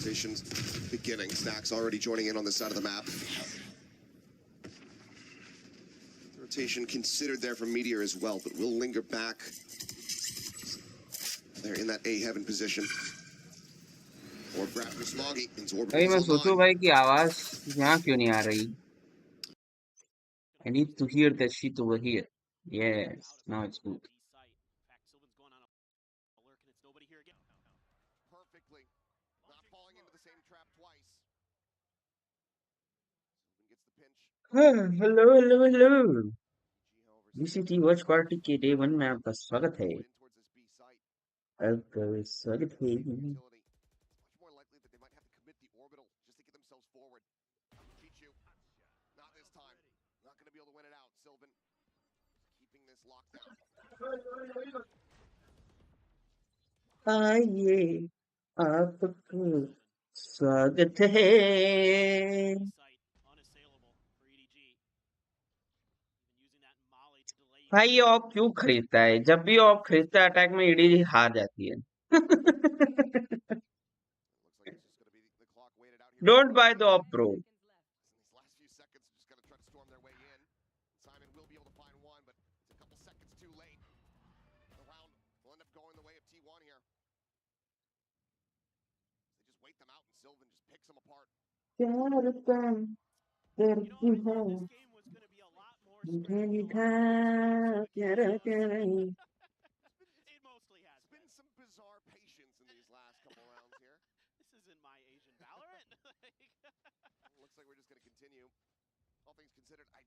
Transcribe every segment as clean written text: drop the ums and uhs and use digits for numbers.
rotations beginning. Snacks already joining in on this side of the map. Rotation considered there from Meteor as well, but will linger back. They're in that A heaven position. Or grab for Smoggy into orbital. अभी मैं सोचूं भाई कि आवाज यहाँ क्यों नहीं आ रही? I need to hear that shit over here. Yes, now it's good. Perfectly. Not falling into the same trap twice. Gets the pinch. hello. VCT Watch Party के डे 1 में आपका स्वागत है. आपका स्वागत है. आइए आपका स्वागत है. भाई ये ऑप क्यों खरीदता है? जब भी ऑप खरीदता है अटैक में ईडीजी हार जाती है. Don't buy the op, bro. Looks like we're just going to continue. All things considered, I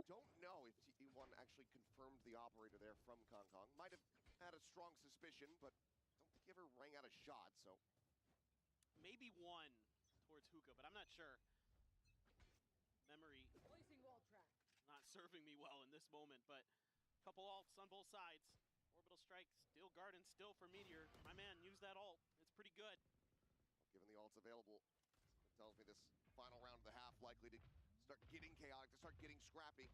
don't know if T1 actually confirmed the operator there from Hong Kong. Might have had a strong suspicion, but don't think he ever rang out a shot, so... Maybe one towards hookah, but I'm not sure. Memory not serving me well in this moment, but a couple ults on both sides. Orbital strike, still Garden, still for Meteor. My man, use that ult. It's pretty good. Given the ults available, it tells me this final round of the half likely to start getting chaotic, to start getting scrappy.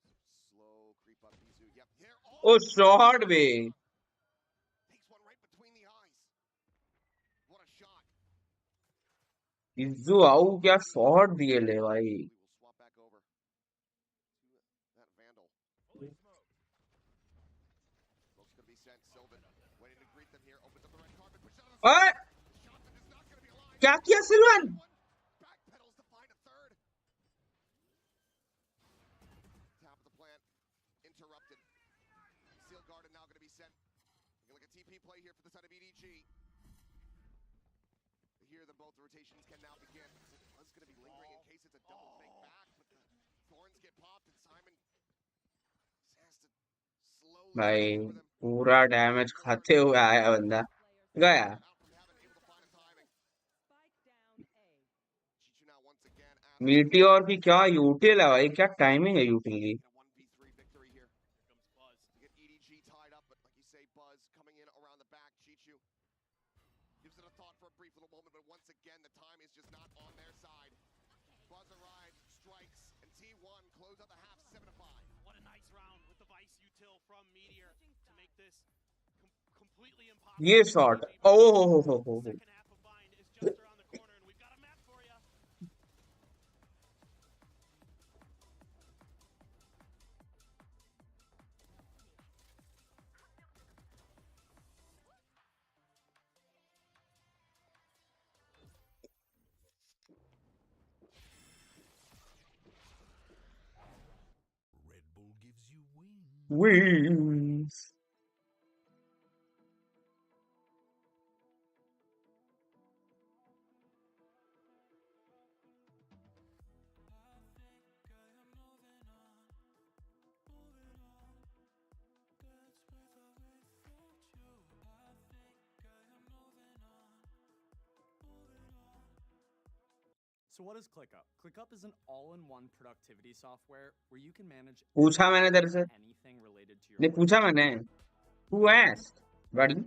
Izu's slow creep up. Izu, yep, here. Oh, short way. Takes one right between the eyes. What a shot. इज्जू आओ क्या shot दिए ले भाई. क्या किया सिल्वन? Here the both rotations can now begin. Buzz going to be lingering in case it's a double fake back, but the thorns get popped and Simon has to slowly भाई पूरा damage खाते हुए आया बंदा. गया. मीटियोर की क्या यूटिल है भाई? क्या टाइमिंग है यूटिल की? Gives it a thought for a brief little moment, but once again, the time is just not on their side. Buzz arrives, strikes, and T1 close out the half 7-5. What a nice round with the Vice util from Meteor to make this completely impossible. ये shot. Oh. Second half of Bind is just around the corner, and we've got a map for you. Wings. So what is ClickUp? ClickUp is an all-in-one productivity software where you can manage पूछा मैंने तेरे से. anything related to your नहीं पूछा मैंने. Who asked? Buddy.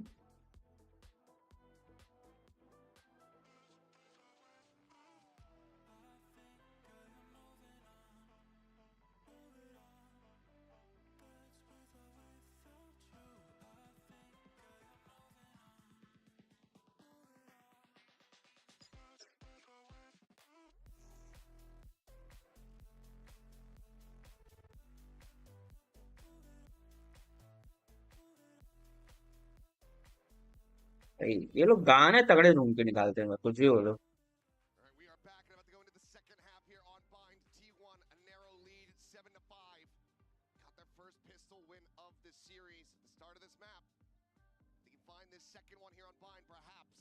भाई ये लोग गाने तगड़े ढूंढ के निकालते हैं कुछ भी बोलो. All right, we are back and about to go into the second half here on Bind. T1, a narrow lead, 7-5. Got their first pistol win of the series at the start of this map. They can find this second one here on Bind, perhaps.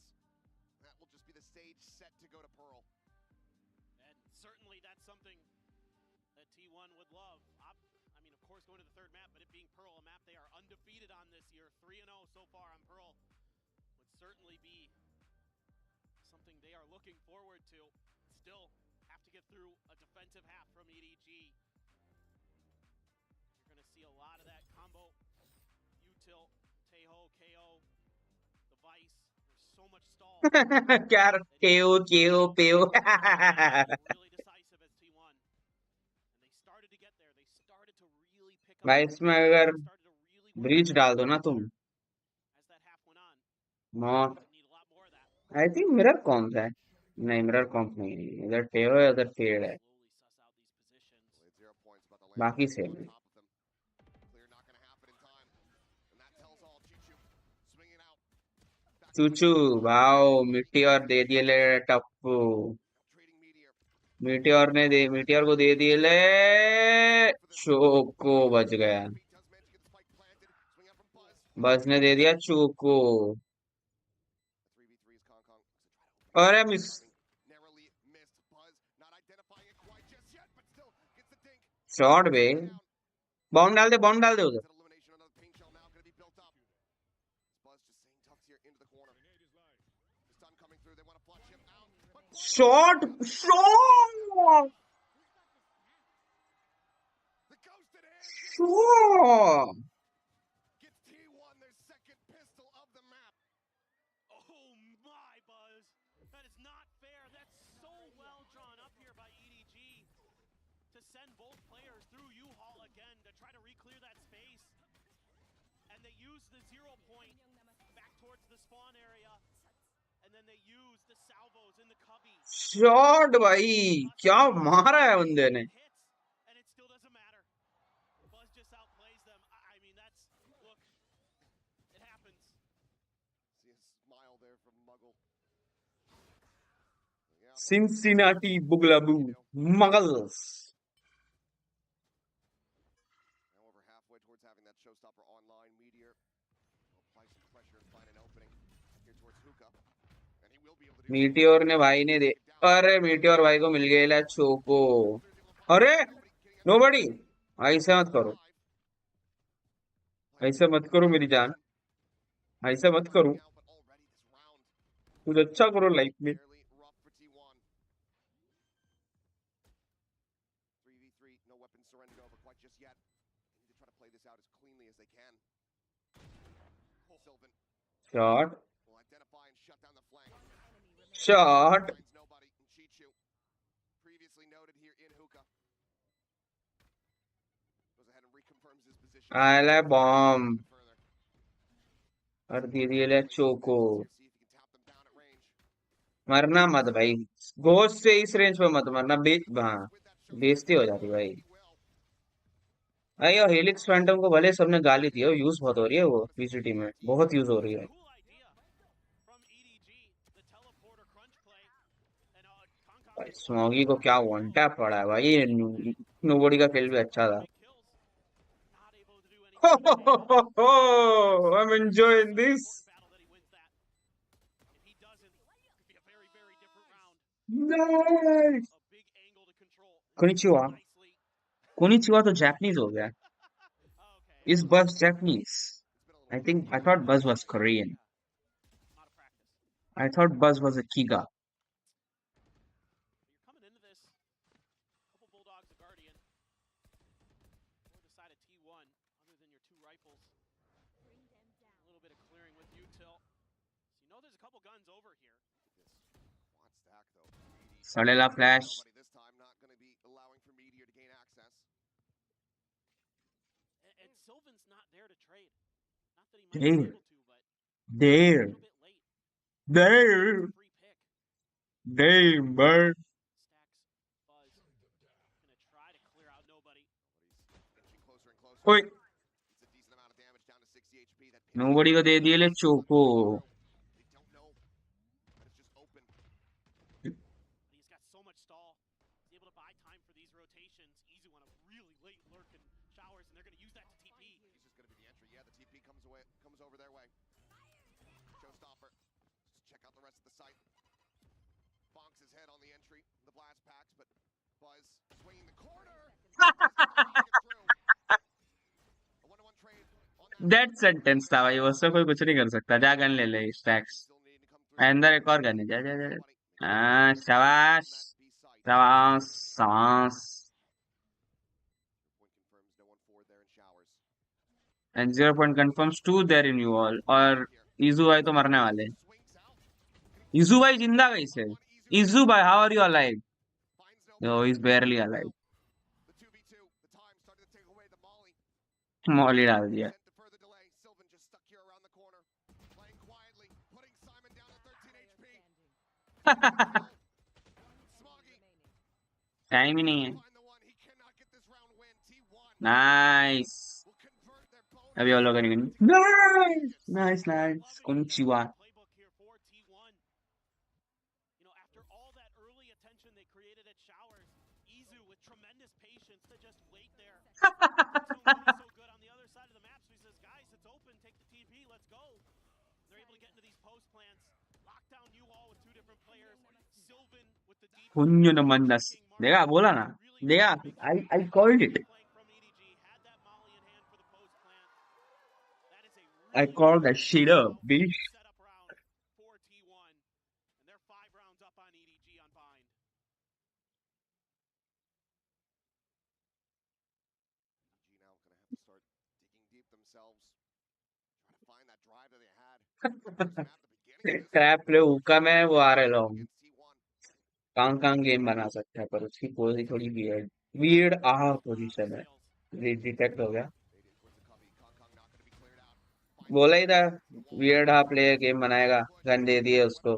That will just be the stage set to go to Pearl. And certainly that's something that T1 would love. I mean, of course, going to the third map, but it being Pearl, a map they are undefeated on this year, 3-0 so far on Pearl, would certainly be something they are looking forward to. Still have to get through a defensive half from EDG. You're going to see a lot of that combo, util, Teho, KO, the Vice. There's so much stall. क्या केओ केओ पेओ. Really decisive as T1. And they started to get there. They started to really pick up. भाई इसमें अगर Started to really work breach डाल दो ना तुम. as that half went on. मौत. Need a lot more of that. I think mirror कौन सा है. नहीं मिरर कॉम्प नहीं है. इधर टेओ है उधर फेड है. Slowly suss out these positions. Played 0 points, about to land बाकी on सेम है. top of them. Clear not going to happen in time. And that tells all. Chichu swinging out. Back to Chichoo the wow Meteor दे दिए ले Tappu. trading Meteor. मिट्टियोर को दे दिए ले. Choco बच गया. Beat does manage to get the spike planted. Swing out from Buzz. बस ने दे दिया choco. 3v3 is Kong Kong. Looks to try to open अरे up. Miss. Timing narrowly missed. Buzz not identifying it quite just yet, but still gets the dink. Shot B. Down. Bomb डाल दे उधर. That elimination, another ping shell now going to be built up. Buzz just staying tucked here into the corner. The stun coming through. They want to flush him out. But Buzz shot shot the ghosted hand shot. gets T1 their second pistol of the map. Oh my, Buzz. That is not fair. That's so well drawn up here by EDG to send both players through U-Haul again to try to re-clear that space. And they use the 0 point back towards the spawn area. And then they use the salvos in the cubby. Shot भाई क्या मारा है बंदे ने. Hits, and it still doesn't matter. Buzz just outplays them. I mean, that's, look, it happens. See a smile there from Muggle. Yeah, Cincinnati Buglabu Muggles. now over halfway towards having that showstopper online. Meteor will apply some pressure and find an opening here towards Hookah. And he will be able to do meteor ने भाई ने दे. अरे meteor भाई को मिल गया ला choco. अरे nobody. ऐसा मत करो. ऐसा मत करो मेरी जान. ऐसा मत करो. कुछ अच्छा करो लाइफ में. Fairly rough for T1. 3v3, no weapons surrendered over quite just yet. They need to try to play this out as cleanly as they can. Sylvan shot will identify and shut down the flank. Shot. Finds nobody. And Chichu, previously noted here in Hookah, goes ahead and reconfirms his position. आला bomb. Further. और दे दिए ला choco. Here, see if he can tap them down at range. मरना मत भाई. घोष से इस range पे मत मरना. हाँ With that show, बेइज्जती हो जाती भाई. he will. भाई और हेलिक्स फैंटम को भले सबने गाली दी है. यूज बहुत हो रही है वो पीसीटी में. बहुत यूज हो रही है. Cool idea from EDG, the teleporter crunch play. And Kong Kong भाई स्मॉगी को क्या वन टैप पड़ा है भाई. नोबडी का खेल भी अच्छा था. kills. Not able to do anything. I'm enjoying this. Battle that he wins that. If he doesn't, it could be a very, very different round. Nice. A big angle to control. Konnichiwa. Nicely. Konnichiwa तो Japanese हो गया. Okay. Is Buzz Japanese? I thought Buzz was Korean. Out of practice. I thought Buzz was a Kiga. You're coming into this. Couple Bulldogs, a Guardian. Or the side of T1, other than your 2 rifles. A little bit of clearing with util. So you know there's a couple guns over here. This quad stack, though. Salela flash. Nobody this time, not going to be allowing for Meteor to gain access. And Sylvan's not there to trade. Not that he might be There. able to, but a There. little bit late. There. Free pick. Damn, bird. Stacks Buzz. Gonna try to clear out nobody. But he's inching closer and closer. Oi. It's a decent amount of damage down to 60 HP. That Nobody को दे दिए ले choco. They much stall. He's able to buy time for these rotations. Izu on a really late lurk in showers, and they're going to use that to TP. He's just going to be the entry. Yeah, the TP comes over their way. Showstopper. Just check out the rest of the site. Bonks his head on the entry, the blast packs, but Buzz swinging the corner. A 1-to-1 trade on that. Death sentence था भाई, उससे कोई कुछ नहीं कर सकता। जा gun ले ले stacks. Still needing to come through. अंदर एक और गन है, जा जा जा। हाँ शाबाश शाबाश शाबाश। Point confirms no one forward there in showers. And 0 point confirms 2 there in you all. और इजू भाई तो मरने वाले। Swings out. इजू भाई जिंदा कैसे? इजू भाई how are you alive? Finds no. No, he is barely alive. The 2v2. The time started to take away the molly. मौली डाल दिया। Sent to further delay. Sylvan just stuck here around the corner. Playing quietly. Putting Simon down to 13 HP. Smoggy. Time ही नहीं है। Find the one. He cannot get this round win. T1 nice. will convert their bonus. अभी वो लोग करेंगे। Nice nice nice. Konnichiwa. Playbook here for T1. You know, after all that early attention they created at showers, Izu with tremendous patience to just wait there. So good on the other side of the map, so he says, guys, it's open, take the TP, let's go. They're able to get into these post plants, lock down you all with two different players. Sylvan with the deep पुण्य न मनस। देखा बोला ना, देखा, I called it. from EDG, had that molly in hand for the post plant. That is a I really called that shit up, bitch. setup round for T1, and they're 5 rounds up on EDG on Bind. EG now going to have to start digging deep themselves. Try to find that drive that they had. First map at the beginning of this trap play हुक्का में वो आ रहे लोग। against T1. Kong game बना सकता है, पर उसकी पोजी थोड़ी वियर्ड वियर्ड पोजीशन है। डिटेक्ट हो गया। Faded towards the cubby. Kong not going to be cleared out. बोला ही था वियर्ड प्ले गेम बनाएगा, गन दे दिए उसको।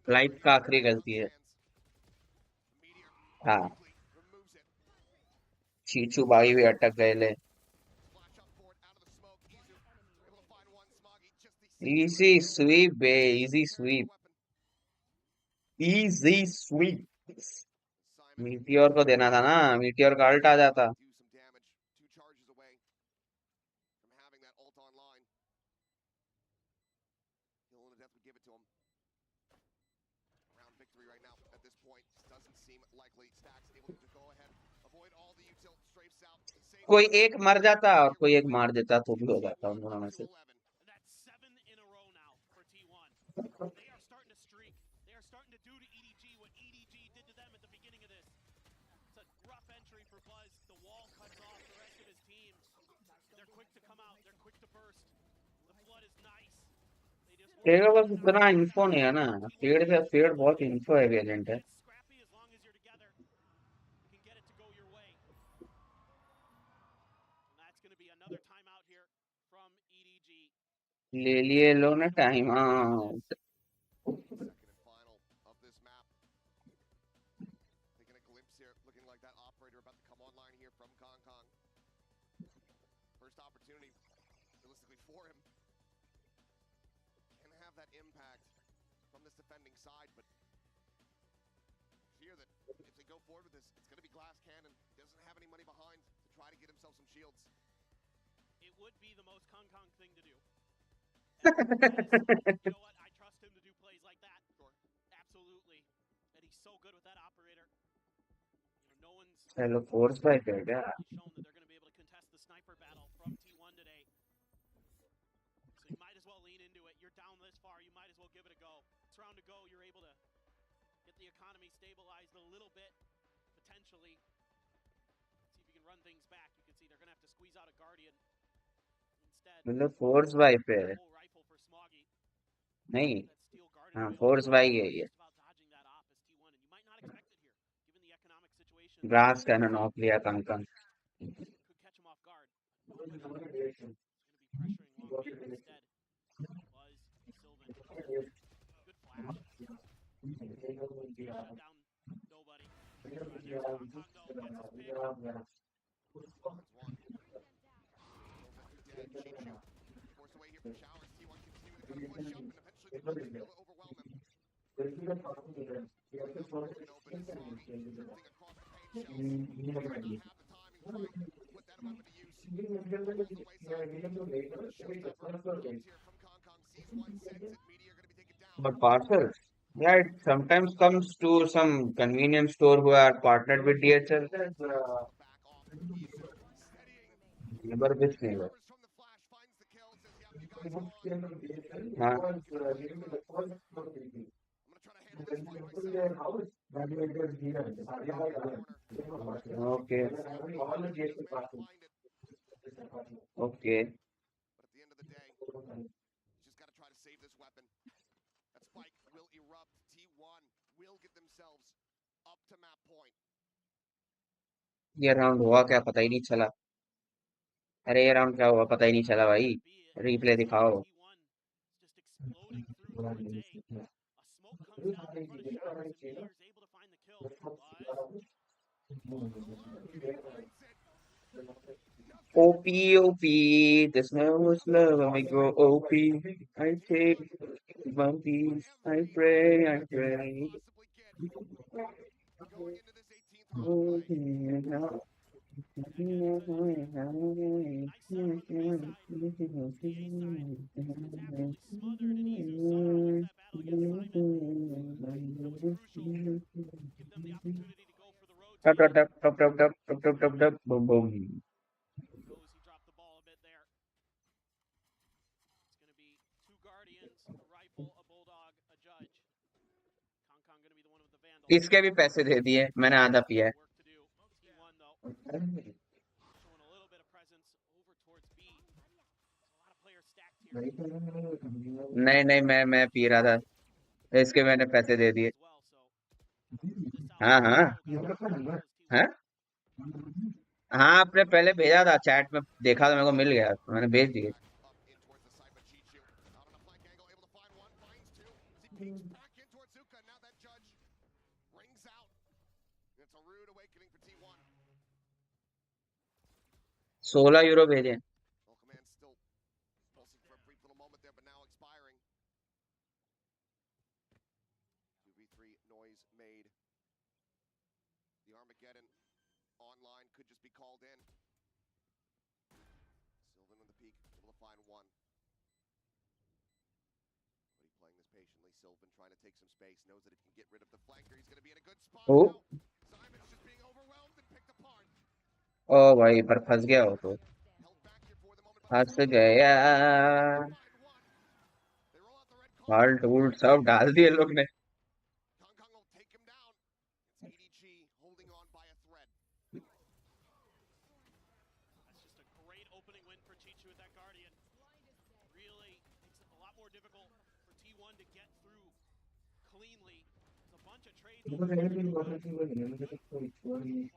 लाइफ का आखिरी गलती है। हाँ, चीचू बागी भी अटक गए ले। इजी स्वीप बे, easy sweep, easy sweep. Meteor को देना था ना, मीटियोर का अल्ट आ जाता। कोई एक मर जाता और कोई एक मार देता तो भी हो जाता उन दोनों में से। And that's 7 in a row now for T1. They are starting to streak. They are starting to do to EDG what EDG did to them at the beginning of this. It's a rough entry for Buzz. The wall cuts off the rest of his team. They're quick to come out. They're quick to burst. The flood is nice. They just पेड़ का इतना info नहीं है ना, पेड़ बहुत info है agent है। It's scrappy as long as you're together. You can get it to go your way. And that's going to be another timeout here from EDG. ले लिए लोग ना time out. Second and final of this map. Taking a glimpse here, looking like that operator about to come online here from Kong. First opportunity, realistically for him. Can have that impact from this defending side, but fear that if they go forward with this, it's going to be glass cannon. Doesn't have any money behind to try to get himself some shields. It would be the most Kong thing to do. You know what? I trust him to do plays like that. Sure. Absolutely. And he's so good with that operator. You know, no one's चलो force by कर गया। shown that they're going to be able to contest the sniper battle from T1 today. So you might as well lean into it. You're down this far. You might as well give it a go. This round to go, you're able to get the economy stabilized a little bit, potentially. See if you can run things back. You can see they're going to have to squeeze out a Guardian instead. मतलब force by पे है। Full rifle for Smoggy. नहीं, That steel Guardian हाँ will be force by है ये। just about dodging that off as T1, and you might not expect it here, given the economic situation. Grass canon of लिया Kong. Could catch him off guard. Nobody is going to be pressuring long range instead. Buzz, Sylvan. Good flash. Shut down nobody. And there's Kong though, gets his pick. That's one. Dead. Chichu forced away here from showers. T1 continuing to kind of push up, and eventually the numbers be able to overwhelm him. Open. But parcels, yeah, it sometimes comes to some convenience store who are partnered with DHL. Back off. Izu steadying. Neighbor, which neighbor? Recovers from the flash. Finds the kill. Says, yep, you guys go on. Huh? I'm going to try to handle this fight myself. Corner. Okay, He's got the opening. He does manage to find it. okay. But at the end of the day, he's just got to try to save this weapon. That spike will erupt. T1 will get themselves up to map point. ये round हुआ क्या पता ही नहीं चला. अरे ये round क्या हुआ पता ही नहीं चला भाई. Could be it. All Replay of a sudden, दिखाओ. T1 is just exploding through towards A. A smoke comes down in front of Showers, and Meteor is able to find the kill. Buzz Finds it. OP, OP, the smell was love, I go OP. I take one piece, I pray, I pray. Possibly get going into this 18th round play. nice setup on the B side. The A side is absolutely smothered, and Izu somehow wins that battle against Simon. That was crucial. Give them the opportunity to go for the Tap, rotate. tap, tap, tap, tap, tap, tap, tap, tap, boom, boom. Knows he dropped the ball a bit there. It's going to be two Guardians, a Rifle, a Bulldog, a Judge. Kong going to be the one with the Vandal. इसके भी पैसे दे दिए मैंने आधा पिया है. Work to do. T1 though, showing a little bit of presence over towards B. There's a lot of players stacked here. नहीं नहीं मैं pी रहा था. इसके मैंने पैसे दे दिए. As well, so this out हाँ हाँ as well as हाँ T1. हाँ आपने पहले भेजा था चैट में देखा तो मेरे को मिल गया मैंने भेज दिए. Up in towards the side, but Chichu out on a flank angle, able to find one, finds two. As he peeks back in towards Zuka, now that Judge rings out. It's a rude awakening for T1. 16 euro भेजे. Well, command still pulsing for a brief little moment there, but now expiring. 2v3 noise made. The Armageddon online could just be called in. Sylvan on the peak, able to find one. But he's playing this patiently. Sylvan trying to take some space, knows that if he can get rid of the flanker, he's going to be in a good spot Oh. now. Simon's just being overwhelmed and picked apart. ओ भाई पर फंस गया हो तो. Held back here for the moment, but फंस Sylvan गया. find one. They roll out the red card. Hall tool सब डाल दिए लोग ने. Kong will take him down. It's EDG holding on by a thread. That's just a great opening win for Chichu with that Guardian. Really makes it a lot more difficult for T1 to get through cleanly. There's a bunch of trades over there. Flash from Simon.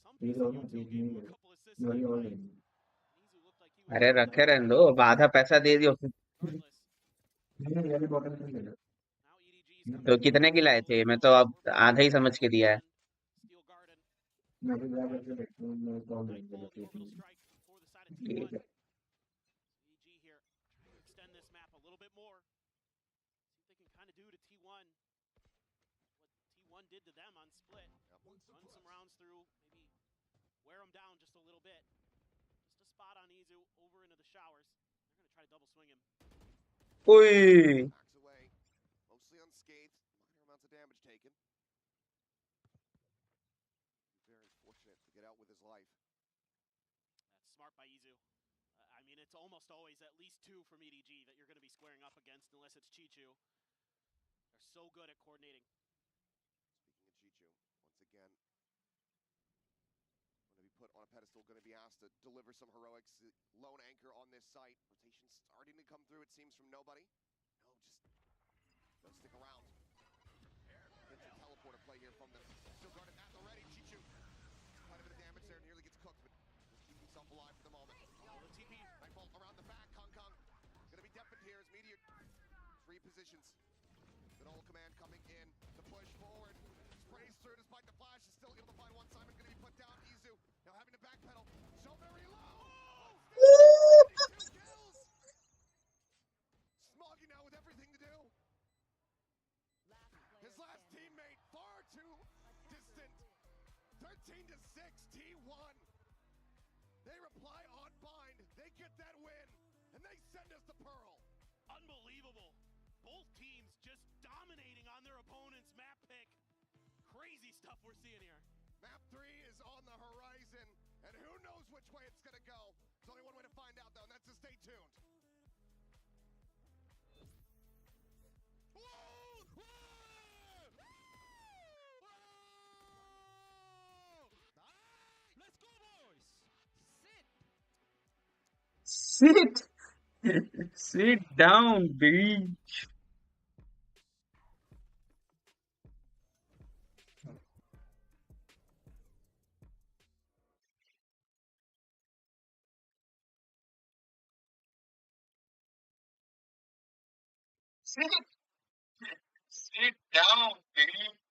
Some people Izu gave him a couple assists on the play. Izu looked like he was अरे रखे रहने दो अब आधा पैसा दे दियो. regardless. Now EDG is coming तो in कितने की लाए थे मैं तो अब आधा ही समझ के दिया है. Steel Garden. Nightfall, the orbital strike for the side of T1. ठीक है. EG here trying to extend this map a little bit more. See if they can kind of do to T1 what T1 did to them on split. Run some rounds through, maybe wear them down just a little bit. Just a spot on Izu over into the showers. They're going to try to double swing him. Uy. Backs away, mostly unscathed. Minor amounts of damage taken. Very fortunate to get out with his life. That's smart by Izu. I mean, it's almost always at least two from EDG that you're going to be squaring up against unless it's Chichu. They're so good at coordinating. Speaking of Chichu, once again, going to be put on a pedestal, going to be asked to deliver some heroics. Lone anchor on this site. Rotation starting to come through, it seems, from nobody. No, just don't stick around. Potential teleporter play here from them. Still guarded at the ready. Chichu, quite a bit of damage there, nearly gets cooked, but just keep himself alive for the moment. Oh, the TP. Nightfall around the back. Kong going to be deafened here as Meteor repositions. Good old command coming in to push forward. Sprays through despite the flash. Is still able to find one. Simon going to be put down. Izu now having to backpedal. So very low. Oh, 52 kills. Smoggy now with everything to do. His last teammate far too distant. 13 to 6. T1. They reply on bind. They get that win, and they send us the pearl. Unbelievable. opponent's map pick. Crazy stuff we're seeing here. Map 3 is on the horizon, and who knows which way it's gonna go. There's only one way to find out, though, and that's to stay tuned. Let's go, boys. Sit. Sit down, bitch. Sit. Sit down, bitch.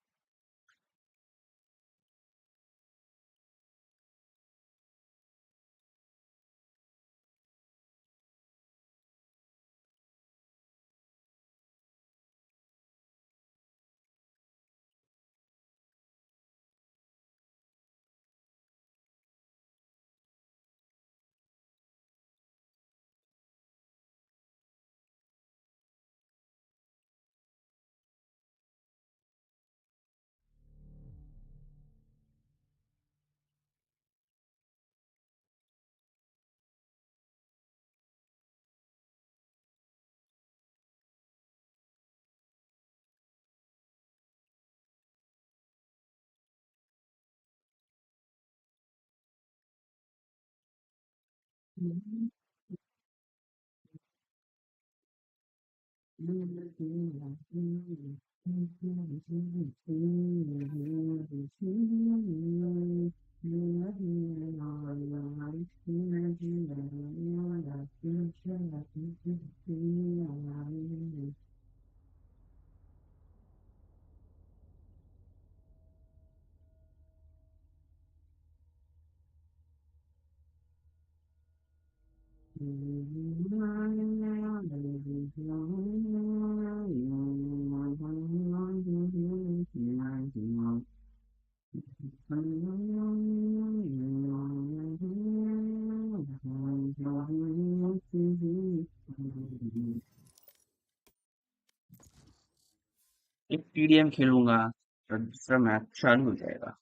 एक TDM खेलूंगा और दूसरा match चालू हो जाएगा।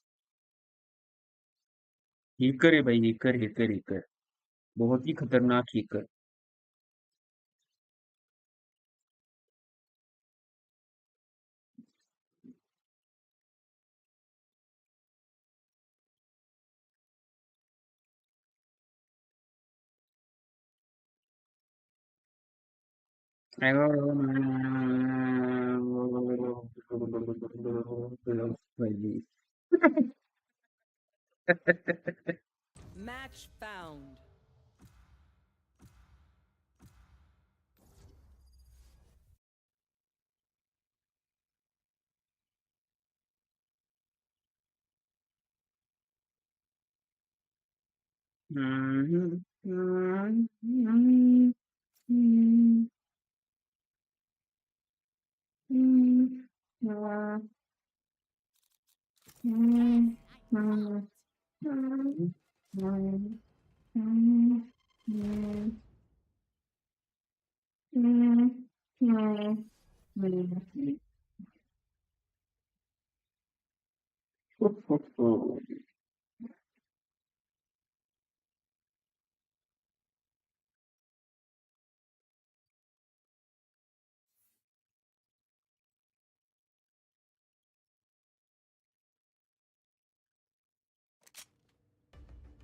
हीकर है भाई, हीकर हीकर हीकर, बहुत ही खतरनाक हीकर। Match found.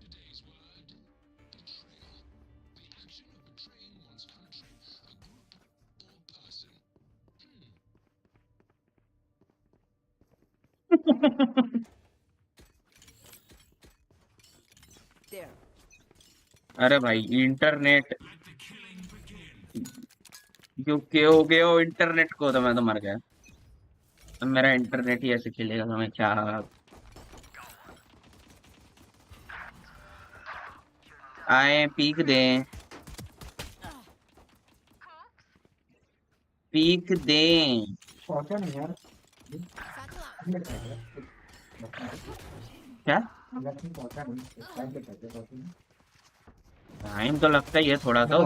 Today's word, betrayal. The action of betraying one's country, a group, or person. There. अरे भाई internet Let the killing begin. क्यों हो गया हो इंटरनेट को, तो मैं तो मर गया। अब मेरा इंटरनेट ही ऐसे खेलेगा तो मैं क्या। आए पीक दे, पीक दे। क्या टाइम तो लगता ही है थोड़ा तो।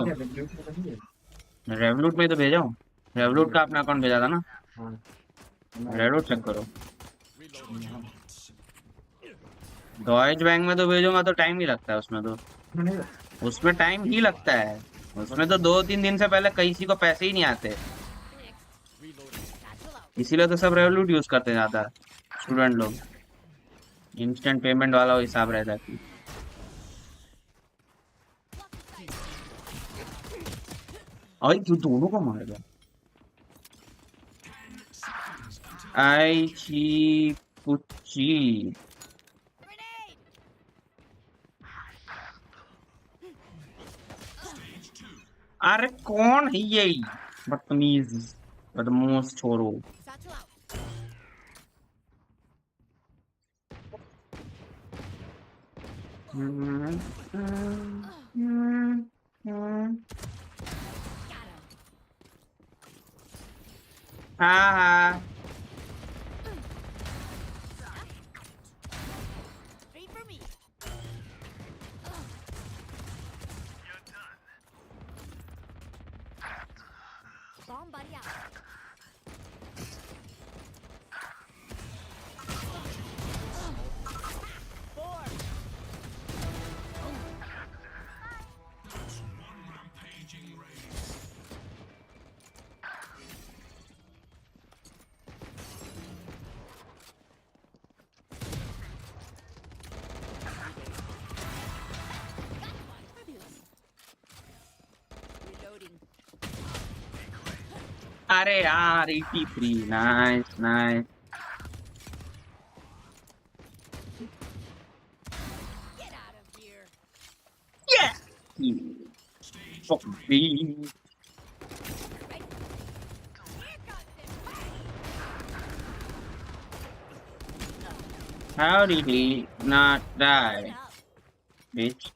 रेवलूट में तो भेजा हूँ, रेवलूट का अपना अकाउंट भेजा था ना। रेडो चेक करो। डॉयज बैंक में तो भेजूंगा तो टाइम ही लगता है उसमें तो। उसमें टाइम ही लगता है। उसमें तो 2-3 दिन से पहले किसी को पैसे ही नहीं आते। इसीलिए तो सब रेवोल्यूट यूज करते हैं ज्यादा स्टूडेंट लोग। इंस्टेंट पेमेंट वाला वो हिसाब रहता है। और क्यों दोनों को मारेगा? आई ची कुची। अरे कौन है ये बदतमीज बदमाश छोरो? हाँ हाँ अरे यार 83 nice nice. Fucking bean. How did he not die, bitch?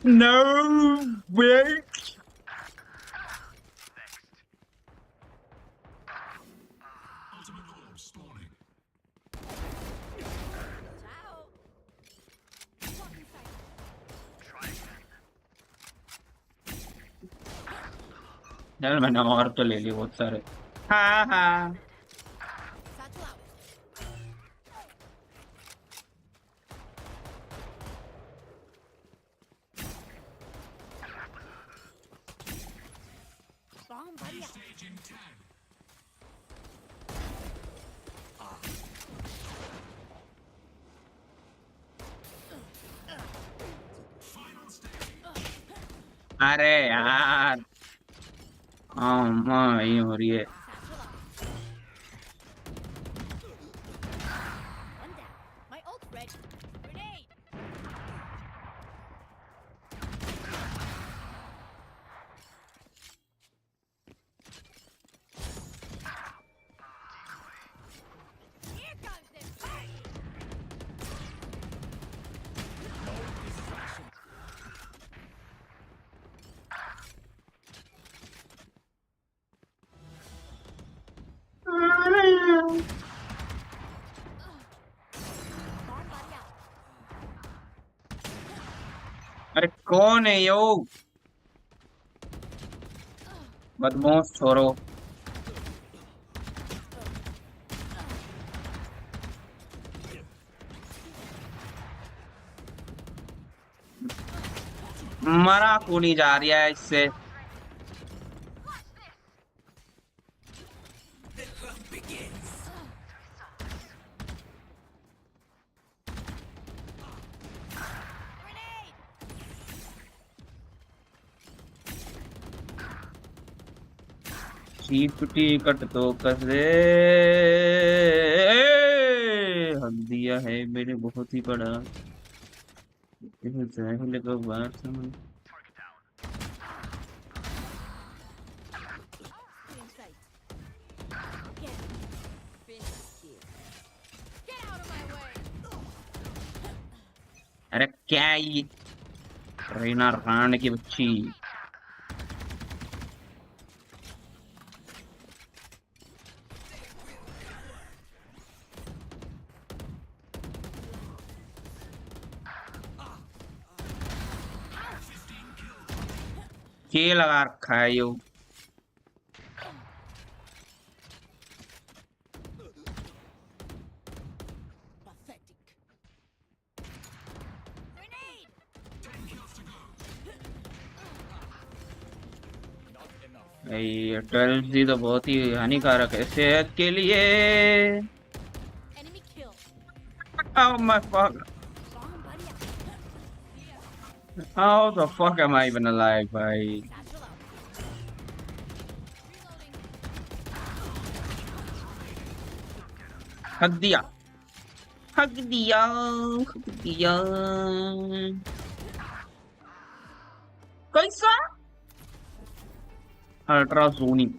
No way. यार मैंने और तो ले लिए बहुत सारे। हाँ हाँ अरे यार ये हो रही है। अरे कौन है यो बदमाश छोरो? मरा क्यों नहीं जा रही है इससे? चीपटी कट तो कस दे। हक दिया है मैंने बहुत ही बड़ा। को बात समझ। अरे क्या ये रेना राण की बच्ची। के लगा रखा है यो Pathetic. भाई 12G तो बहुत ही हानिकारक है सेहत के लिए Enemy kill. Oh my fuck Bomb buddy. how the fuck am I even alive भाई Satchel out. Reloading. हक दिया हक दिया हक दिया कैसा ultrasonic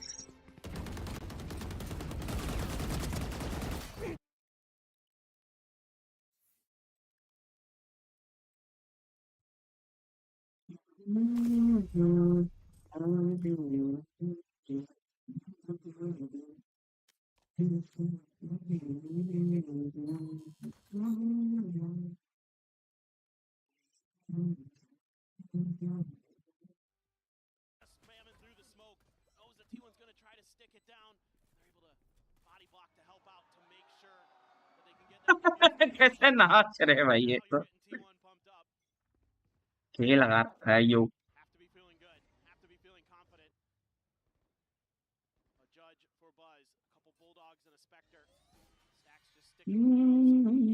Spamming through the smoke. Knows the T1's going to try to stick it down. They're able to body block to help out to make sure that they can get that. कैसे नाच रहे भाई ये Now तो you're getting T1 pumped up. खेल लगा रखा है यो Have to be feeling good. Have to be feeling confident. A judge for Buzz. A couple Bulldogs and a Spectre. Stacks just sticking with the ghost.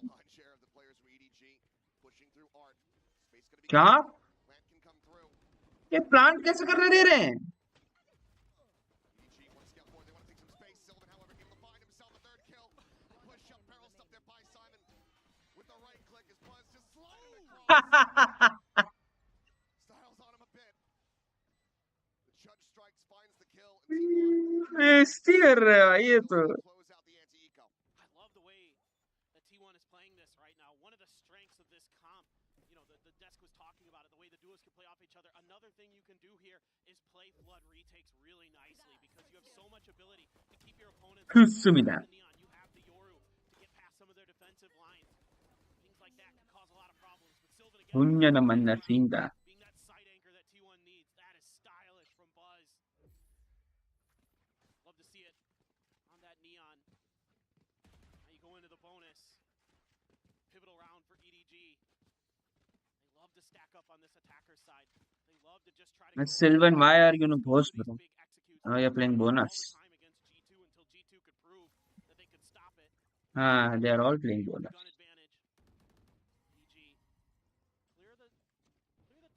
Lion's share of the players from EDG pushing through Art. Space gonna be क्या Plant can come through. ये plant कैसे करने दे रहे हैं EDG want to scout forward. They want to take some space. Sylvan, however, able to find himself a third kill. Push up barrel stuff there by Simon with the right click as Buzz just sliding across. Styles on him a bit. The judge strikes, finds the kill. And T1 बेइज्जती कर रहे हैं भाई ये तो close out the anti-eco. I love the way that T1 is playing this right now. One of the strengths of this comp, you know, the desk was talking about it, the way the duos can play off each other. Another thing you can do here is play flood retakes really nicely because you have so much ability to keep your opponents. Kusumida. Neon, you have the Yoru to get past some of their defensive lines. Things like that can cause a lot of problems. But Sylvan again, Punya naman na sinda being that side anchor that T1 needs. That is stylish from Buzz. Love to see it on that Neon. Now you go into the bonus. Pivotal round for EDG. They love to stack up on this attacker side. They love to just try to go Sylvan why are you no these ghost bro big executes. now you're playing All the bonus time against G2 until G2 could prove that they could stop it. they are all playing bonus Gun advantage. EDG clear the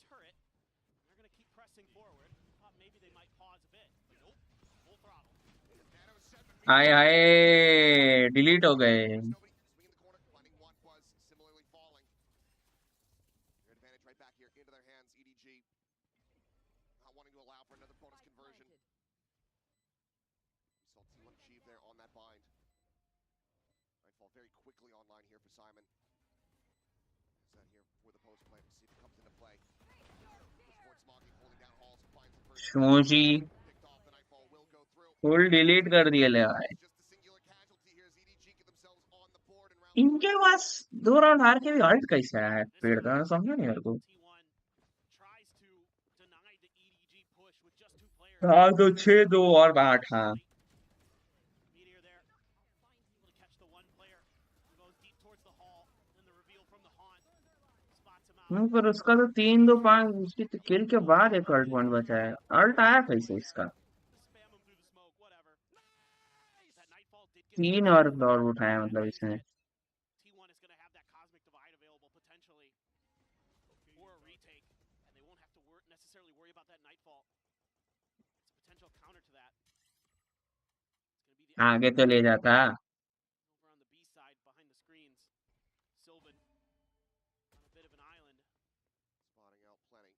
turret. They're gonna keep pressing forward. Thought maybe they might pause a bit. Nope. Full throttle. आए आए delete हो गए There's nobody swinging the corner, finding one Buzz similarly falling. Their advantage right back here into their hands. EDG not wanting to allow for another bonus conversion. We saw T1 achieve there on that bind. Nightfall very quickly online here for Simon. Set here for the post play. We'll see if it comes into play. Push forward, Smoggy holding down Halls, finds the first. शोजी Picked off. The Nightfall will go through. Full delete कर दिया ले भाई Just a singular casualty here as EDG get themselves on the board in round इनके पास 2 round हार के भी alt कैसा है पेड़ का समझा नहीं मेरे को T1 tries to deny the EDG push with just two players. हार दो 6-2 और 8 हाँ Meteor there. Able to catch the one player. He goes deep towards the hall. Then the reveal from the haunt. Spots him out. पर उसका तो 3-2-5 उसकी तो किल के बाद एक अल्ट पॉइंट बचा है अल्ट आया कैसे इसका Spam him through the smoke, whatever. That Nightfall did get 3 और दौड़ उठाया मतलब इसने T1 is going to have that cosmic divide available potentially for a retake, and they won't have to necessarily worry about that Nightfall. It's a potential counter to that. It's going to be the आगे तो ले जाता over on the B side behind the screens. Sylvan on a bit of an island. spotting out plenty.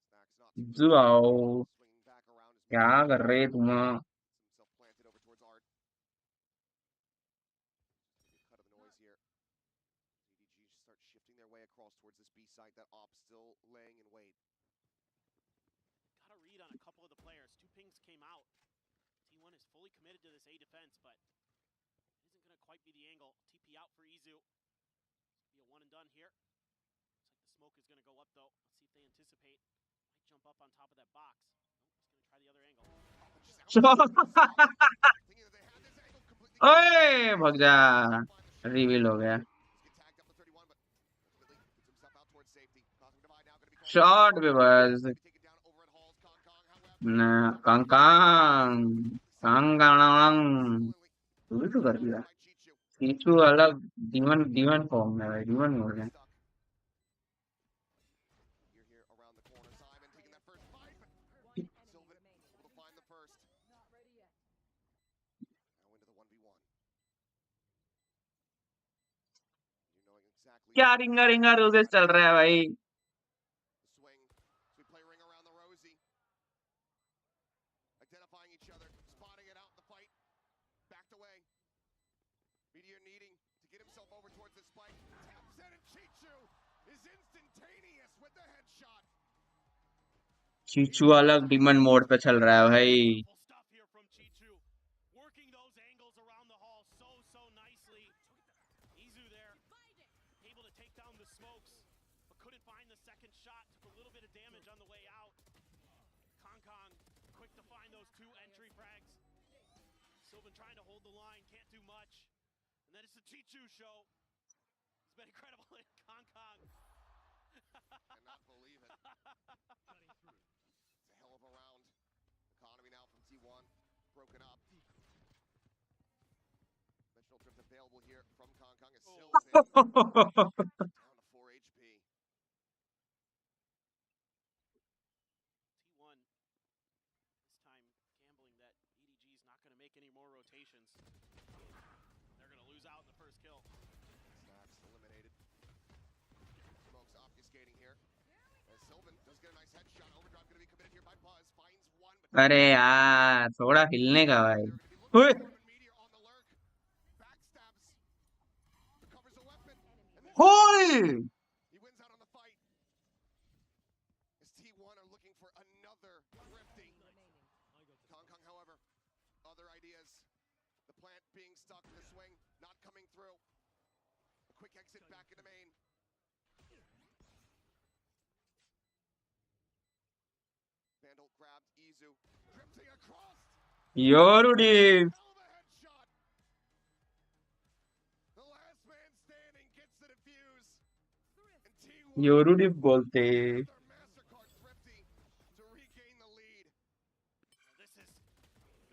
Snacks not जुआओ swinging back around his क्या कर रहे तुम himself planted over towards Art. Maybe a cut of the noise here. EDG start shifting their way across towards this B site. That op still laying in wait. Got a read on a couple of the players. Two pings came out. T1 is fully committed to this A defense, but isn't going to quite be the angle. TP out for Izu. Be a one and done here. Looks like the smoke is going to go up, though. Let's see if they anticipate. Might jump up on top of that box. Nope, he's going to try the other angle. ओए भाग जा reveal हो गया shot पे बस ना कांकांग कांगांग तू तो कर दिया चीचू अलग डीमन डीमन फॉर्म में है डीमन हो गया क्या रिंगा रिंगा रोजेस चल रहा है भाई चीचू अलग डीमन मोड पे चल रहा है भाई Sylvan trying to hold the line, can't do much. And then it's the Chichu show. It's been incredible in Hong Kong. Cannot believe it. It's a hell of a round. Economy now from T1, broken up. Dimensional drift available here from Hong Kong. Is Sylvan down to 4 HP. T1 this time gambling that EDG is not going to make any more rotations. They're going to lose out in the first kill. Stacks eliminated. Smoke's obfuscating here. As Sylvan does get a nice headshot. Overdrive going to be committed here by Buzz. Finds one. But अरे यार थोड़ा हिलने का भाई ओए होय He wins out on the fight. As T1 are looking for another thrifty. Hong Kong, however, other ideas. The plant being stuck in the swing, not coming through. A quick exit back into main. Vandal grabbed Izu, drifting across. योरुडी Hell of a headshot. The last man standing gets the defuse. And T1 योरुडी बोलते another MasterCard thrifty to regain the lead. This is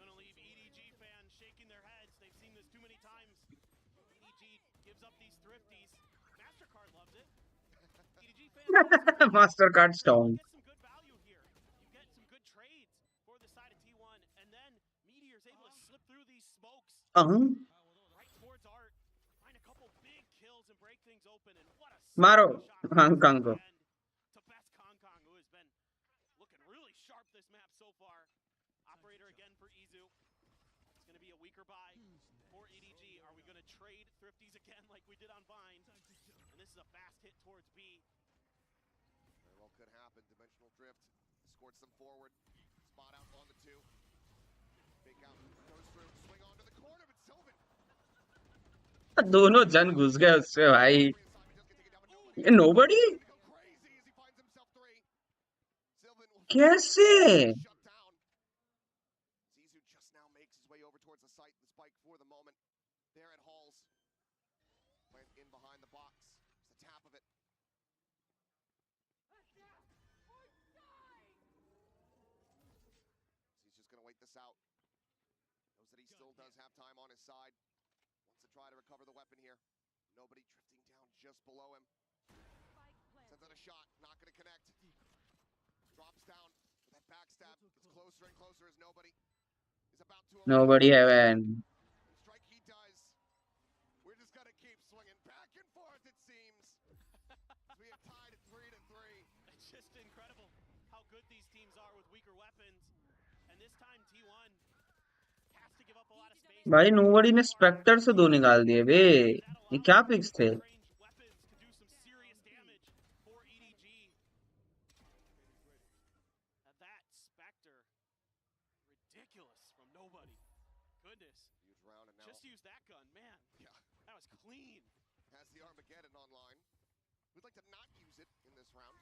going to leave EDG fans shaking their heads. They've seen this too many times. EDG gives up these thrifties. MasterCard loves it. EDG fans master card stone get some good value here. You get some good trades for the side of T1, and then Meteor's able to slip through these smokes right towards Art, find a couple big kills and break things open. And what a मारो shot Hong Kong को to Best Kong Kong, who has been looking really sharp this map so far. Operator again for Izu. It's going to be a weaker buy for EDG. Are we going to trade thrifties again like we did on Vine? And this is a fast hit towards B. Very well could happen. Dimensional drift escorts them forward. Spot out on the 2. Fake out, goes through, swing onto the corner, but Sylvan. दोनों जन घुस गए उससे भाई ये nobody Go crazy as he finds himself 3. Sylvan will कैसे shut down. Zizu just now makes his way over towards the site. The spike for the moment. There at Halls. Went in behind the box. It's the tap of it. He's just going to wait this out. Knows that he still does have time on his side. Wants to try to recover the weapon here. Nobody drifting down just below him. Sends out a shot. Not going to connect. Drops down with that backstab. It's closer and closer as nobody is about to nobody heaven strike. He does. We're just gonna keep swinging back and forth. It seems we have tied at 3-3. It's just incredible how good these teams are with weaker weapons. And this time T1 has to give up a lot of space. भाई nobody ने Spectre से 2 निकाल दिए बे ये क्या pics थे Weapons to do some serious damage for EDG. That Spectre, ridiculous from nobody. Goodness. Huge round and now Just use that gun, man. yeah, has the Armageddon online. We'd like to not use it in this round.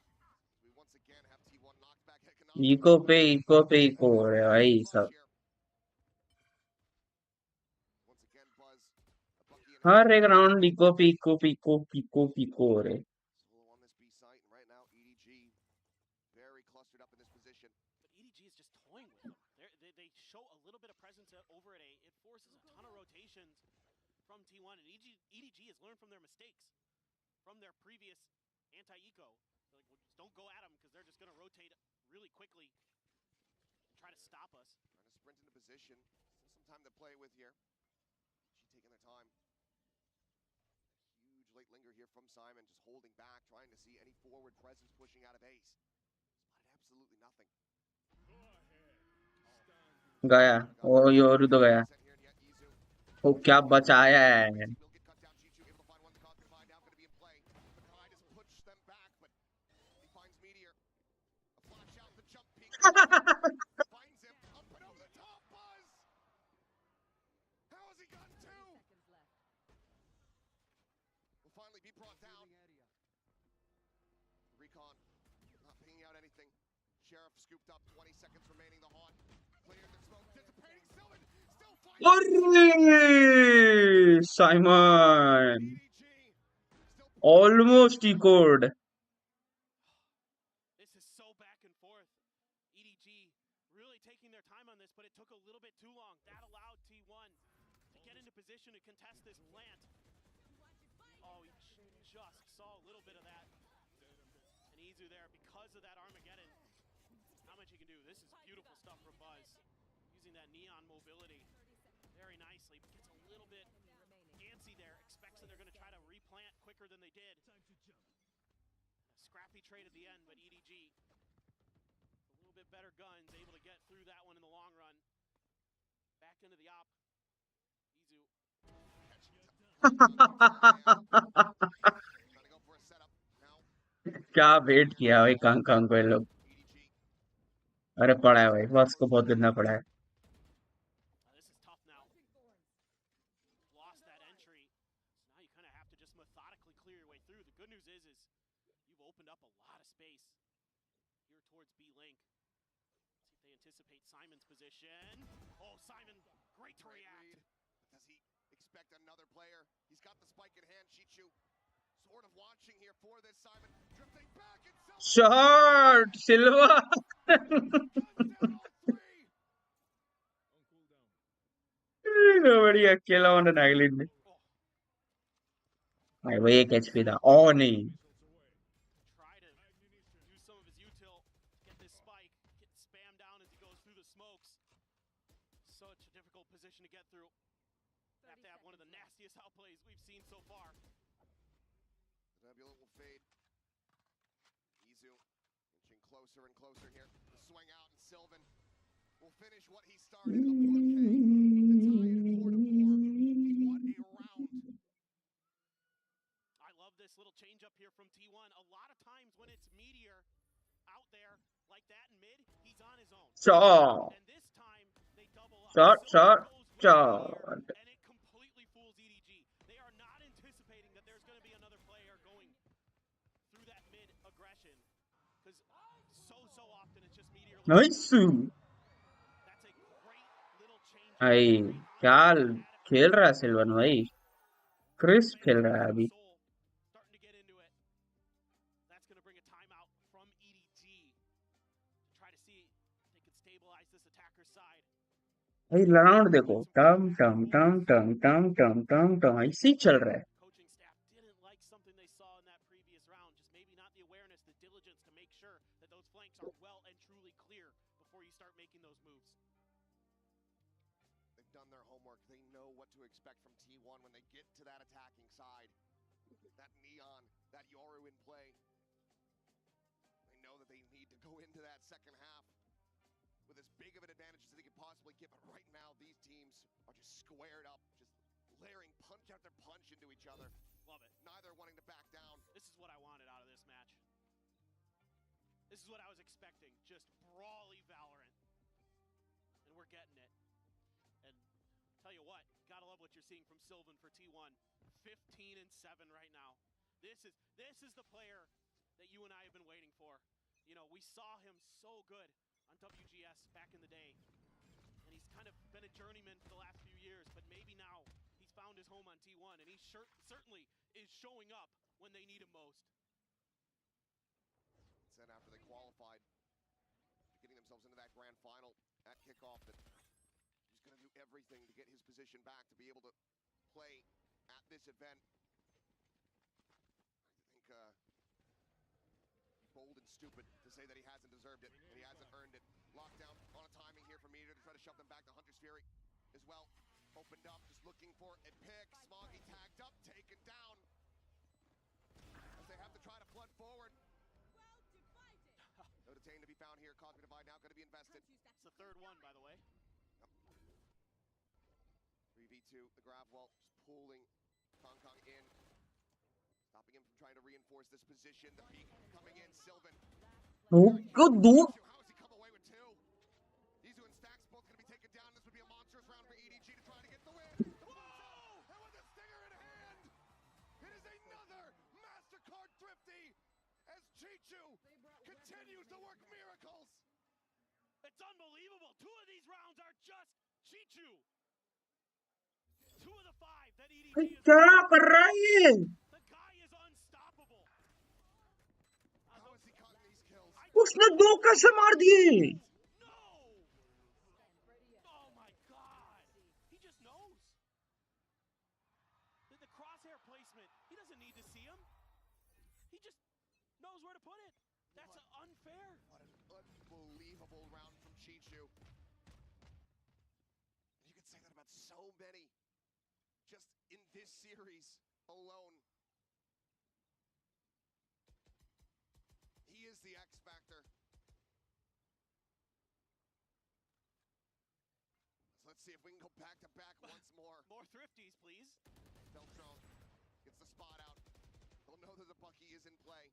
We once again have T1 knocked back economically. Eco पे eco हो रहा है भाई सब. Once again, Buzz, a Bucky in her hand. एक round eco हो रहे. Solo on this B site, and right now EDG very clustered up in this position. But EDG is just toying with them. They show a little bit of presence over at A. It forces a ton of rotations from T1, and EDG has learned from their mistakes, from their previous anti-eco. They're like, well, just don't go at them because they're just going to rotate really quickly and try to stop us. Trying to sprint into position. Still some time to play with here. She's taking their time. Huge late linger here from Simon, just holding back, trying to see any forward presence pushing out of Ace. Spotted absolutely nothing. गया वो Yoru तो गया. वो क्या बचाया है. Finally be brought down. Recon not pinging out anything. Sheriff scooped up, 20 seconds remaining. The Haunt cleared the smoke, dissipating. Sylvan still अरे Simon almost ecoed. This is so back and forth. EDG really taking their time on this, but it took a little bit too long. That allowed T1 to get into position to contest this plant. Oh, he just saw a little bit of that. And Izu there, because of that Armageddon, not much he can do. This is beautiful stuff from Buzz. Using that neon mobility very nicely, but gets a little bit antsy there. Expects that they're going to try to replant quicker than they did. A scrappy trade at the end, but EDG, a little bit better guns, able to get through that one in the long run. Back into the op. Izu. क्या wait किया भाई Kong को ये लोग. अरे पड़ा है भाई, बॉक्स को बहुत गिरना पड़ा है. This is tough now. Lost that entry. So now you kind of have to just methodically clear your way through. The good news is you've opened up a lot of space here towards B link. See if they anticipate Simon's position. Oh, Simon, great to react. Does he expect another player? He's got the spike in hand. Chichu sort of watching here for this. Simon drifting back and Shot Silva. Nobody अकेला on an island. भाई वो एक HP था. Oh नहीं. Try to use some of his util to get this spike, get spammed down as he goes through the smokes. Such a difficult position to get through. Have to have one of the nastiest outplays we've seen so far. The Nebula will fade. Izu inching closer and closer here. The swing out, and Sylvan will finish what he started. The 4K to tie it 4-4. What a round. I love this little change up here from T1. A lot of times when it's Meteor out there like that in mid, he's on his own. Shot. And this time they double up. Shot. And it completely fools EDG. They are not anticipating that there's going to be another player going through that mid aggression. Because so often it's just Meteor. Nice. That's a great little change. भाई क्या खेल रहा है सिल्वन भाई. Crisp खेल रहा है अभी. Starting to get into it. That's going to bring a timeout from EDG to try to see if they can stabilize this attacker's side. भाई राउंड देखो. टम टम टम टम टम टम टम टम ऐसे ही चल रहा है. Coaching staff didn't like something they saw in that previous round. Just maybe not the awareness, the diligence to make sure that those flanks are well and truly clear before you start making those moves. They've done their homework. They know what to expect from T1 when they get to that attacking side. That Neon, that Yoru in play. They know that they need to go into that second half with as big of an advantage as they could possibly get. But right now, these teams are just squared up, just layering punch after punch into each other. Love it. Neither wanting to back down. This is what I wanted out of this match. This is what I was expecting. Just brawly Valorant. And we're getting it. And tell you what, gotta love what you're seeing from Sylvan for T1. 15-7 right now. This is the player that you and I have been waiting for. You know, we saw him so good on WGS back in the day. And he's kind of been a journeyman for the last few years, but maybe now he's found his home on T1, and he certainly is showing up when they need him most. Said after they qualified, getting themselves into that grand final at kickoff, that he's going to do everything to get his position back to be able to play at this event. I think bold and stupid to say that he hasn't deserved it and he hasn't earned it. Lockdown on a timing here from Meter to try to shove them back to Hunter's Fury as well. Opened up, just looking for a pick. Smoggy tagged up, taken down. As they have to try to flood forward. No detain to be found here. Cosmic Divide now going to be invested. It's the third one, by the way. Yep. 3v2, the grab wall just pulling Kong Kong in. Stopping him from trying to reinforce this position. The peak coming in, Sylvan. Good dude. How has he come away with two? Izu and Stacks both going to be taken down. This would be a monstrous round for EDG to try to get the win. Whoa! And with the stinger in hand, it is another MasterCard Thrifty as Chichu continues to work miracles. It's unbelievable. 2 of these rounds are just Chichu. 2 of the 5 that EDG is. क्या कर रहा है ये? The guy is unstoppable. How has he gotten these kills? उसने 2 कैसे मार दिए? No! Oh my God! He just knows. The crosshair placement. He doesn't need to see him. He just knows where to put it. That's unfair. What an unbelievable round from Chichu. You could say that about so many. Just in this series alone. He is the X factor. So let's see if we can go back to back once more. More thrifties, please. Beltron gets the spot out. He'll know that the Bucky is in play.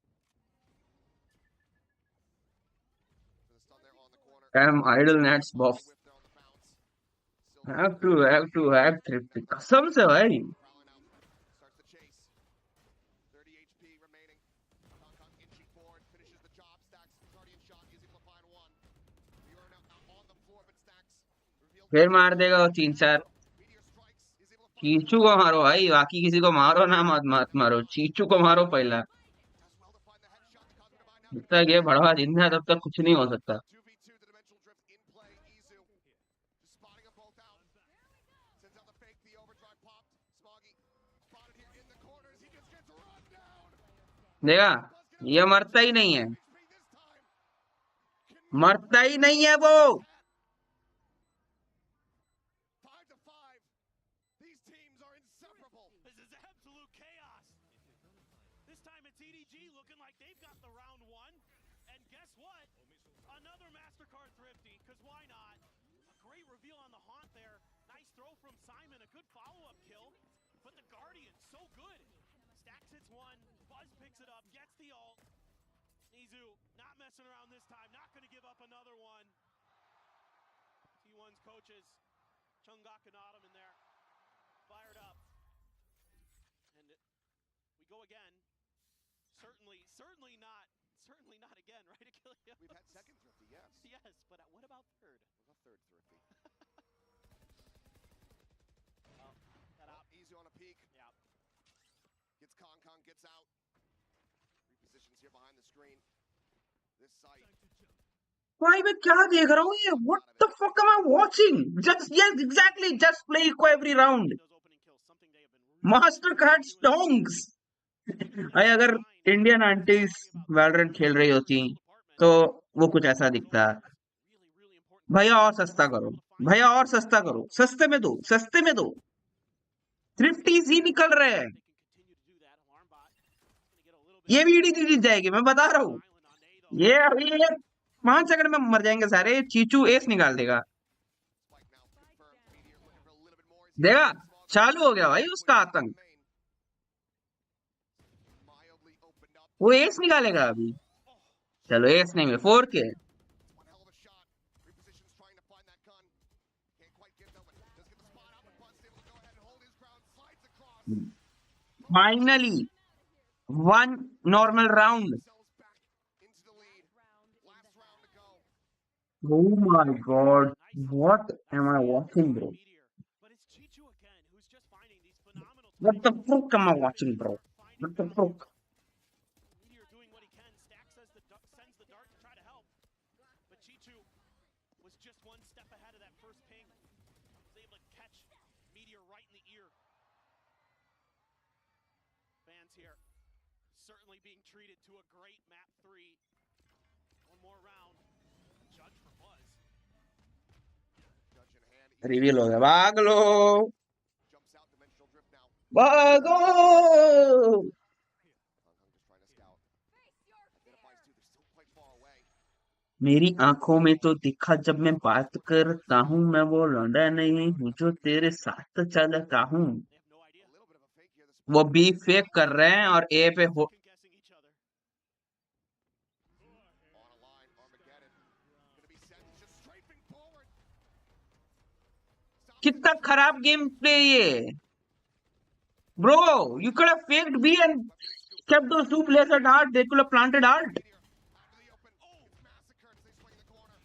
For the stun there on the corner. I'm idle nats boss. Have to thrifty. कसम से भाई. Starts the chase. 30 HP remaining. Kong Kong inching forward, finishes the job. Stacks Guardian shot, he's able to find one. We are now on the floor, but Stacks revealed. फिर मार देगा वो 3-4. Meteor strikes, he's able to find चीचू को मारो भाई, बाकी किसी को मारो ना, मत मारो. चीचू को मारो पहला. does well to find the headshot. Cosmic Divide now. जब तक ये बढ़वा जिंदा है तब तक कुछ नहीं हो सकता. 2v2, the dimensional drift in play. Izu just spotting them both out. Sends out the fake, the overdrive popped. Smoggy spotted here in the corners. He just gets run down. देखा, ये मरता ही नहीं है. मरता ही नहीं है वो. 5 to 5. These teams are inseparable. This is absolute chaos. This time it's EDG looking like they've got the round 1. And guess what? Another MasterCard Thrifty, because why not? A great reveal on the haunt there. Nice throw from Simon, a good follow-up kill. But the Guardian, so good. Stacks hits one, Buzz picks it up, gets the ult. Izu not messing around this time, not going to give up another one. T1's coaches, Chungak and Autumn in there, fired up. And we go again. Certainly not again, right, Achilles? We've had second Thrifty, yes. Yes, but what about third? What about third Thrifty? That up. Izu on a peak. Yeah. Gets Kong Kong, gets out. Repositions here behind the screen. This site. भाई मैं क्या देख रहा हूँ ये? What the fuck am I watching? Yes, exactly. Just play eco every round. Those opening kills, something they have been really Mastercard stonks. भाई अगर Indian aunties Valorant खेल रही होती तो वो कुछ ऐसा दिखता. भैया और सस्ता करो, भैया और सस्ता करो, सस्ते में दो. थ्रिफ्टीज ही निकल रहे हैं. ये भी ईडी जीत जाएगी, मैं बता रहा हूँ. ये अभी 5 सेकंड में मर जाएंगे सारे. चीचू एस निकाल देगा. देखा, चालू हो गया भाई उसका आतंक. वो एस निकालेगा अभी. चलो एस नहीं में 4K. One hell of a shot. Repositions trying to find that gun. Can't quite get though, but does get the spot out, but Buzz able to go ahead and hold his ground. Slides across. Finally, one normal round. Themselves back into the lead. Last round to go. Oh my god, Nice. what am I That's the watching, end bro? for Meteor. But it's Chichu again, who's just finding these phenomenal What the timing fuck am I stepping watching, in, bro? finding What the value. fuck? Meteor doing what he can. Stack says sends the dart to try to help. But Chichu was just one step ahead of that first ping. Was able to catch Meteor right in the ear. Fans here certainly being treated to a great map 3. One more round. Judge for Buzz. Judge in hand. Reveal ho gaya. भाग लो, Jumps out. Dimensional drift now. भागो. Hong Kong just trying to scout. Identifies two. They're still quite far away. मेरी आंखों में तो दिखा जब मैं बात करता हूँ, मैं वो लौंडा नहीं हूँ जो तेरे साथ चलता हूँ. They have no idea. A little bit of a fake here. This वो बी फेक कर रहे हैं और ए पे हो. Second guessing each other. on a line. Armageddon. Gonna be sent just strafing forward. कितना खराब गेम प्ले ये. Bro, you could have faked B and kept those two players at heart. They could have planted heart. Meteor out to the open. It's massacred as they swing the corner.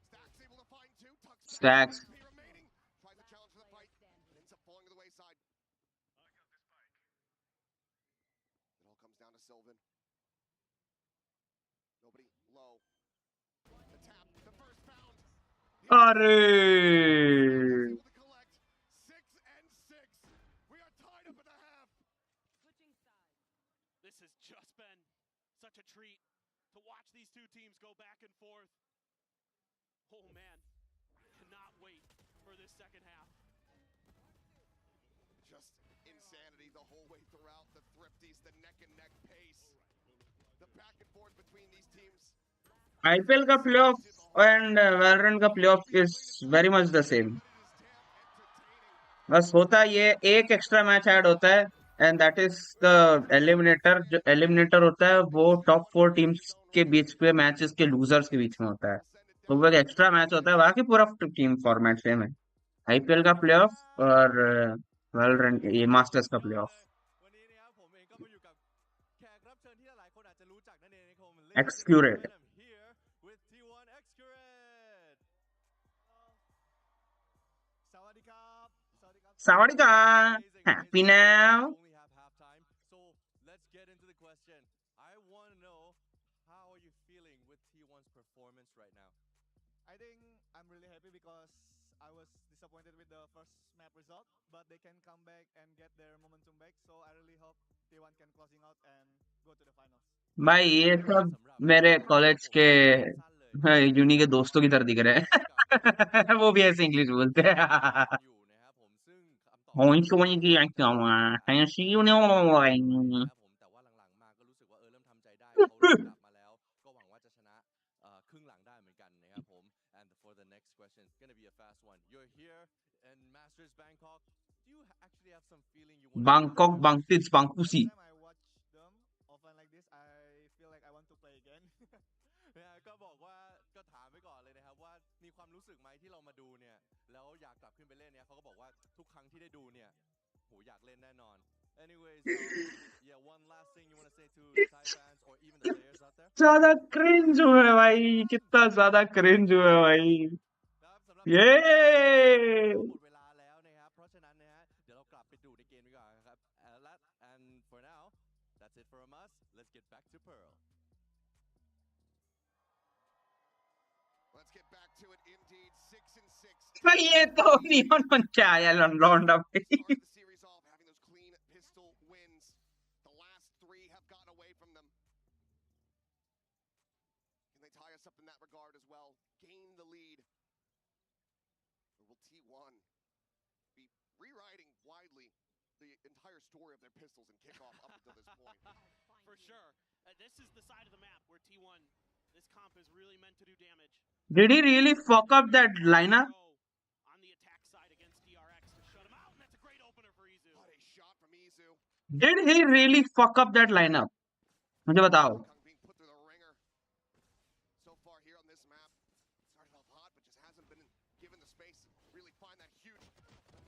Stack's able to find two. Tucks back. Stacks. P remaining. Tries to challenge for the fight. But ends up falling to the wayside. It all comes down to Sylvan. Nobody low. The tap. The first pound. अरे Able to collect 6 and 6. We are tied up at the half. This has just been such a treat to watch these two teams go back and forth. Oh man, cannot wait for this second half. Just insanity the whole way throughout. The Thrifties, the neck and neck pace. The back and forth between these teams. IPL का playoff and Valorant का playoff is very much the same. But it is damn entertaining. बस होता ये एक extra match add होता है and that is the eliminator. जो eliminator होता है वो टॉप 4 टीम्स के बीच पे मैचेस के लूजर्स के बीच में होता है. तो वो एक एक्स्ट्रा मैच होता है. बाकी पूरा टीम फॉर्मेट सेम है. आईपीएल का प्लेऑफ और वैलोरेंट ये मास्टर्स का playoff. วันนี้นะครับผมเองก็มาอยู่กับแขกรับเชิญที่หลายๆคนอาจจะรู้จักนั่นเองนะครับผม Ladies and Excurate. gentlemen, I'm here with T1 Excurate. สวัสดีครับสวัสดีครับ Sawadika, Amazing, happy amazing. now. We only have halftime, so let's get into the question. I want to know, how are you feeling with T1's performance right now? I think I'm really happy because I was disappointed with the first map result, but they can come back and get their momentum back. So I really hope T1 can closing out and go to the finals. भाई ये सब मेरे college के uni के दोस्तों की तरह दिख रहे हैं. वो भी ऐसे इंग्लिश बोलते हैं. อยู่นะครับผมซึ่งคำตอบ โอ้ยช่วยกี่อันเก่าอ่ะให้ซีอิ๊วเนี่ยโอ้ย นะครับผมแต่ว่าหลังๆมาก็รู้สึกว่าเริ่มทำใจได้เขาเริ่มกลับมาแล้วก็หวังว่าจะชนะครึ่งหลังได้เหมือนกันนะครับผม and for the next question it's gonna be a fast one. You're here in Masters Bangkok. Do you actually have some feeling you want Bangkok Bangtits Bangkusi. Every time I watch them offline like this, I feel like I want to play again. เนี่ยก็บอกว่าก็ถามไว้ก่อนเลยนะครับว่ามีความรู้สึกไหมที่เรามาดูเนี่ยแล้วอยากกลับขึ้นไปเล่นเนี่ยเขาก็บอกว่าทุกครั้งที่ได้ดูเนี่ยโหอยากเล่นแน่นอน anyways yeah one last thing you want to say to the Thai fans or even the players out there ज्यादा cringe हुआ है भाई. कितना ज्यादा cringe हुआ है भाई. ครับสำหรับ เย้ หมดเวลาแล้วนะครับเพราะฉะนั้นนะฮะเดี๋ยวเรากลับไปดูในเกมดีกว่าครับ and for now that's it from us let's get back to Pearl Let's get back to it indeed. 6 and 6. भाई ये तो नियॉन बन के आया लौंडा भाई. Started the series off having those clean pistol wins. The last 3 have gotten away from them. Can they tie us up in that regard as well? Gain the lead. Or will T1 be rewriting widely the entire story of their pistols and kickoff up until this point? For sure. This is the side of the map where T1, this comp is really meant to do damage. Did he really fuck up that lineup? On the attack side against DRX to shut him out, and that's a great opener for Izu. What a shot from Izu. Did he really fuck up that lineup? मुझे बताओ. Kong being put through the ringer. So far here on this map, started off hot, but just hasn't been given the space to really find that huge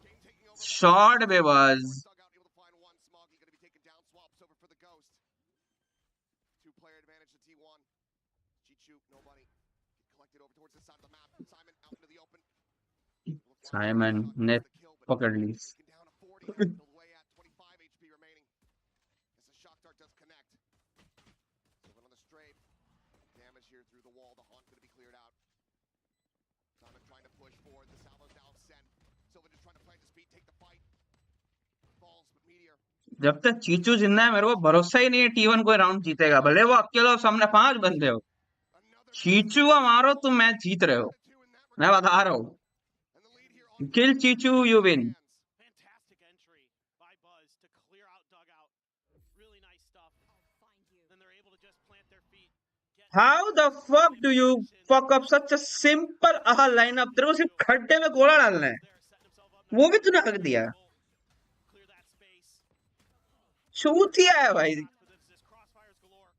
game taking over. Short पे बस. Dugout able to find one. Smoggy going to be taken down Two-player advantage to T1. Chichu, nobody. Get collected over towards the side of the map. Simon out into the open. Simon ने पकड़ ली. Taken down to 40. Still away at 25 HP remaining. As the shock dart does connect. Sylvan on the strafe. Damage here through the wall. The haunt going to be cleared out. Simon trying to push forward. The salvo's now sent. Sylvan just trying to plant his feet, take the fight. Falls, but Meteor. जब तक चीचू जिंदा है मेरे को भरोसा ही नहीं है T1 कोई राउंड जीतेगा. भले वो अकेला हो, सामने 5 बंदे हो. चीचू को मारो तुम मैच जीत रहे हो. मैं बता रहा हूँ. Kill Chichu, you win. Fantastic entry by Buzz to clear out dugout. Really nice stuff. Then they're able to just plant their feet. How the fuck do you fuck up such a simple lineup? तेरे को सिर्फ खड्डे में गोला डालना है. वो भी तूने हक दिया. Clear that space. चूतिया है भाई. This crossfires galore.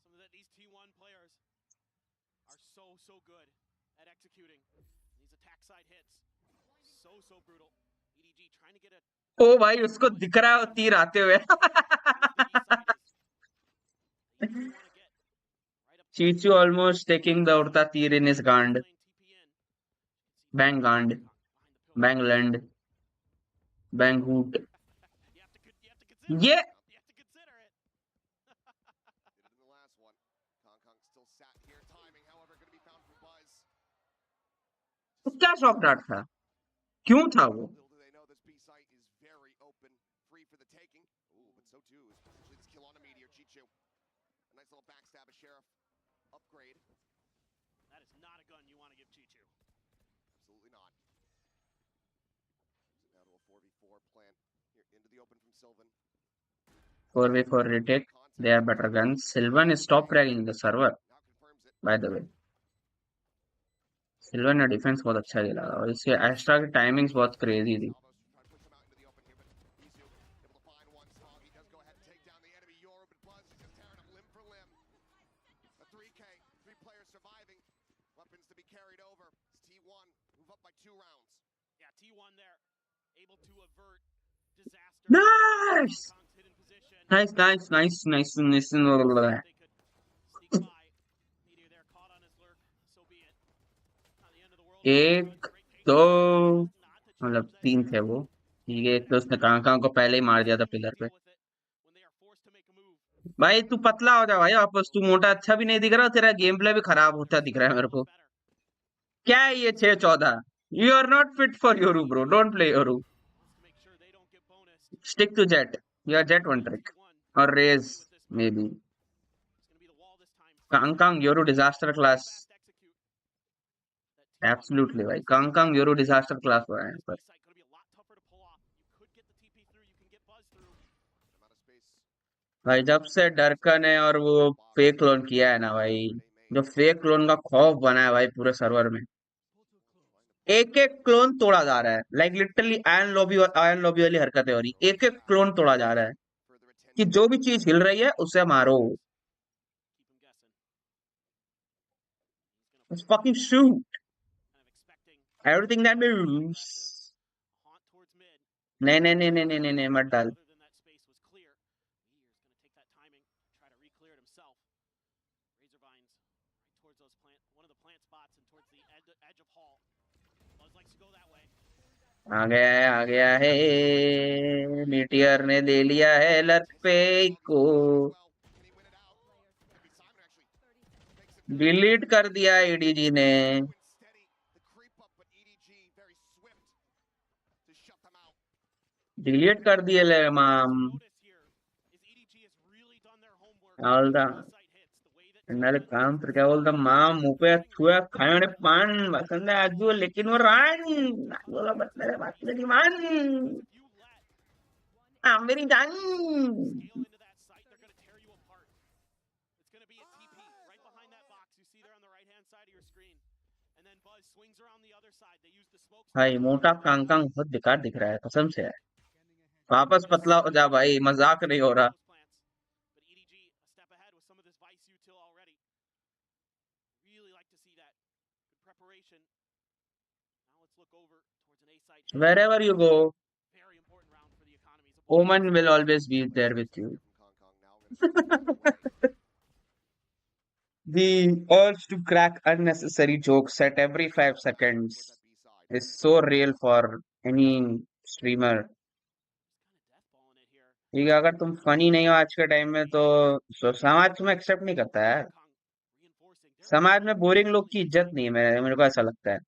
Some of that these T1 players are so good at executing these attack side hits. So brutal. EDG trying to get a ओ भाई उसको दिख रहा है वो तीर आते हुए. Chichu almost taking the urta तीर in his gand. Bang gand. Bang land. Bang hoot. Yeah. You have to consider it. Did it in the last one. Kong still sat here. Timing, however, going to be found for Buzz. क्या shock dart था? क्यों था वो? Little do they know this B site is very open, free for the taking. Ooh, but so too is potentially this kill on a Meteor. Chichu. A nice little backstab of Sheriff. Upgrade. That is not a gun you want to give Chichu. Absolutely not. So now to a 4v4 plant here into the open from Sylvan. 4v4 retake. They are better guns. Sylvan is top ranking the server. Now confirms it. By the way. Sylvan ने defence बहुत अच्छा खेला और इसके extra की timings बहुत crazy थी. Yeah, T1 there, able to avert disaster. Nice! Kong's hidden position. Nice. They could sneak by. Meteor there caught on his lurk. So be it. Not the end of the world. एक दो मतलब 3 थे वो. ठीक है, एक तो उसने कांकां को पहले ही मार दिया था पिलर पे. When they are forced to make a move. भाई तू पतला हो जा भाई वापस. तू मोटा अच्छा भी नहीं दिख रहा. तेरा गेम प्ले भी खराब होता दिख रहा है मेरे को. क्या है ये 6-14? You are not fit for Yoru bro. Don't play Yoru. Make sure they don't get bonus. Stick to Jet. You are Jet one trick. Or Raze maybe. It's going to be the wall this time. Kang Yoru disaster class. Absolutely भाई. Kang Yoru disaster class हो रहा है पर. भाई जब से डरकन है और वो फेक क्लोन किया है ना भाई, जो फेक क्लोन का खौफ बना है भाई पूरे सर्वर में. एक एक क्लोन तोड़ा जा रहा है. लाइक लिटरली आयरन लॉबी वाली हरकतें हो रही. एक एक क्लोन तोड़ा जा रहा है कि जो भी चीज हिल रही है उसे मारो. Let's fucking shoot everything that moves. नहीं मत डाल. आ गया है. मीटियर ने ले लिया है लर्क पे को. डिलीट कर दिया एडीजी ने. डिलीट कर दिए ले माम. എന്നാലും क्या बोलता माम मुंह पे छुआ खाने पान बसंत आजू लेकिन वो रान बोला बतले बात मेरी मान मेरी जान. भाई मोटा कांकांग बहुत बेकार दिख रहा है कसम से. वापस पतला हो जा भाई, मजाक नहीं हो रहा. Wherever you go, Oman will always be there with you. The urge to crack unnecessary jokes at every 5 seconds is so real for any streamer. ठीक है, अगर तुम फनी नहीं हो आज के टाइम में तो समाज तुम्हें एक्सेप्ट नहीं करता है। समाज में बोरिंग लोग की इज्जत नहीं है, मेरे को ऐसा लगता है।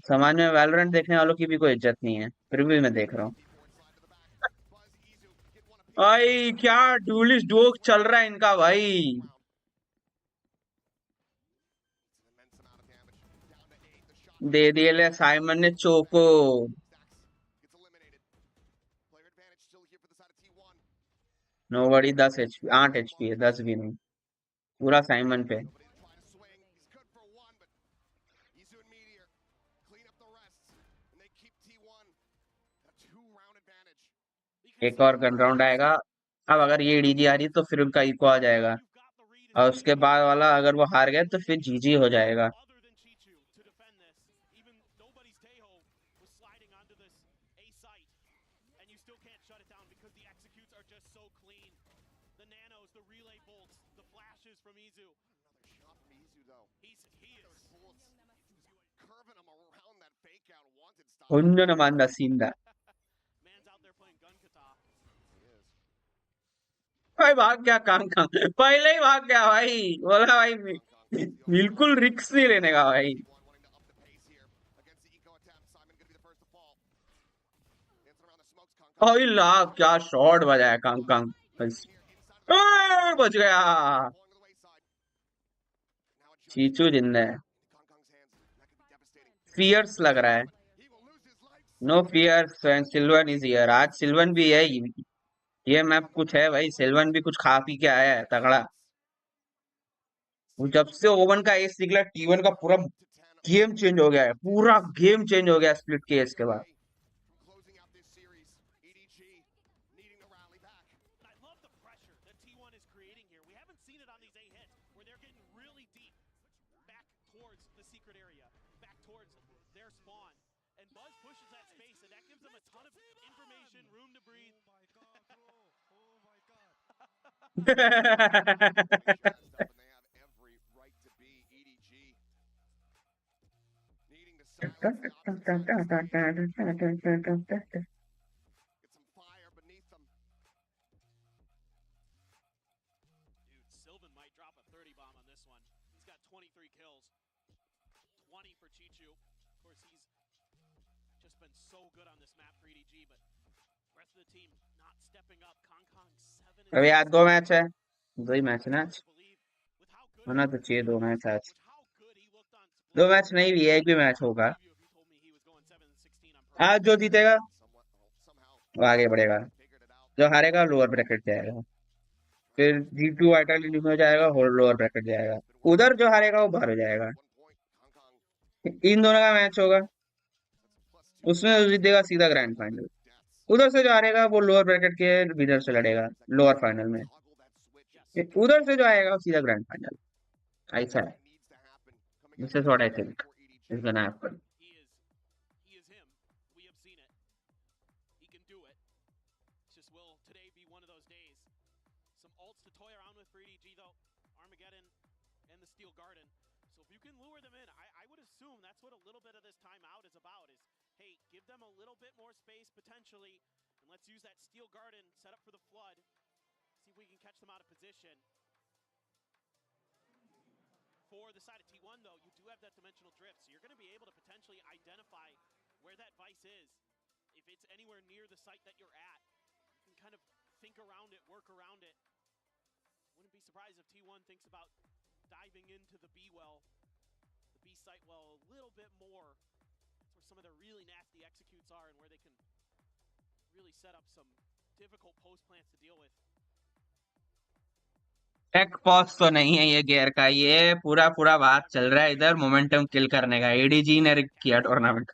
समाज में वैलोरेंट देखने वालों की भी कोई इज्जत नहीं है, फिर भी मैं देख रहा हूँ। भाई क्या डुलिश जोक चल रहा है इनका भाई। दे दिए ले साइमन ने चोको। नोबडी 10 HP 8 HP है, 10 भी नहीं, पूरा साइमन पे। एक और गन राउंड आएगा। अब अगर ये डीजी आ रही है तो फिर उनका इको आ जाएगा, और उसके बाद वाला अगर वो हार गए तो फिर जीजी हो जाएगा। उन्नन मानदा सींदा। भाई भाग गया कांग, पहले ही भाग गया भाई, बोला भाई बिल्कुल रिक्स नहीं लेने का भाई। ओए ला क्या शॉट बजाया कांग, बच गया। चीचू जिंदा है। फियर्स लग रहा है। No fears when Sylvan is here. आज सिल्वन भी है, ये मैप कुछ है भाई, सिल्वन भी कुछ खा पी के आया है तगड़ा। जब से ओवन का एस निकला T1 का पूरा गेम चेंज हो गया है, पूरा गेम चेंज हो गया स्प्लिट के एस के बाद। अभी आज 2 मैच है, 2 ही मैच है ना आज, होना तो चाहिए 2 मैच आज। 2 मैच नहीं भी, एक भी मैच होगा। आज जो जीतेगा वो आगे बढ़ेगा, जो हारेगा लोअर ब्रैकेट जाएगा, फिर G2 वाइटल में हो जाएगा और लोअर ब्रैकेट जाएगा। उधर जो हारेगा वो बाहर हो जाएगा। इन दोनों का मैच होगा, उसमें जो जीतेगा सीधा ग्रैंड फाइनल। उधर से जो हारेगा वो लोअर ब्रैकेट के विनर से लड़ेगा लोअर फाइनल में। उधर से जो आएगा वो सीधा ग्रैंड फाइनल। ऐसा है, this is what I think is gonna happen. For the side of T1, though, you do have that dimensional drift, so you're going to be able to potentially identify where that vice is. If it's anywhere near the site that you're at, you can kind of think around it, work around it. Wouldn't be surprised if T1 thinks about diving into the B well, the B site well, a little bit more. That's where some of their really nasty executes are and where they can really set up some difficult post plants to deal with. Tech pause तो नहीं है ये gear का, ये पूरा पूरा बात चल रहा है इधर मोमेंटम किल करने का। एडीजी ने किया टूर्नामेंट।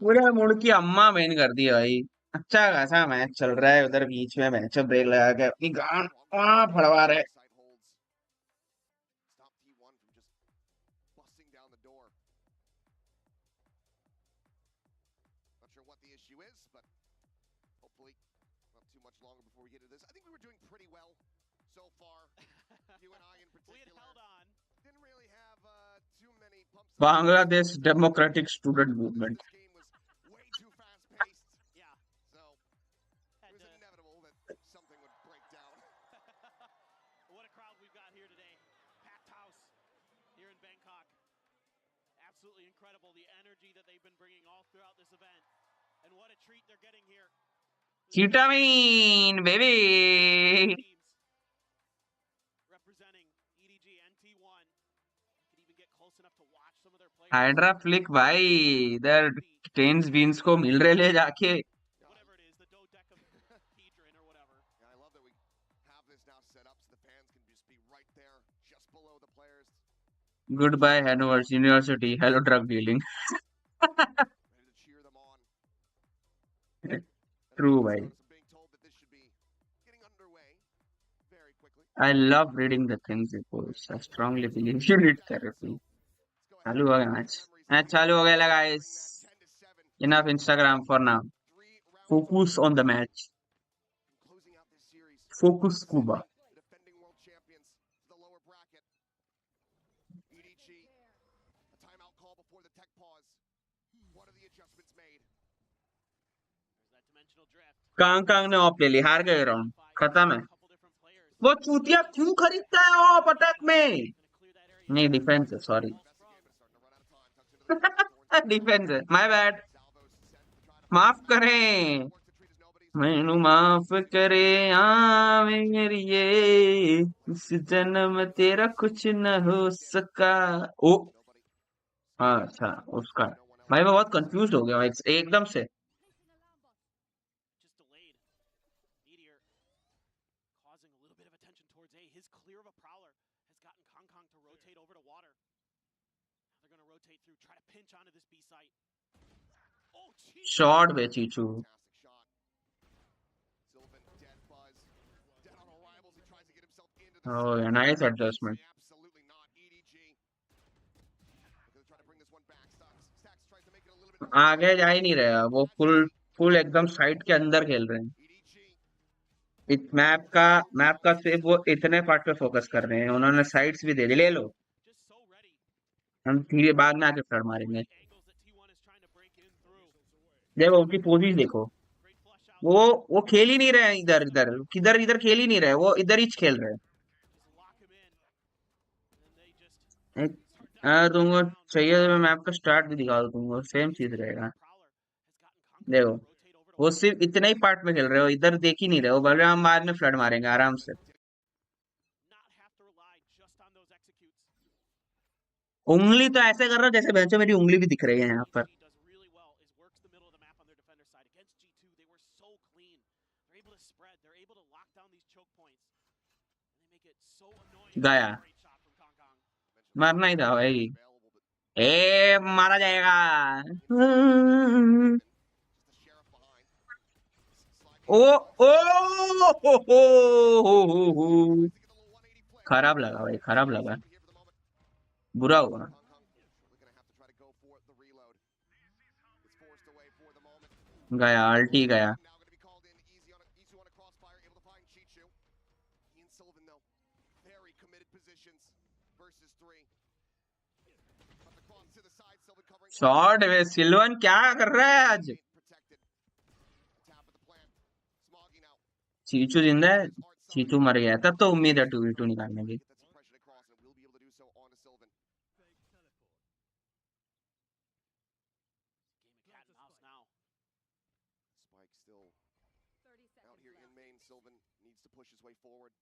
पूरा मुड़ की अम्मा मेन कर दी भाई। अच्छा खासा मैच चल रहा है उधर बीच में मैच ब्रेक लगा के अपनी गांड वहां फड़वा रहे। Side holds. Stop T1 from just busting down the door. Not sure what the issue is, but hopefully not too much longer before we get to this. I think we were doing pretty well so far. You and I in We had particular. held on. Didn't really have too many pumps. Bangladesh democratic student movement This game was way too fast paced. Yeah. So Had it was to. inevitable that something would break down. What a crowd we've got here today. Packed house here in Bangkok. Absolutely incredible. The energy that they've been bringing all throughout this event. And what a treat they're getting here. Ketamine baby Teams representing EDG and T1. Could even get close enough to watch some of their players. Hydra flick भाई इधर tense beans को मिल रहे ले जाके Whatever it is, the dodecahedron or whatever. Yeah, I love that we have this now set up so the fans can just be right there, just below the players, goodbye Hanovers university hello drug dealing ready to cheer them on. And True, I bhai. notice I'm being told that this should be getting underway very quickly. I love reading the things reports. I strongly believe you need therapy. Let's go ahead चालू हो गया and match memories match चालू हो गया guys. bring that 10-7 Enough Instagram for now. 3 rounds Focus on the match. closing out this series. Focus Cuba. The defending world champions to the lower bracket. EDG, a timeout call before the tech pause. What are the adjustments made? There's that dimensional drift. Kang ने off ले ली हार गए round खत्म है A couple different players. वो चूतिया क्यों खरीदता है ऑफ अटैक में Gonna clear that area. नहीं डिफेंस है sorry Investigate, but it's starting to run out of time. Tucks into the defence है my bad Salvo's set to try to माफ करें work to treat as nobody's. मैनू माफ करे हाँ मेरी ये इस जन्म तेरा कुछ न हो सका ओ Nobody. हाँ अच्छा उसका No one else. भाई मैं बहुत कंफ्यूज हो गया एकदम से Just delayed. Meteor causing a little bit of attention towards A. His clear of a prowler has gotten Kong Kong to rotate over to water. Now they're going to rotate through, try to pinch onto this B site. Oh, jeez. Shot बे Chichoo Fantastic shot. Sylvan dead buzz. Dead on arrivals. He tries to get himself into the Oh, yeah, nice adjustment. Absolutely not. EDG. They're gonna try to bring this one back. Stacks tries to make it a little bit. आगे जा ही नहीं रहा वो full full एकदम side के अंदर खेल रहे हैं EDG. मैप का सिर्फ वो इतने पार्ट पे फोकस कर रहे हैं उन्होंने साइड्स भी दे दी ले लो Just so ready. हम धीरे बाद में आके फ्लड मारेंगे The angles that T1 is trying to break in through. देखो उनकी पोजीशन देखो Great flush out. वो खेल ही नहीं रहे हैं इधर इधर किधर इधर खेल ही नहीं रहे वो इधर ही खेल रहे हैं Just lock him in. And they just तुमको चाहिए तो मैं मैप का स्टार्ट भी दिखा दूं तुमको सेम चीज रहेगा prowler has gotten Kong Kong देखो to rotate over to वो सिर्फ इतने ही पार्ट में खेल रहे हो इधर देख ही नहीं रहे हो बोल रहे हम बाद में फ्लड मारेंगे आराम से not have to rely just on those executes. उंगली तो ऐसे कर रहा हूँ जैसे भैंसो मेरी उंगली भी दिख रही है यहाँ पर EDG does really well is works the middle of the map on their defender side. Against G2, they were so clean. They're able to spread. They're able to lock down these choke points. And they make it so annoying. गया Great shot from Kong Kong. मारना ही था भाई Available, but ए मारा जाएगा just the sheriff behind. ओ ओ हो हो हो Tries to get the little 180 play. खराब लगा भाई खराब लगा Here for the moment. बुरा हुआ Hong Kong surely gonna have to try to go for the reload. It's forced away for the moment. गया अल्टी गया Now gonna be called in easy on a crossfire, able to find Chichu. He and Sylvan though, very committed positions versus 3. About to cross to the side, Sylvan covering. Shot वे Sylvan क्या कर रहा है आज Protected. Tap of the plan. Smoggy now. चीचू जिंदा है चीचू मर गया तब तो उम्मीद है 2v2 निकालने की Get that suppression across, and we'll be able to do so onto Sylvan. Game of cat and mouse now. Spike still out here in main. Sylvan needs to push his way forward. He's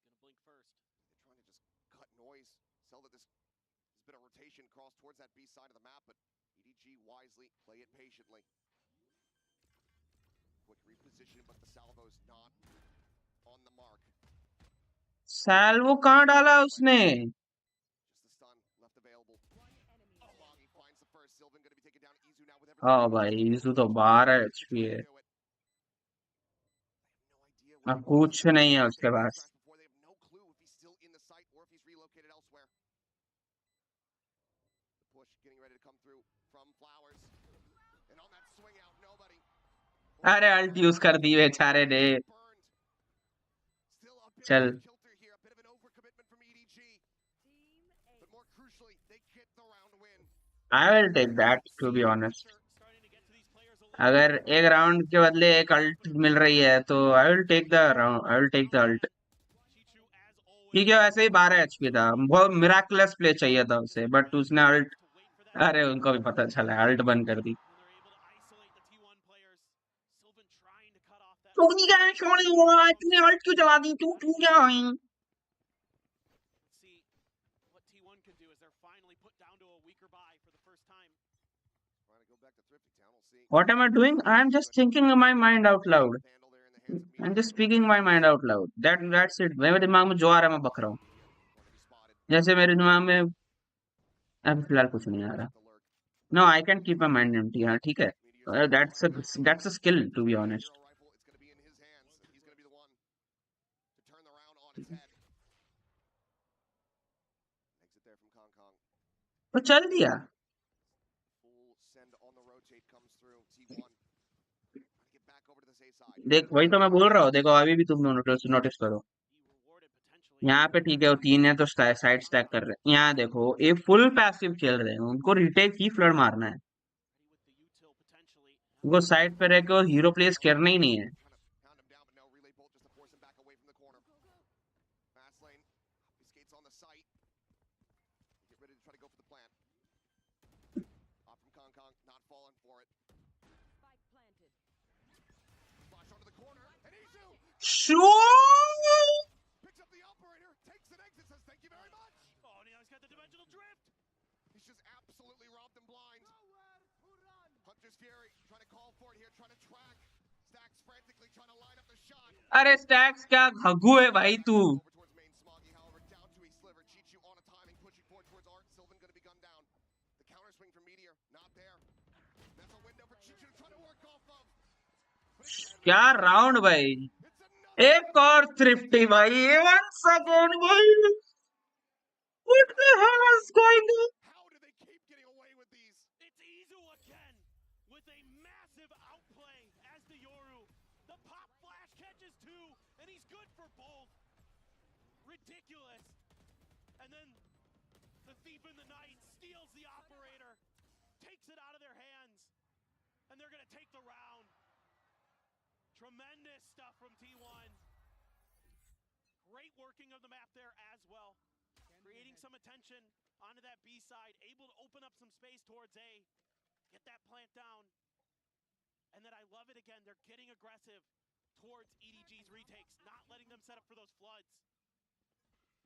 going to blink first. They're trying to just cut noise, sell that there's been a rotation across towards that B side of the map, but EDG wisely play it patiently. Quick reposition, but the salvo's not on the mark. Salvo कहाँ डाला उसने Just the stun left available. Smoggy finds the first. Sylvan going to be taken down. Izu now with हाँ भाई यीशु तो 12 HP है। अब कुछ नहीं है उसके पास। अरे अल्ट यूज कर दी बेचारे ने। चल I will take that to be honest. अगर एक राउंड के बदले एक अल्ट मिल रही है तो I will take the round, I will take the alt. ठीक है वैसे ही 12 एचपी था, बहुत मिराकुलस प्ले चाहिए था उसे, बट उसने अल्ट, अरे उनको भी पता चला अल्ट बंद कर दी। तूने क्या छोड़ी हुआ, तूने अल्ट क्यों चला दी, तू क्या है? What am I doing? I am just thinking my mind out loud. I'm just speaking my mind out loud. That's it. मेरे दिमाग में जो आ रहा है मैं बक रहा हूँ। जैसे मेरे दिमाग में अभी फिलहाल कुछ नहीं आ रहा। No, I can keep my mind empty. हाँ ठीक है। That's a skill to be honest. तो चल दिया। देख वही तो मैं बोल रहा हूँ, देखो अभी भी तुम नोटिस करो। यहाँ पे ठीक है वो 3 है तो साइड स्टैक कर रहे हैं। यहाँ देखो ये फुल पैसिव खेल रहे हैं, उनको रिटेक ही फ्लड मारना है। उनको साइड पे रह के वो हीरो प्लेस करना ही नहीं है। अरे स्टैक्स क्या घगू है भाई तू। क्या राउंड भाई, एक और थ्रिफ्टी भाई, 1 सेकेंड भाई। What the hell is going on? Ridiculous. And then the thief in the night steals the operator, takes it out of their hands, and they're going to take the round. Tremendous stuff from T1. Great working of the map there as well. Creating some attention onto that B side, able to open up some space towards A, get that plant down. And then I love it again, they're getting aggressive towards EDG's retakes, not letting them set up for those floods.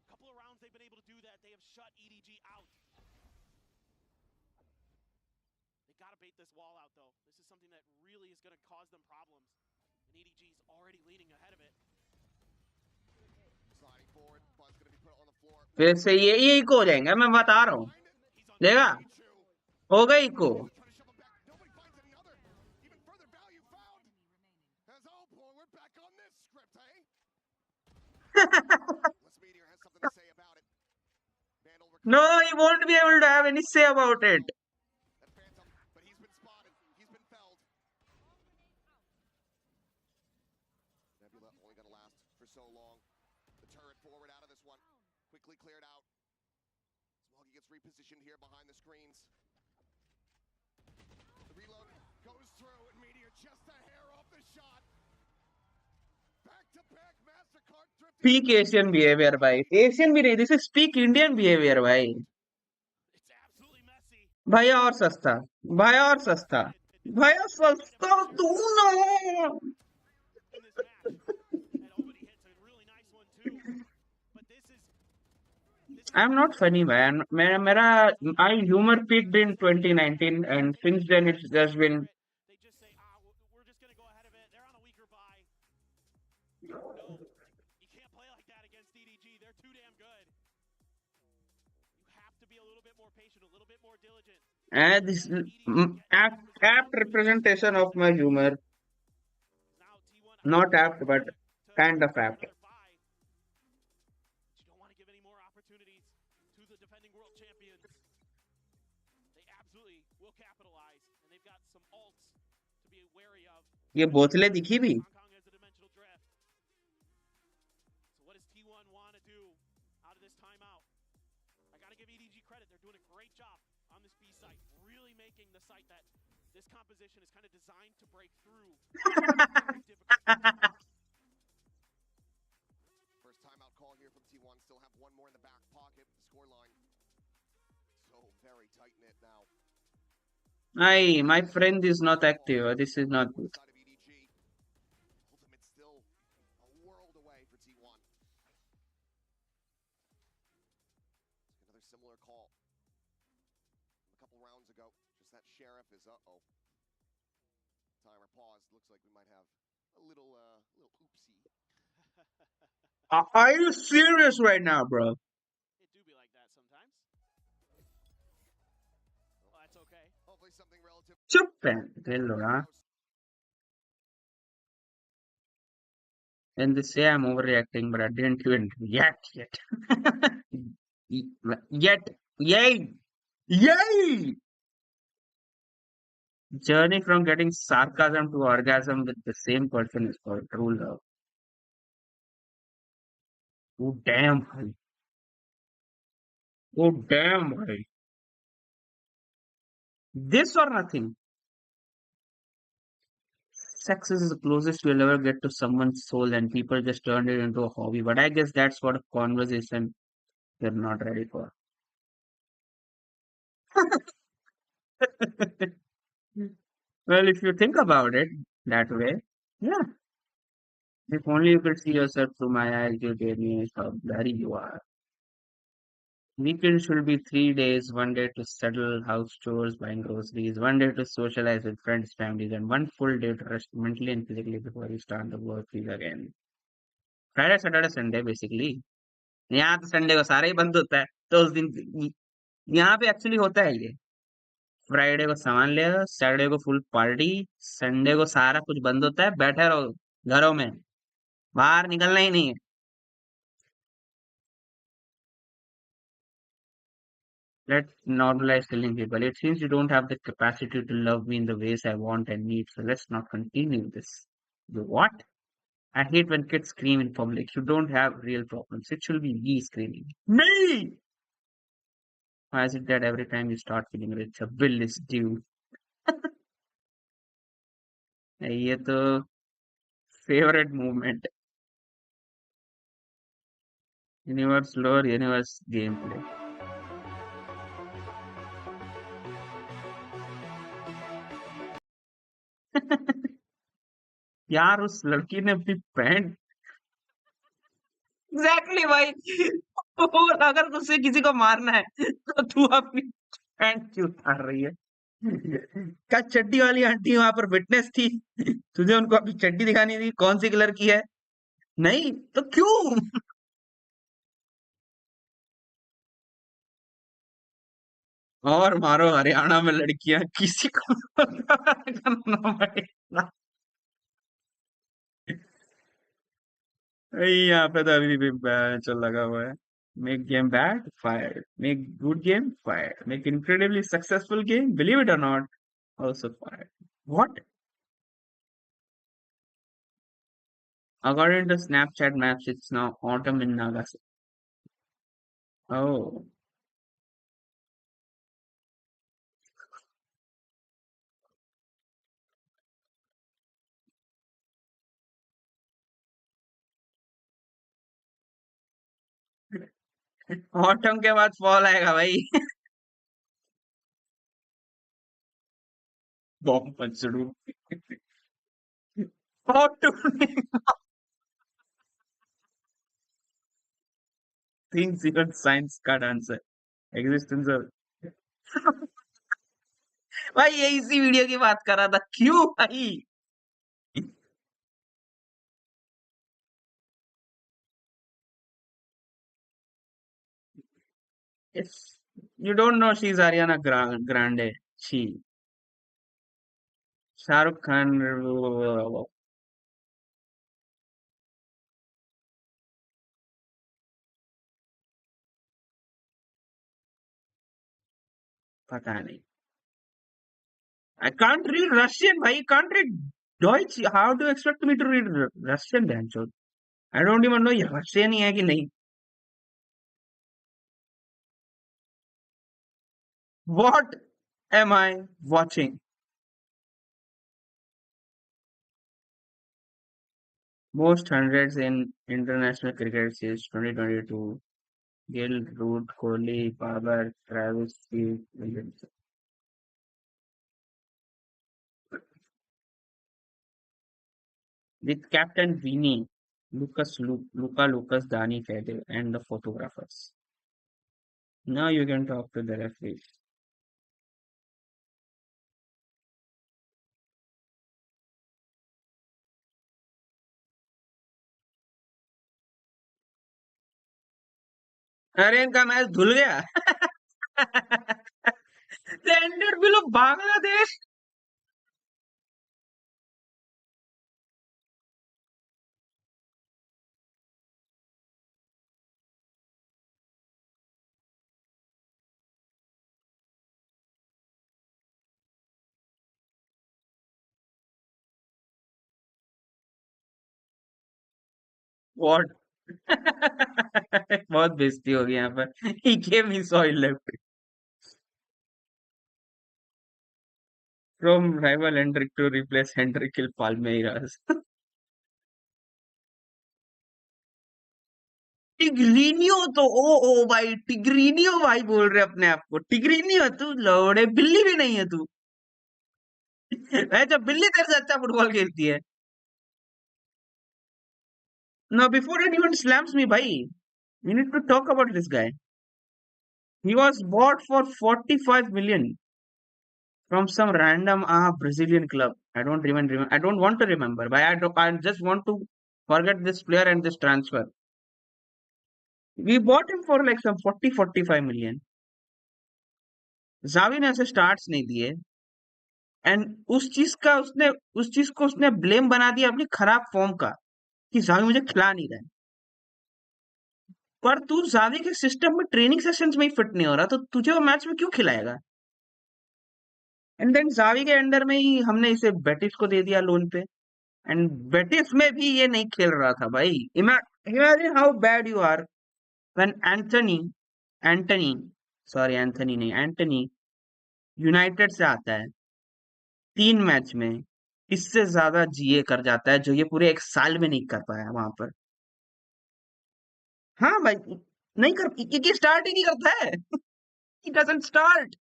A couple of rounds they've been able to do that. They have shut EDG out. They gotta bait this wall out though. This is something that really is gonna cause them problems. And EDG's already leading ahead of it. फिर से ये eco हो जाएंगे, मैं बता रहा हूँ। देखा हो गई eco. No, he won't be able to have any say about it. Repositioned here behind the screens. The reload goes through and Meteor just a hair off the shot. Back to back MasterCard drifting. Peak Asian behavior भाई, Asian भी नहीं, this is peak Indian behavior भाई। भैया और सस्ता, भैया और सस्ता, भैया सस्ता तू ना। I'm not funny man. मेरा I humor peaked in 2019 and since then it's just been. They just say, we're just gonna go ahead of it. They're on a weaker buy. No, you can't play like that against EDG. They're too damn good. You have to be a little bit more patient, a little bit more diligent. apt representation of my humor. Now T1 Not ideally apt, but looking to kind of grab apt. another bye. But you don't want to give any more opportunities to the defending world champions. They absolutely will capitalize, and they've got some ults to be wary of. ये बोतलें Right दिखी now, भी? Hong Kong has a dimensional drift. So what does T1 want to do out of this timeout? I got to give EDG credit. They're doing a great job on this B site, really making the site that this composition is kind of designed to break through. Very difficult. First timeout call here from T1. Still have one more in the back pocket. The scoreline so very tight knit now. Aye, my friend is not active. This is not good. Side of EDG. Ultimate still a world away for T1. Another similar call a couple rounds ago. Just that sheriff is uh-oh. Timer paused. Looks like we might have a little oopsie. Are you serious right now, bro? It do be like that sometimes. Well, that's okay. Hopefully something relative. Chup man. And they say I'm overreacting, but I didn't even react yet. Yet. Yay! Yay! Journey from getting sarcasm to orgasm with the same person is called true love. Oh damn, bhai. Oh damn, bhai. This or nothing. Sex is the closest you'll ever get to someone's soul, and people just turned it into a hobby. But I guess that's what a conversation they're not ready for. Well, if you think about it that way, yeah. If only you could see yourself through my eyes, you'd realize how bloody you are. Weekend should be 3 days, one day to settle house chores, buying groceries, one day to socialize with friends, families, and one full day to rest mentally and physically before you start the work week again. Friday, Saturday, Sunday, basically. यहाँ तो Sunday को सारा ही बंद होता है तो उस दिन यहाँ पे एक्चुअली होता है ये फ्राइडे को सामान ले आओ सैटरडे को फुल पार्टी संडे को सारा कुछ बंद होता है बैठे रहो घरों में बाहर निकलना ही नहीं है let's normalize telling people it seems you don't have the capacity to love me in the ways I want and need so let's not continue this you what I hate when kids scream in public you don't have real problems it should be me screaming me why is it that every time you start feeling rich a bill is due ये तो favorite movement universe lore universe gameplay यार उस लड़की ने अपनी pant exactly भाई और अगर तुझसे किसी को मारना है तो तू अपनी पैंट क्यों उतार रही है क्या चड्डी वाली आंटी वहां पर विटनेस थी तुझे उनको अपनी चड्डी दिखानी थी कौन सी कलर की है नहीं तो क्यों और मारो हरियाणा में लड़कियां किसी को करना पड़ेगा यहाँ पे तो अभी भी चल लगा हुआ है make game bad fired make good game fired make incredibly successful game believe it or not also fired what according to Snapchat maps it's now autumn in Nagasaki oh autumn के बाद fall आएगा भाई bomb पंचड़ू autumn things even science can't answer existence of भाई ये इसी video की बात कर रहा था क्यों भाई If you don't know she's Ariana Grande, she Shahrukh Khan पता नहीं. I can't read Russian, bhai. Can't read Deutsch. How do you expect me to read Russian, bhaichod? I don't even know ये Russian ही है कि नहीं. What am I watching? Most hundreds in international cricket since 2022. Gill, Root, Kohli, Babar, Travis, Steve, Williamson. With Captain Vinny, Luca Lucas, Dani Fede, and the photographers. Now you can talk to the referee. अरे इनका match धुल गया. Landed below Bangladesh. What? बहुत बेइज्जती हो गई यहाँ पर. He came, he saw, he left. From rival Hendrick to replace Hendrick in Palmeiras. टिग्रीनियो तो ओ भाई टिग्रीनियो भाई बोल रहे अपने आप को. टिग्रीनियो तू लौड़े बिल्ली भी नहीं है तू. जब बिल्ली तेरे से अच्छा फुटबॉल खेलती है. Now before anyone slams me, bhai, we need to talk about this guy. He was bought for 45 million from some random Brazilian club. I don't even remember. I don't want to remember. But I just want to forget this player and this transfer. We bought him for like some 40-45 million. Xavi ने ऐसे starts नहीं दिए. And उस चीज को उसने blame बना दिया अपनी खराब फॉर्म का कि जावी मुझे खिला नहीं रहा है. पर तू जावी के सिस्टम में ट्रेनिंग सेशंस में ही फिट नहीं हो रहा तो तुझे वो मैच में क्यों खिलाएगा. एंड देन जावी के अंडर में ही हमने इसे बेटिस को दे दिया लोन पे. एंड बेटिस में भी ये नहीं खेल रहा था भाई. Imagine how bad you are when Antony sorry Anthony नहीं एंटनी यूनाइटेड से आता है 3 मैच में इससे ज्यादा जीए कर जाता है जो ये पूरे 1 साल में नहीं कर पाया वहां पर. हाँ भाई नहीं कर क्योंकि स्टार्ट ही नहीं करता है. He doesn't start.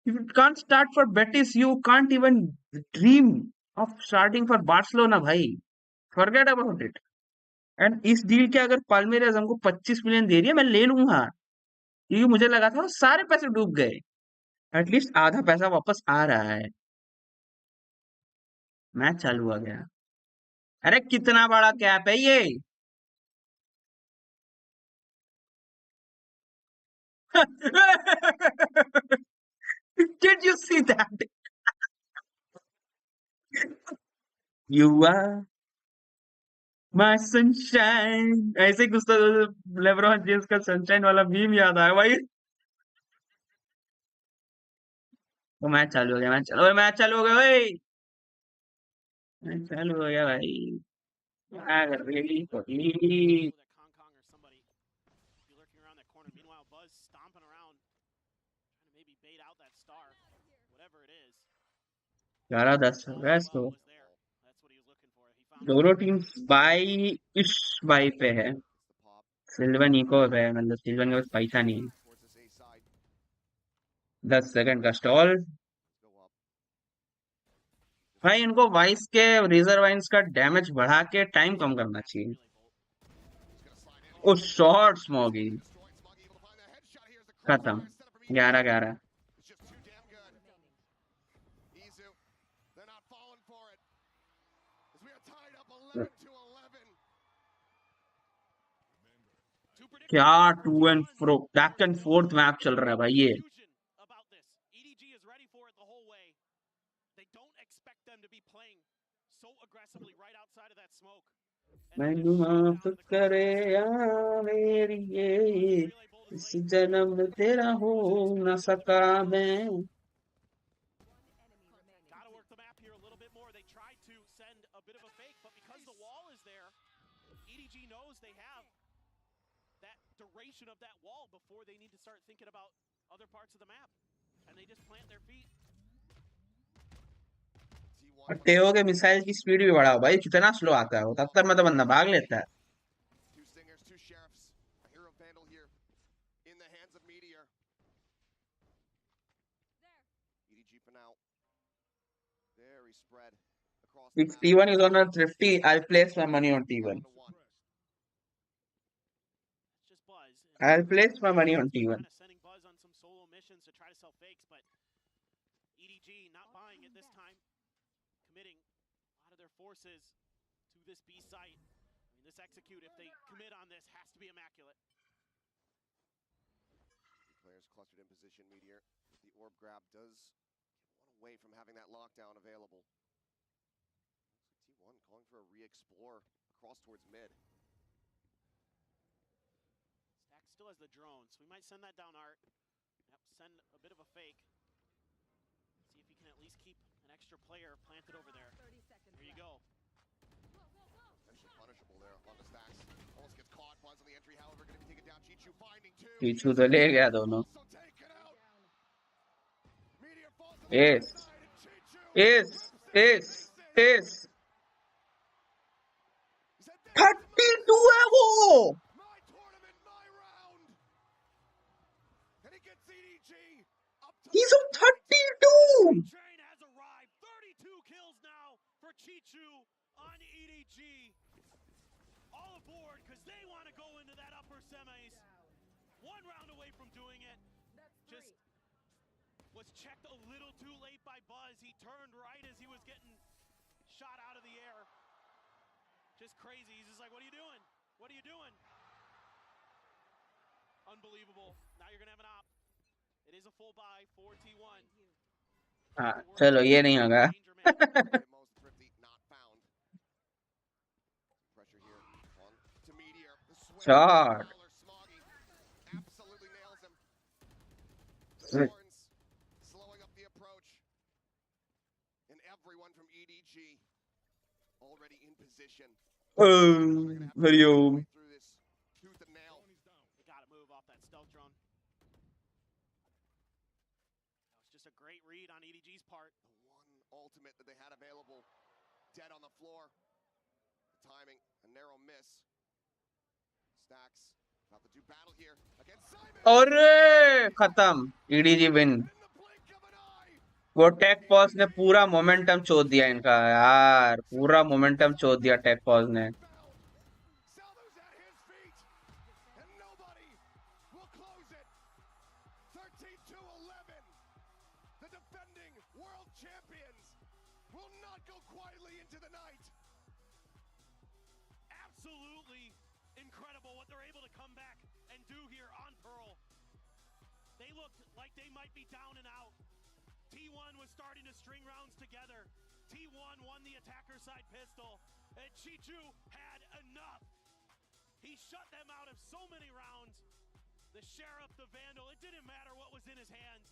If you can't start for Betis, you can't even dream of starting for Barcelona, भाई. Forget about it. एंड इस डील के अगर पाल्मेरियस हमको 25 मिलियन दे रही है मैं ले लूंगा क्योंकि मुझे लगा था वो सारे पैसे डूब गए. एटलीस्ट आधा पैसा वापस आ रहा है. मैच चालू हो गया. अरे कितना बड़ा कैप है ये. Did you see that? You are my sunshine. ऐसे ही कुछ तो लेब्रॉन जेम्स का सनशाइन वाला मीम याद आया भाई. वो मैच चालू हो गया. मैच चालू हो गया भाई. मैच चालू हो गया भाई. क्या कर रही Kohli. That Kong Kong or somebody be lurking around that corner. Meanwhile, Buzz stomping around, trying to maybe bait out that star, whatever it is. 11-10 Ball वैसे तो well was there. That's what he was looking for. He found दोनों teams by इस by पे है. It's the pop सिल्वन eco पे है. मतलब सिल्वन के पास पैसा नहीं है. towards this A side. 10 second का स्टॉल. Let's go up. भाई इनको वाइस के रेजर वाइन्स का डैमेज बढ़ा के टाइम कम करना चाहिए. Bolt. He's gonna slide in. Oh shot Smoggy. Destroyed. Smoggy able to find that headshot here as the crossfire खत्म. is set up for 11-11. It's just too damn good. Izu, they're not falling for it. As we are tied up 11-11. Too predictable. क्या to and fro back and forth map चल रहा है भाई ये. Confusion about this. EDG is ready for it the whole way. They don't expect them to be playing so aggressively right outside of that smoke. And मैं then just shut माफ down in the करे crosshairs. या मेरी ये Relay bolt is इस late. जन्म में तेरा हो न सका मैं Gotta work the map here a little bit more. They tried to send a bit of a fake, but because the wall is there, EDG knows they have that duration of that wall before they need to start thinking about other parts of the map. And they just plant their feet. और टेओ के missile की speed भी बढ़ाओ भाई कितना slow आता है वो तब तक मतलब बंदा भाग लेता है Two stingers, two sheriffs. A hero vandal here in the hands of Meteor. EDG for now. Very spread across the if map. T1 is on a thrifty I'll place my money on T1 It's just Buzz. I'll place my money on T1 Kind of sending Buzz on some solo missions to try to sell fakes, but EDG not buying it this time. Committing a lot of their forces to this B site. I mean, this execute, if they commit on this, has to be immaculate. Players clustered in position, Meteor. The orb grab does get one away from having that lockdown available. Looks like T1 calling for a re-explore across towards mid. Stack still has the drone, so we might send that down Art. Yep, send a bit of a fake. See if he can at least keep an extra player planted over there. There you go. Potentially punishable there on the stacks. Almost gets caught. Buzz on the entry, however, going to be taken down. Chichu finding two. पीछू तो ले गया दोनों Also taken out. Meteor falls to the yes side, and Chichu yes yes yes he said, "This is 32 है वो my tournament, my round." And he gets EDG up to he's on 32 Train has arrived. 32 kills now for Chichu on EDG. All aboard because they want to go into that upper semis. One round away from doing it. Just was checked a little too late by Buzz. He turned right as he was getting shot out of the air. Just crazy. He's just like, what are you doing? What are you doing? Unbelievable. Now you're going to have an op. It is a full buy for T1. हाँ चलो ये नहीं होगा Most thrifty not found. Pressure here on to Meteor. The swing. Shot. Fowler, Smoggy absolutely nails him. The horns slowing up the approach. And everyone from EDG already in position. Hariom Through this tooth and nail. They got to move off that stealth drone. That was just a great read on EDG's part. The one ultimate that they had available, dead on the floor. The timing, a narrow miss. Stacks about to do battle here against Simon. अरे खत्म EDG win In the blink of an eye, वो take pause ने पूरा momentum चोद दिया इनका यार पूरा मोमेंटम चोद दिया टेक पॉज ने Salvo's at his feet, and nobody will close it. 13-11. The defending world champions will not go quietly into the night. Absolutely incredible what they're able to come back and do here on Pearl. They looked like they might be down and out. T1 was starting to string rounds together. T1 won the attacker side pistol, and Chichu had enough. He shut them out of so many rounds. The Sheriff, the Vandal, it didn't matter what was in his hands.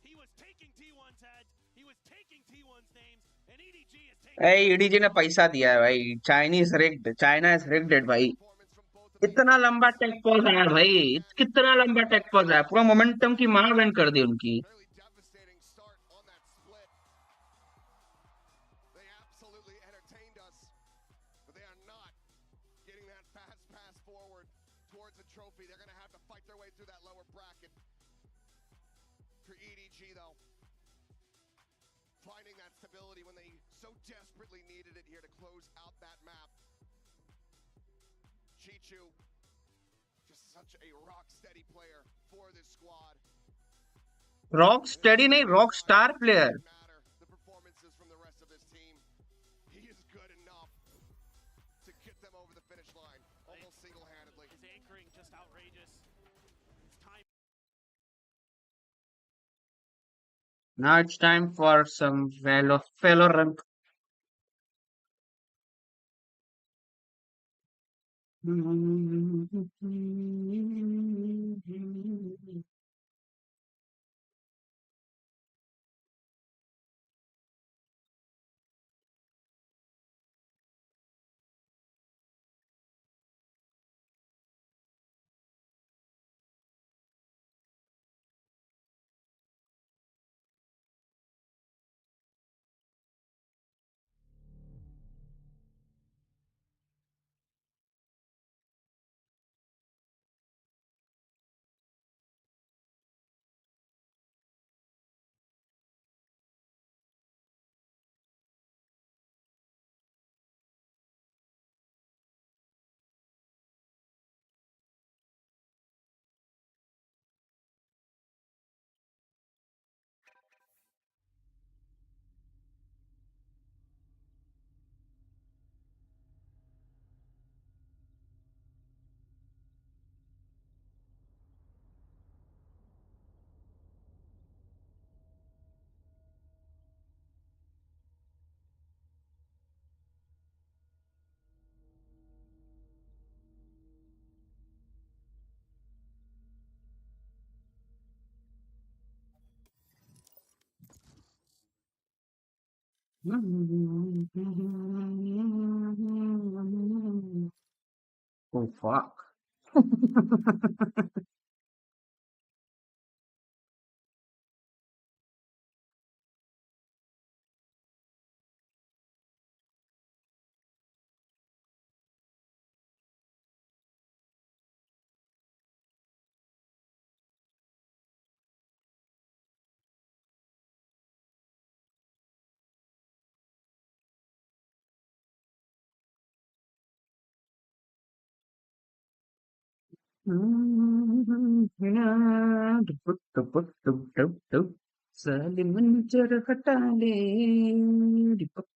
He was taking T1's heads, he was taking T1's names, and EDG is taking... A EDG ने पैसा दिया है भाई Chinese rigged China is rigged भाई Performance from both of इतना लंबा take pause आया भाई कितना लंबा टेक पॉज आया पूरा मोमेंटम की मार वेंट कर दी उनकी fairly devastating start on that split. They absolutely entertained us, but they are not getting that fast pass forward towards the trophy. They're going to have to fight their way through that lower bracket. For EDG, though, finding that stability when they so desperately needed it here to close out that map. Chichu, just such a rock-steady player for this squad. Rock steady नहीं rock star player Matter the performances from the rest of this team. He is good enough to get them over the finish line, almost single-handedly. His anchoring just outrageous. Now it's time for some Valorant. Oh fuck. Saling mengejar kata dipuk.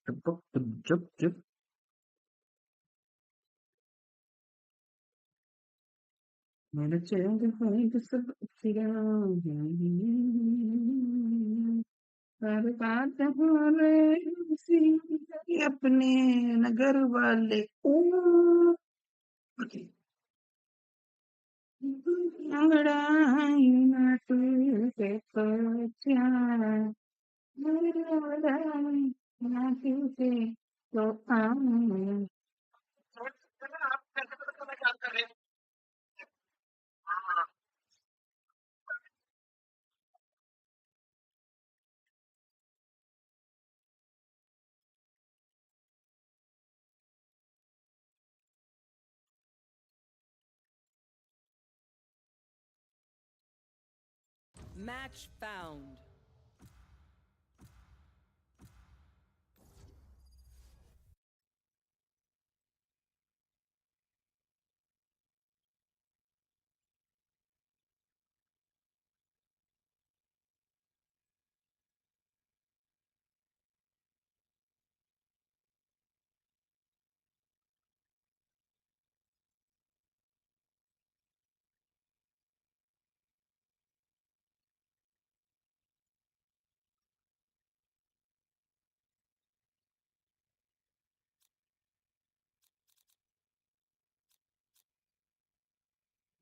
Mana cara baik seperti बरसात हो रही सी अपने नगर वाले ओ अंगड़ाई ना टूटे कच्चा अंगड़ाई ना टूटे तो आए Match found.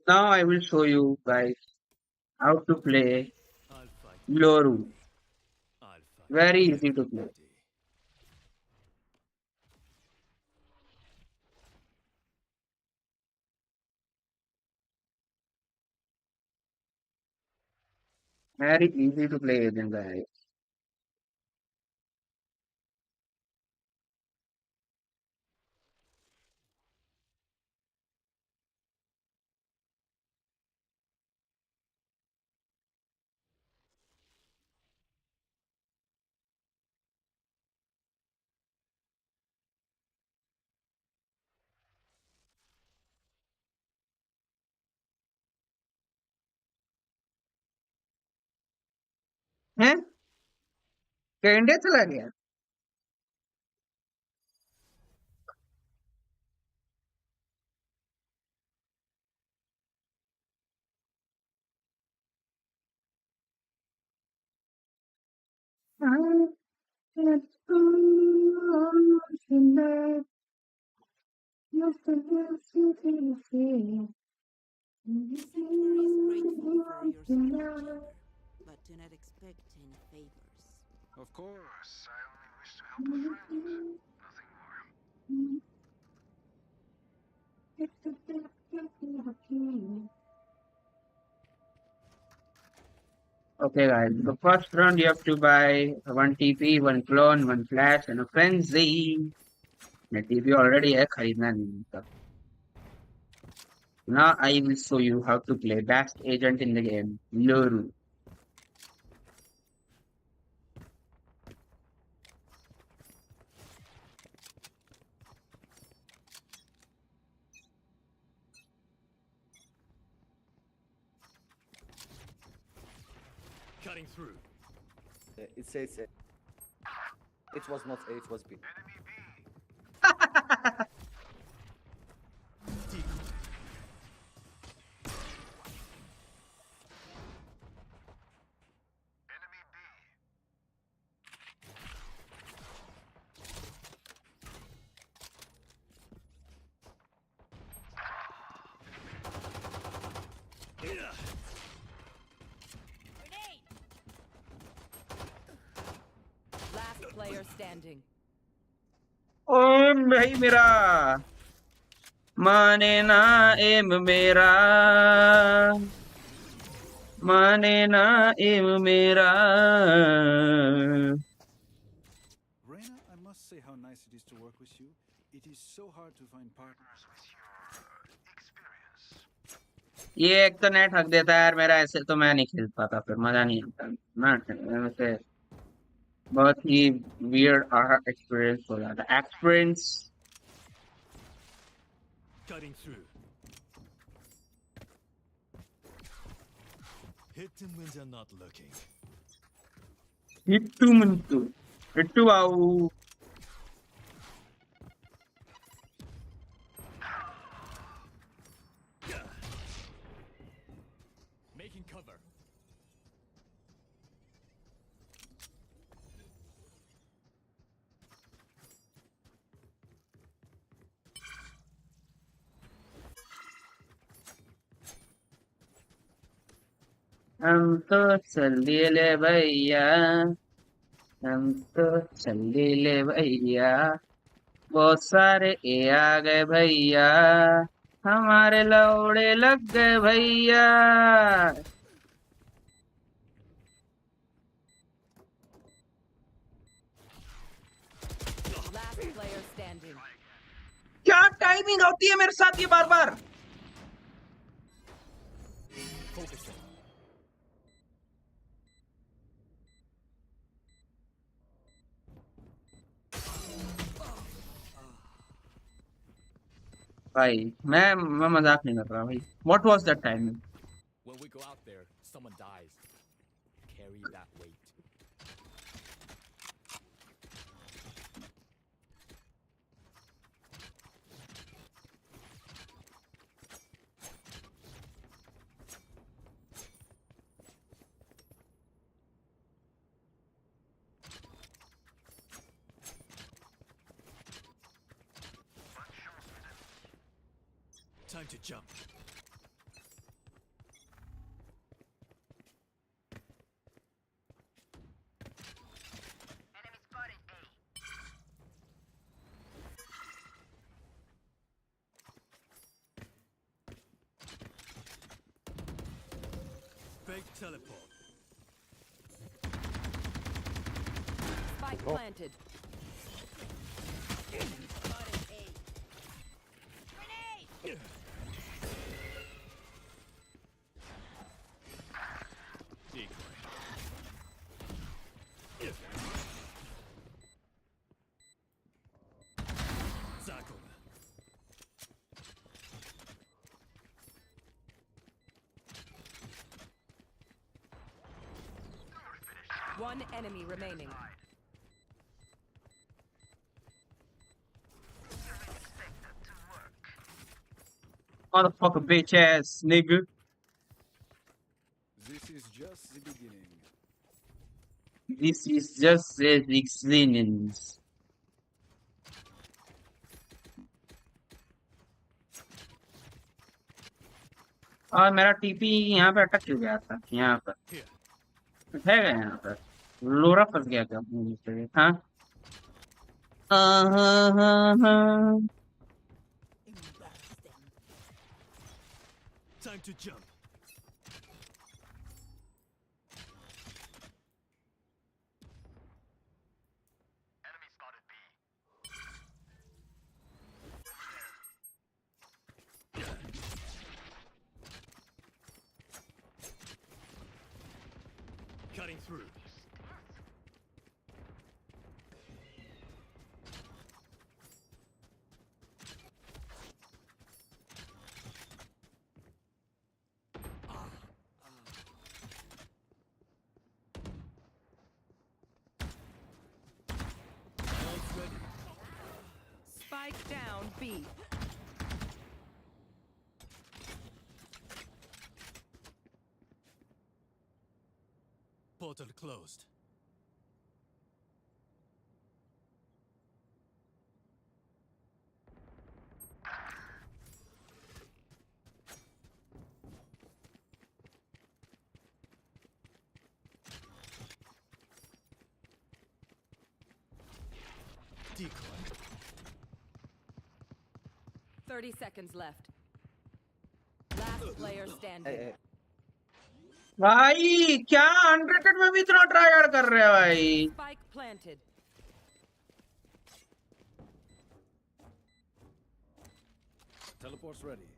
Now I will show you guys how to play I'll fight you. Loru. I'll fight Very you easy to every play. day. Very easy to play with them guys. हैं क्या India चला गया Silver is grateful for your support, Chamber, but do not expect any favors. Of course, I only wish to help a friend. Nothing more. Okay, guys. The first round you have to buy one TP, one clone, one flash, and a frenzy. The TP already है खरीदना नहीं होता. Now I will show you how to play best agent in the game. Luru. Cutting through. It says it was not A, it was B. Enemy B. Grenade! Last player standing. ओ भाई मेरा माने ना M मेरा माने ना M मेरा. Reina, I must say how nice it is to work with you. It is so hard to find partners. With your experience. ये एक तो नेट हक देता है यार मेरा, ऐसे तो मैं नहीं खेल पाता, फिर मजा नहीं आता ना. वैसे बहुत ही वियर्ड एक्सपीरियंस हो जाता है. Experience Cutting through. Hit them when they're not looking. हिट्टू मुंटू हिट्टू बाऊ. Making cover. हम तो चल दिए भैया, हम तो चल दिए भैया, बहुत सारे ए आ गए भैया, हमारे लौड़े लग गए भैया. Last player standing. क्या टाइमिंग होती है मेरे साथ ये बार बार. Focusing. भाई मैं मजाक नहीं कर रहा भाई. What was that timing? When we go out there, someone dies. Carry that weight. Time to jump. Fake teleport. Spike planted. Grenade! One enemy remaining. Motherfucker bitch ass nigga. This is just the beginning. This is just a experience. और मेरा TP यहाँ पे अटक क्यों गया था यहाँ पर है गया यहाँ पर लोरा फंस गया क्या मुझे हाँ हाँ हाँ हाँ Embarrass them. Time to jump. Cutting through. Spike down B. Portal closed. Decoy. 30 seconds left. Last player standing. Hey, hey. भाई क्या अनरेटेड में भी इतना ट्राई हार्ड कर रहे हैं भाई Spike planted. Teleport's ready.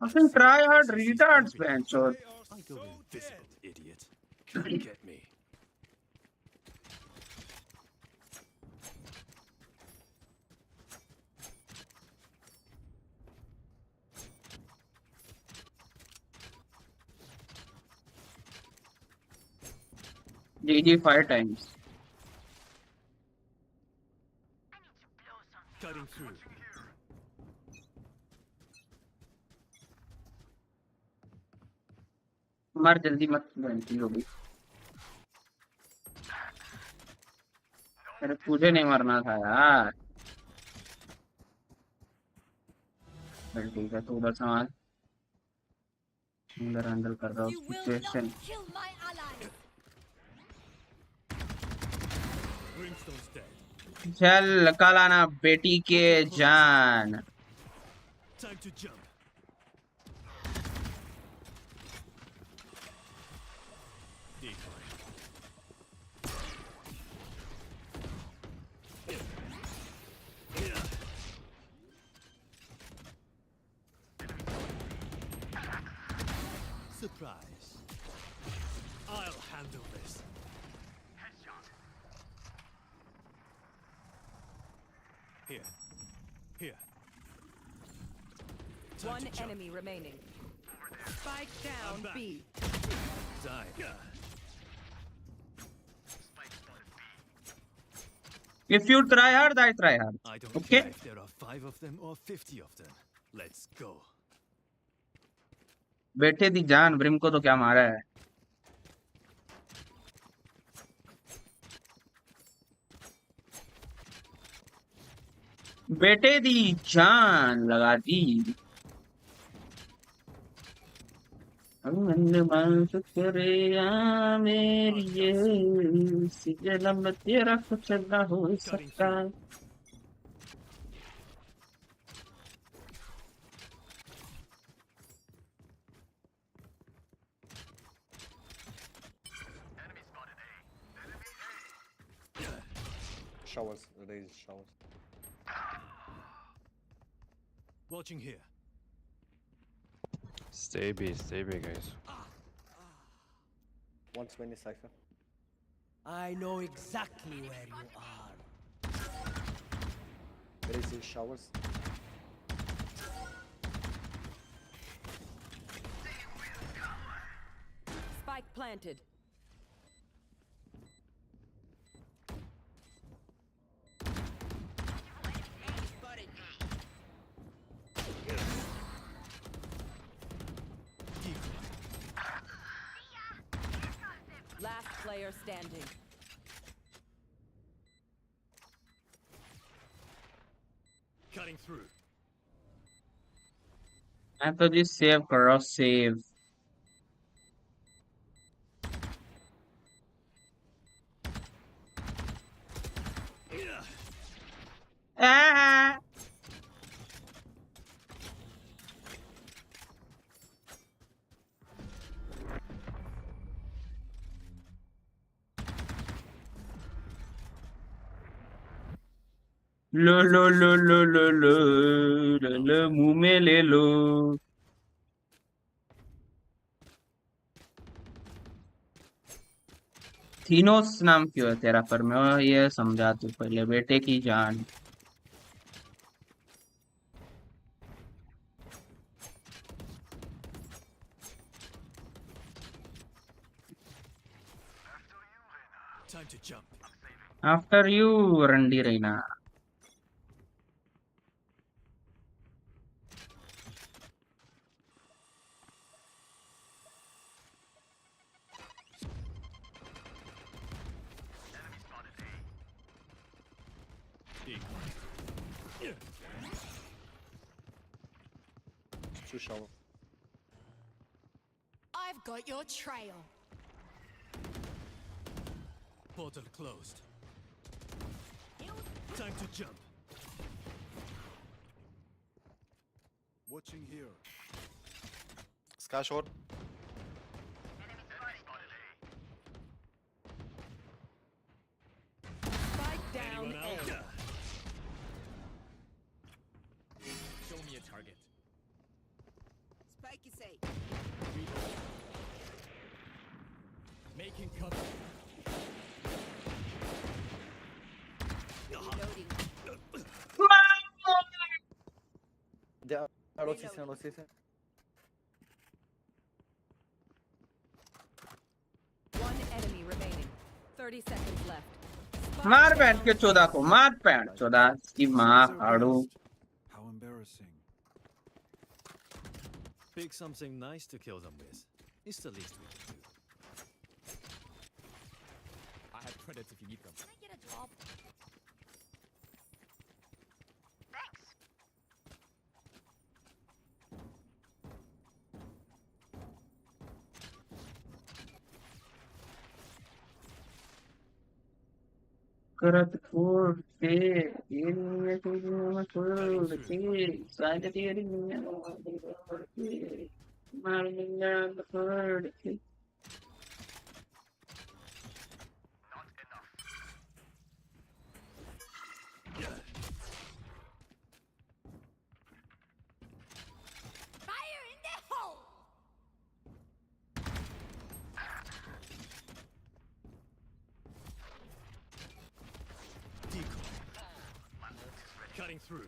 fucking try hard retards bench or I go invisible, idiot. Come get me. GG 5 times. Cutting through. मर जल्दी मत बनती होगी अरे तुझे नहीं मरना था यार चल ठीक है तू उधर संभाल अंदर हैंडल कर रहा हूँ You will situation not kill my allies. Brimstone's dead. चल कल आना बेटी के जान Time to jump. Decoy. Surprise. I'll handle this. Here. Here. Time One to jump. enemy remaining. Spike down back. B. Die. if you try hard I try hard I don't okay care if there are 5 of them or 50 of them. Let's go. बेटे दी जान brim को तो क्या मारा है बेटे दी जान लगा दी मेरी ये जन्म तेरा कुछ ना हो सकता Showers, raise showers. Watching here. Stay B, guys. 120 Cypher. I know exactly where you are. Raise showers. Spike planted. player standing. Cutting through. मैं तो जी सेव कर रहा हूँ सेव लो लो लो लो लो लो लो लो मुंह में ले लो थीनोस नाम क्यों है तेरा पर मैं ये समझा तू पहले बेटे की जान Time to jump. After you रंडी Raina Too shallow. I've got your trail. Portal closed. Time to jump. Watching here. Sky short. Spike down Anyone A. out? Show me a target. Spike is A. Making cover. Reloading. They are rotation, rotation. One enemy remaining. 30 seconds left. मार बैठ के 14 को मार pant 14 की माँ काड़ू How embarrassing. Pick something nice to kill them with. It's the least we can do. I have credits if you need them. Can I get a drop? करत फोड़ के ये दुनिया की दुनिया छोड़ के सारे तेरी दुनिया छोड़ के मार दुनिया छोड़ के Fire in the hole! Cutting through.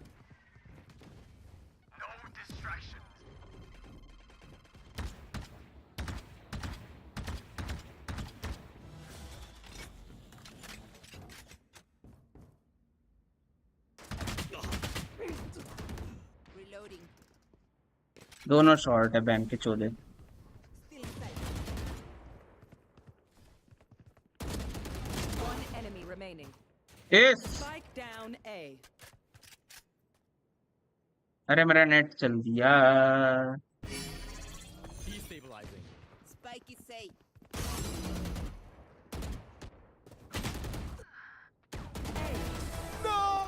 Reloading. दोनों शॉर्ट है बैंक के चोले Still inside. One enemy remaining. इस Spike down A. अरे मेरा नेट चल दिया Destabilizing. Spike is A.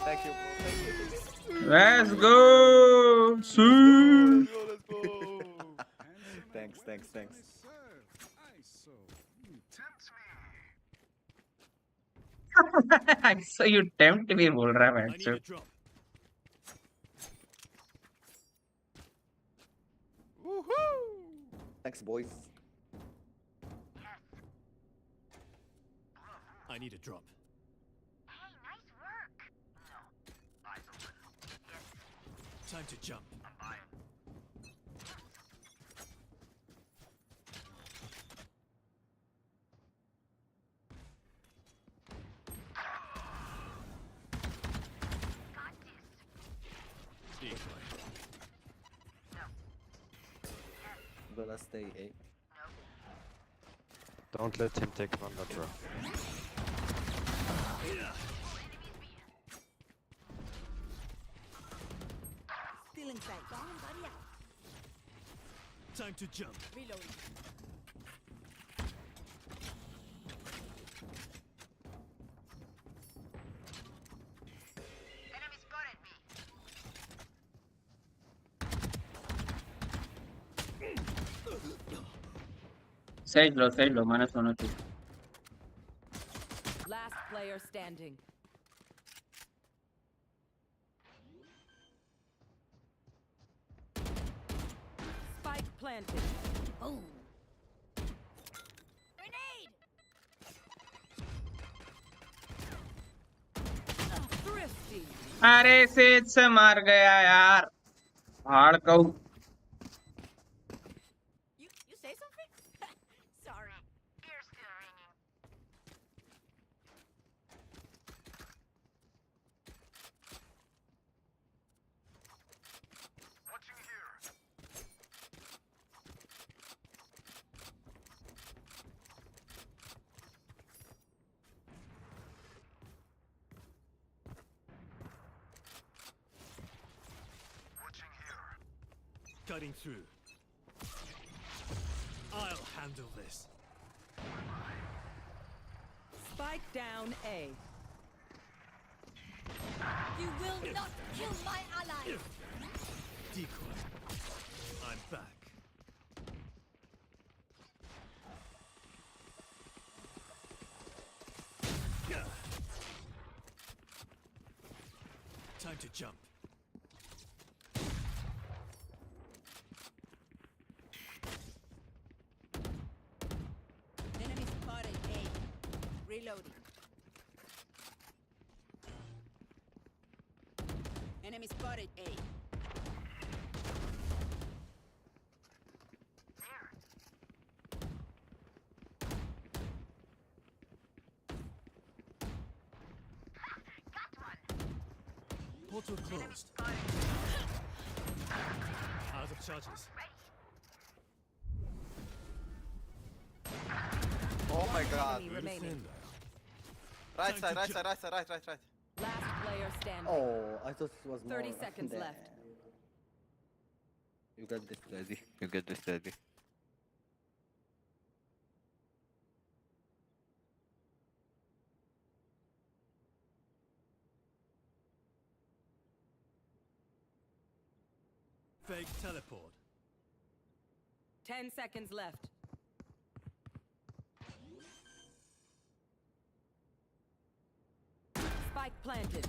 Thank you. Thank you. Let's go see Thanks, thanks, thanks. so you tempt me बोल रहा है I मैं need a drop. Thanks, boys. I need a drop. Time to jump. Decoy. Gonna stay A. Don't let him take Wanda, bro. Still inside. Time to jump. Reloading. Side low, -1 or 2. Last player standing. Spike planted. Oh. Grenade! Thrifty. अरे says से मार गया यार हाड़ कऊ You say something? Sorry. Ears still ringing. Watching here. Watching here. Cutting through. I'll handle this. Spike down A. You will not kill my ally. Decoy. I'm back. Yeah. Time to jump. Enemy spotted A. Reloading. Enemy spotted A. Portal closed. Out of charges. Oh my god. Enemy remaining. Right side, right side, right side, right, right, right. Last player standing. Oh, I thought it was more. 30 seconds Damn. left. You got this, Daddy. You got this, Daddy. Fake teleport. 10 seconds left. Spike planted.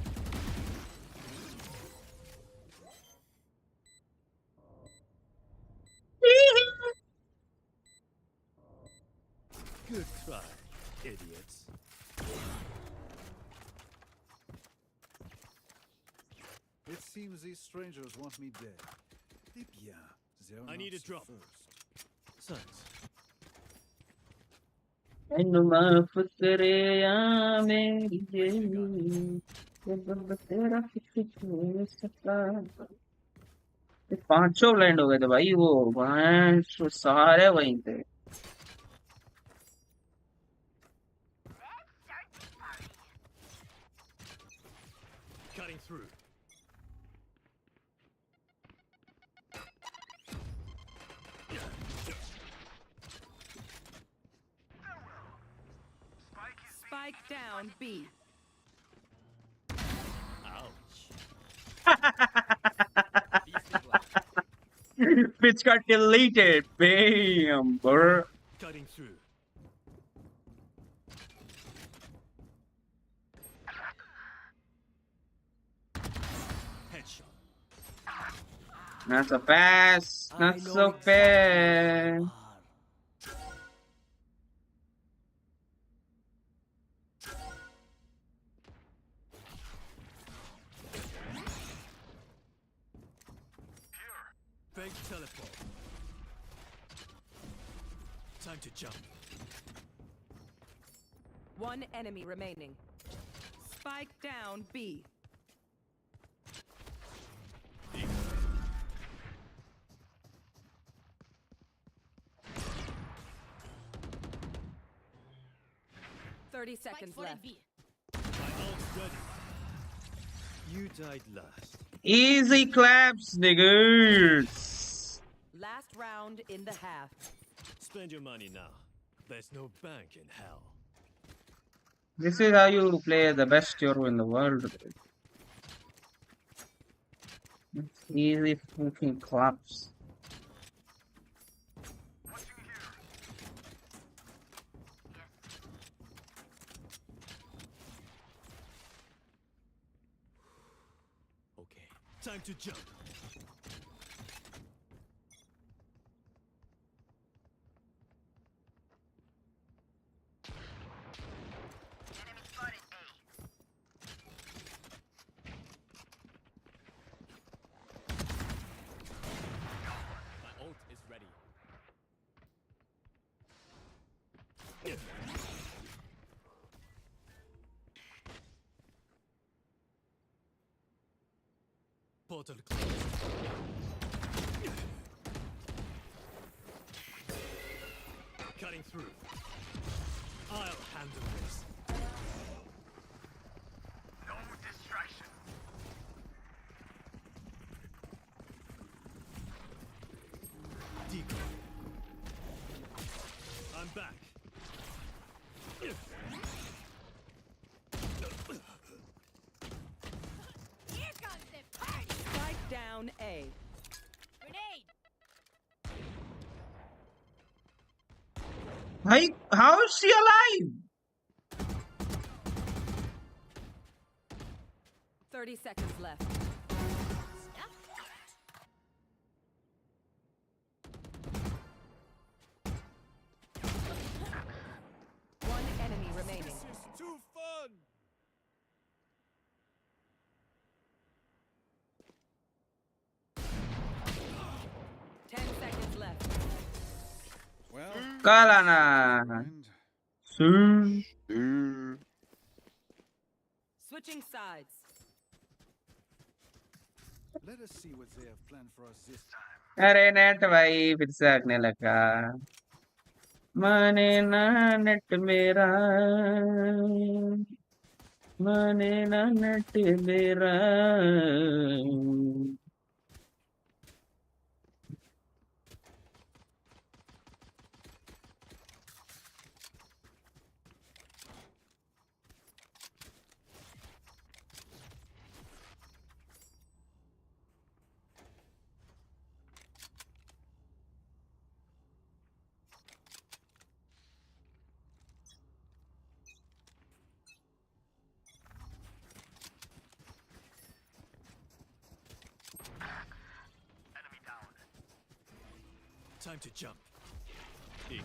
Good try, idiots. It seems these strangers want me dead. Eh bien, they're I not need a so drop. first. Thanks. मैनू माफ करे या मेरी जब तेरा कुछ हो सका ये पांचों ब्लाइंड हो गए थे भाई वो वहां सारे वहीं थे Cutting through. Spike down B. Ouch. Which got deleted. Bam, bro. Cutting through. Headshot. Not so fast. Not so fast. Fake teleport. Time to jump. One enemy remaining. Spike down B. 30 seconds left. My ult's ready. You died last. Easy claps, niggas. Last round in the half. Spend your money now. There's no bank in hell. This is how you play the best hero in the world. Easy fucking claps. Okay, time to jump. My ult is ready. Portal closed. Cutting through. I'll handle this. No distraction. Decoy. I'm back. Here comes the party! Spike down A. Grenade! Hey, how is she alive? 30 seconds left. Stuff that. One enemy remaining. This is too fun. Ten seconds left. Well, Kalana. friend. Switching sides. Let us see what they have planned for us this time. अरे net भाई फिर से आगने लगा माने ना net मेरा माने ना नेट मेरा Time to jump. Decoy.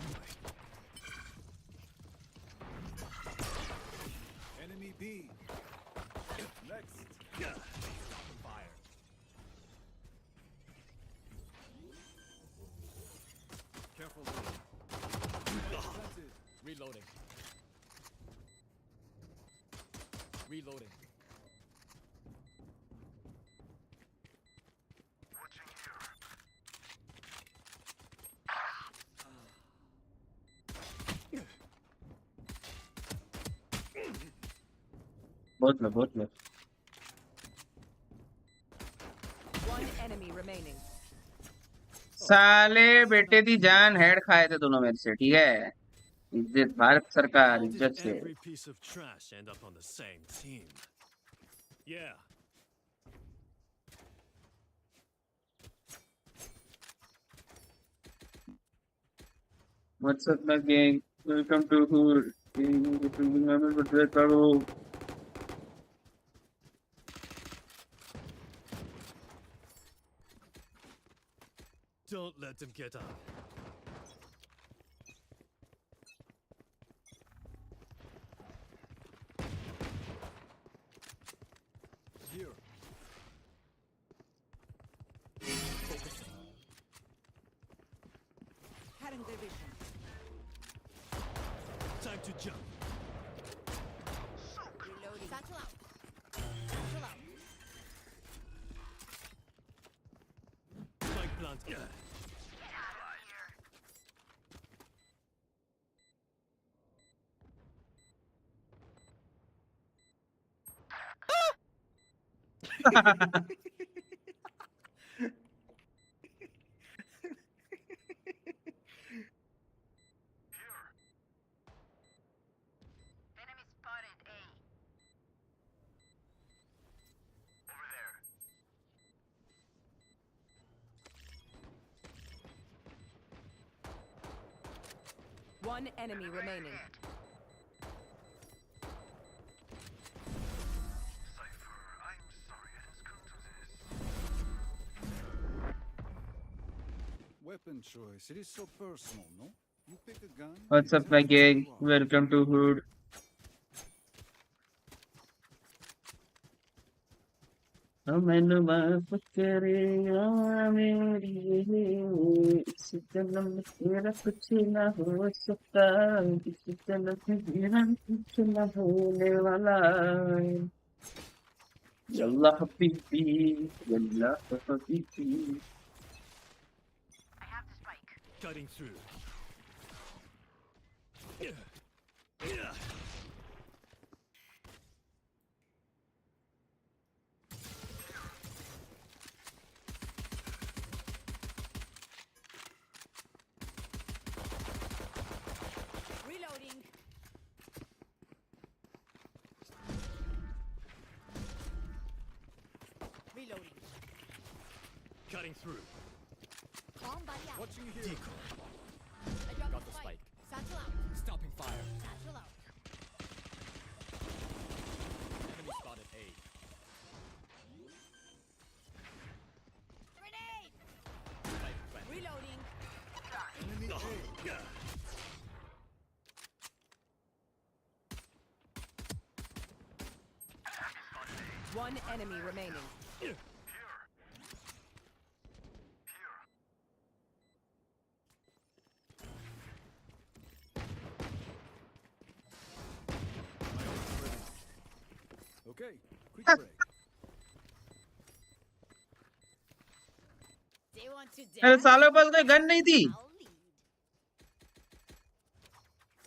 Enemy B. Next. Fire. Careful. Planted. Reloading. Reloading. बहुत लो One enemy remaining. साले बेटे दी जान हेड खाए थे दोनों मेरे से ठीक है इज्जत भारत सरकार How इज्जत did से every piece of trash end up on the same team? Yeah. What's up, my gang? Welcome to Hood. Remember to dress bro. Don't let them get up. Here. Cutting their vision. Time to jump. Reloading. Satchel out. Satchel out. Spike plant. One enemy remaining. Weapon choice. It is so personal, no? You pick a gun. What's up, my gang? Welcome to Hood. मैंने माफ करे मेरी इस जन्म में तेरा कुछ ना हो सकता इस जन्म में मेरा कुछ ना होने वाला Yalla Habibi Yalla Habibi Cutting through. Reloading. Reloading. Cutting through. Bomb buddy out. Watching here. Decoy. I dropped the spike. Satchel out. Stopping fire. Satchel out. Enemy spotted A. Grenade. Spike plant. Reloading. One enemy remaining. Okay, quick break. They want to अरे dance? सालों पास कोई gun नहीं थी I'll lead.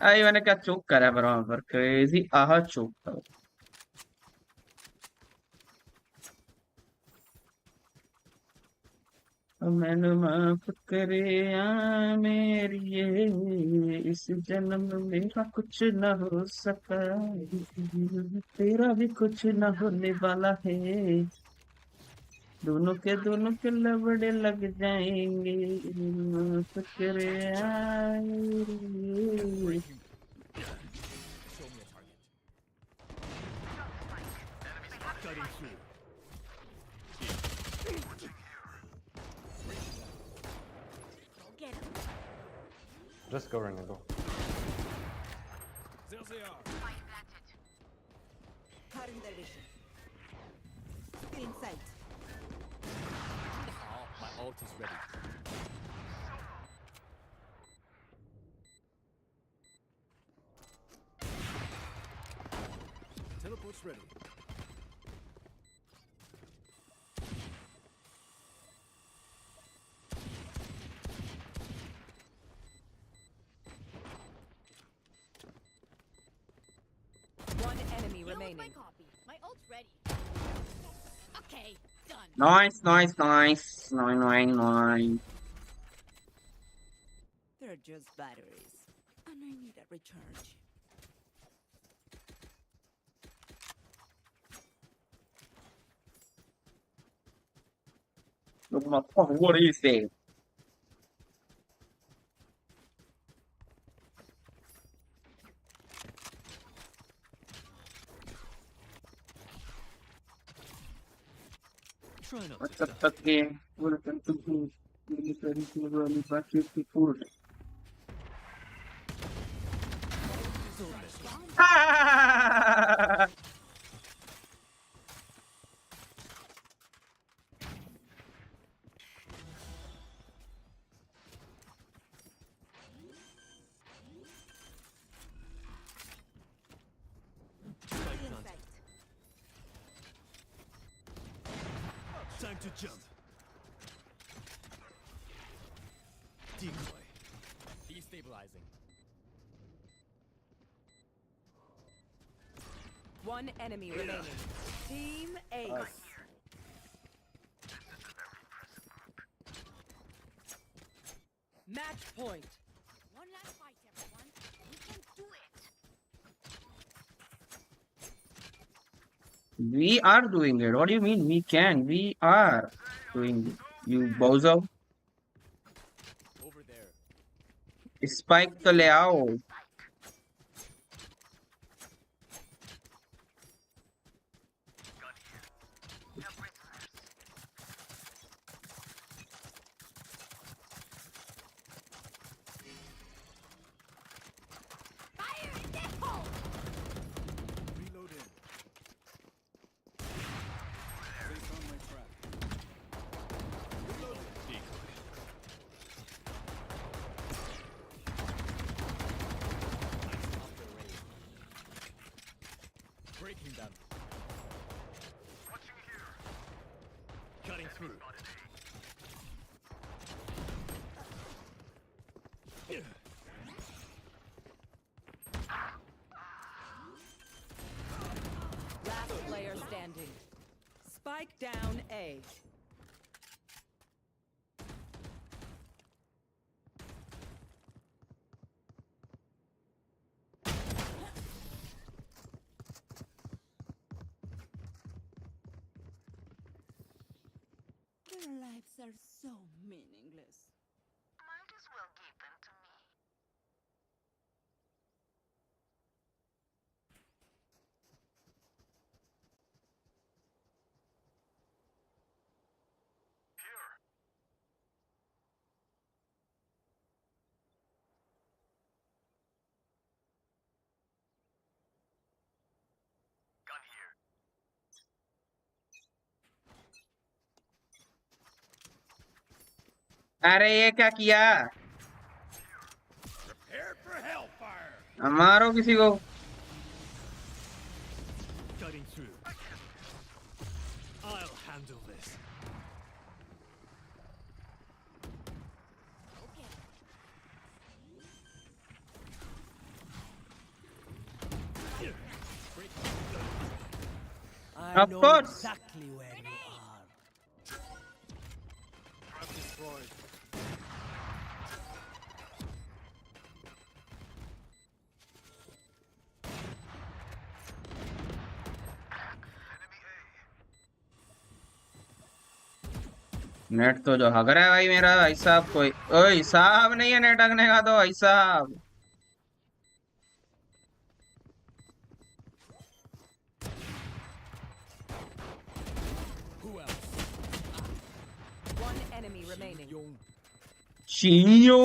आई मैंने क्या चोक करा पर वहां पर क्रेजी आहा चोक था मैंने माफ करे मेरी ये इस जन्म में मेरा कुछ ना हो सका तेरा भी कुछ ना होने वाला है दोनों के लबड़े लग जाएंगे माफ करे मेरी Show me a target. Cutting through. Go get him. Just go, Rena, go. There they are. Cutting their vision. Still in sight. Oh, my ult is ready. Teleport's ready. One enemy Deal with remaining. my copy. My ult's ready. Okay, done. nice nice 999 They're just batteries. And I need a recharge. what is it Try not what's to up again welcome to Hood really back to food Still in sight. Time to jump. Decoy. Destabilizing. One enemy remaining. Team Ace. Match point. One last fight, everyone. We can do it. We are doing it. What do you mean we can? We are doing it. You bozo. Over there. Spike to le आओ. Fire in the hole! Reload in. They found my trap. Decoy. Breaking them. Cutting through. Last player standing. Spike down A. Their lives are so meaningless. Might as well give them to me. अरे ये क्या किया? Prepare for hellfire. मारो किसी को. Cutting through. I'll handle this. Okay. Of course. Exactly where you are. Destroyed. Net तो जो हग रहा है भाई मेरा भाई साहब. कोई ओए साहब नहीं है नेट हगने का तो भाई साहब. Who else? One enemy remaining. चीनियो.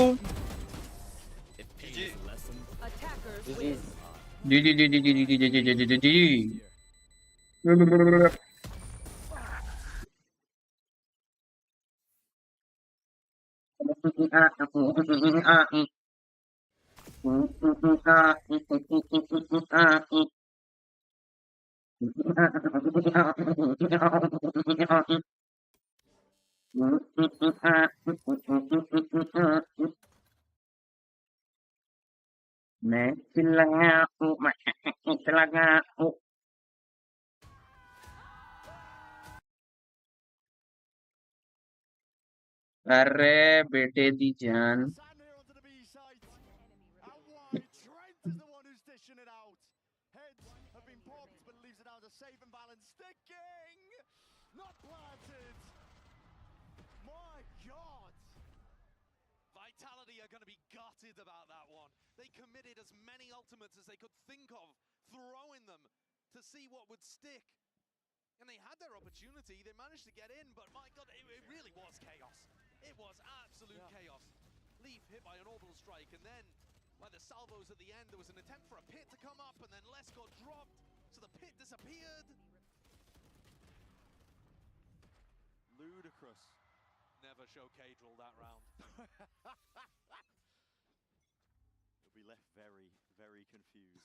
It pays a lesson. Attackers GG. win. जी जी जी जी जी जी जी जी जी जी जी. मैं चिल्लाऊं मैं चिल्लाऊं. अरे बेटे दी जान. Sam here onto the B side. Out wide, Trent is the one who's dishing it out. Heads have been popped, but leaves it out to safe and balanced. Sticking! Not planted! My God! Vitality are going to be gutted about that one. They committed as many ultimates as they could think of, throwing them to see what would stick. And they had their opportunity, they managed to get in, but my God, it really was chaos. It was absolute chaos. Leaf hit by an orbital strike, and then by the salvos at the end, there was an attempt for a pit to come up, and then Les got dropped, so the pit disappeared. Ludicrous. Never show Cadril that round. He'll be left very, very confused.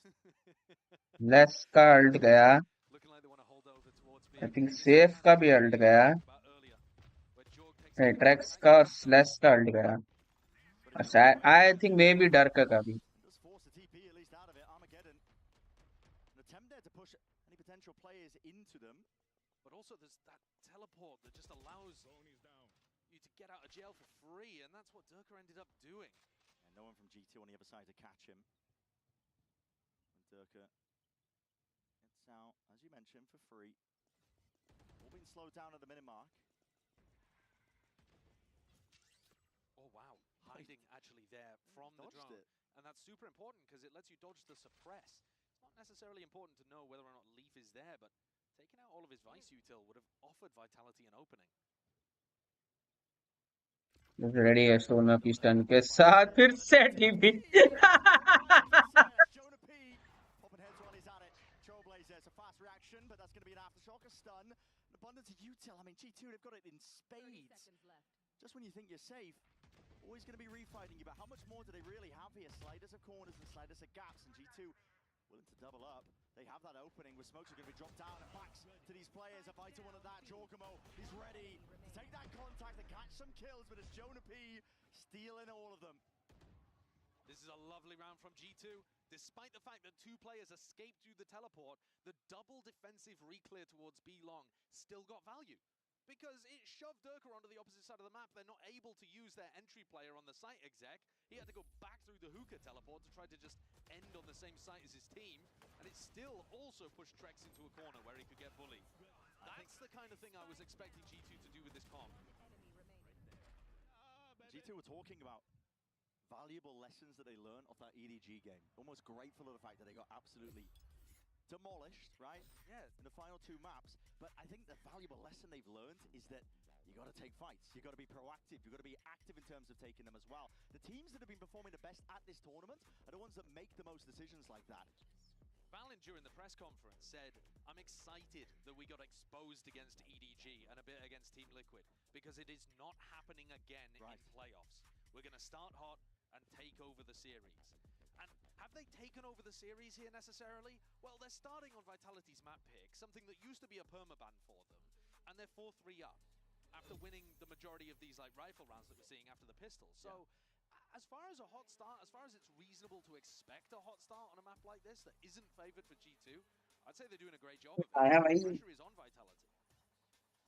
Less का alt गया. Looking like they want to hold over towards me. I think safe का भी alt गया. Tracks का और slash का alt गया. I think maybe डर्क का भी. Does force the TP at least out of it. Armageddon. An attempt there to push any potential players into them. But also there's that teleport that just allows you to get out of jail for free, and that's what Durka ended up doing. And no one from G2 on the other side to catch him. And Durka gets out, as you mentioned, for free. All being slowed down at the minute mark. Oh wow, hiding actually there from the drone. And that's super important because it lets you dodge the suppress. It's not necessarily important to know whether or not Leaf is there, but taking out all of his Vice util would have offered Vitality an opening. Ready है सोना की stun के साथ फिर से TP Jonah P popping heads while he's at it. Trailblazer, it's a fast reaction, but that's going to be an aftershock, a stun. An abundance of util. I mean, G2, they've got it in spades. Just when you think you're safe, always going to be refighting you, but how much more do they really have here? Sliders of corners and sliders of gaps, and G2 willing to double up. They have that opening where smokes are going to be dropped down and backs to these players. A vital one of that. Jorgamo, he's ready to take that contact and catch some kills, but it's Jonah P stealing all of them. This is a lovely round from G2. Despite the fact that 2 players escaped through the teleport, the double defensive re-clear towards B long still got value. Because it shoved Durka onto the opposite side of the map. They're not able to use their entry player on the site exec. He had to go back through the hookah teleport to try to just end on the same site as his team. And it still also pushed Trex into a corner where he could get bullied. That's the kind of thing I was expecting G2 to do with this comp. G2 were talking about valuable lessons that they learned off that EDG game. Almost grateful of the fact that they got absolutely demolished, right? Yeah, in the final 2 maps. But I think the valuable lesson they've learned is that you got to take fights. You got to be proactive. You got to be active in terms of taking them as well. The teams that have been performing the best at this tournament are the ones that make the most decisions like that. Valen during the press conference said, I'm excited that we got exposed against EDG and a bit against Team Liquid because it is not happening again in playoffs. We're going to start hot and take over the series. And have they taken over the series here necessarily? Well, they're starting on Vitality's map pick, something that used to be a permaban for them, and they're 4-3 up after winning the majority of these like rifle rounds that we're seeing after the pistol. So, as far as a hot start, as far as it's reasonable to expect a hot start on a map like this that isn't favored for G2, I'd say they're doing a great job of it. The pressure is on Vitality.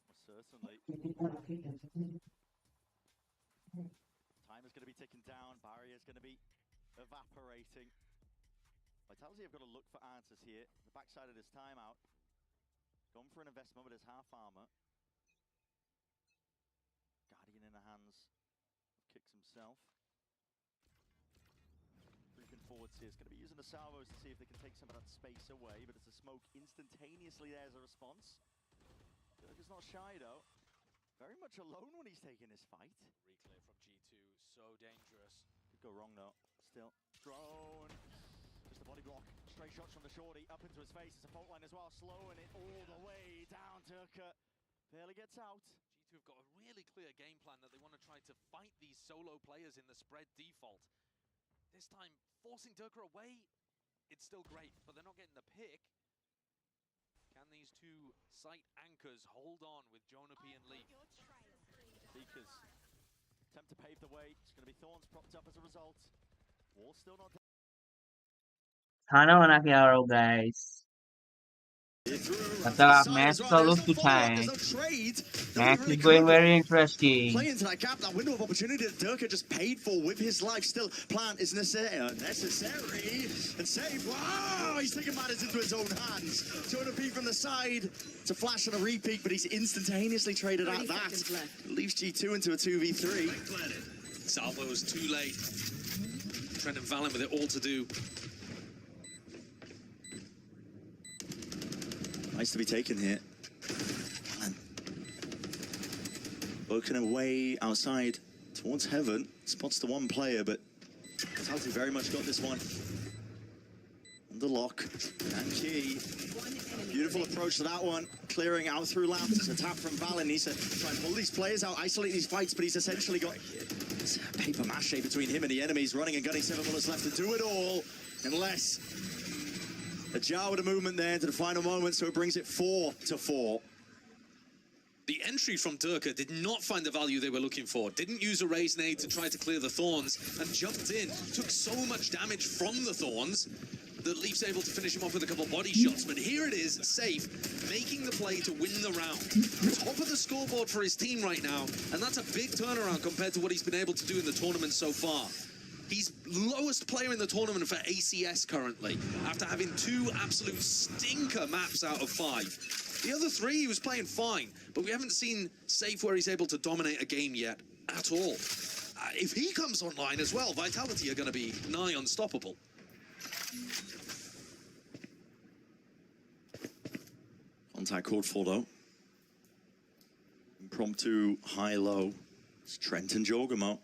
Well, certainly. Time is going to be ticking down. Barrier is going to be evaporating. Vitality have got to look for answers here. The backside of this timeout. Gone for an investment with his half armor. Guardian in the hands of Kicks himself. Creeping forwards here. It's going to be using the salvos to see if they can take some of that space away, but it's a smoke instantaneously there as a response. Durka's not shy though. Very much alone when he's taking this fight. Reclear from G2, so dangerous. Could go wrong though. Still. Drone. Just a body block. Straight shots from the shorty. Up into his face. It's a fault line as well. Slowing it all the way down. Durka barely gets out. G2 have got a really clear game plan that they want to try to fight these solo players in the spread default. This time, forcing Durka away, it's still great, but they're not getting the pick. Can these 2 site anchors hold on with Jonah P and Leaf? Beakers attempt to pave the way. It's going to be Thorns propped up as a result. Wall still not done. खाना बना के आ रहा हूँ guys. मतलब match close to time. Match is going very interesting. Play into that gap, that window of opportunity that Durka just paid for with his life. Still, plan is necessary and safe. Wow, he's taking matters into his own hands. Jonah P from the side to flash on a repeat, but he's instantaneously traded out that. Leaves G2 into a 2v3. Salvo's too late. Trent and Valen with it all to do. Nice to be taken here. Broken away outside towards heaven. Spots the 1 player, but Vitality very much got this one. Under lock. And Key. Beautiful approach to that one. Clearing out through lamps. It's a tap from Valen. Needs to try and pull these players out, isolate these fights, but he's essentially got paper mache between him and the enemies. Running and gunning, 7 bullets left to do it all. Unless a jar with a movement there into the final moment, so it brings it 4-4. The entry from Durka did not find the value they were looking for. Didn't use a raise nade to try to clear the Thorns and jumped in. Took so much damage from the Thorns that Leaf's able to finish him off with a couple body shots, but here it is, Safe, making the play to win the round. Top of the scoreboard for his team right now, and that's a big turnaround compared to what he's been able to do in the tournament so far. He's lowest player in the tournament for ACS currently, after having 2 absolute stinker maps out of 5. The other 3, he was playing fine, but we haven't seen Safe where he's able to dominate a game yet at all. If he comes online as well, Vitality are going to be nigh unstoppable. Contact called for though. Impromptu high-low. It's Trent and Jorgamo.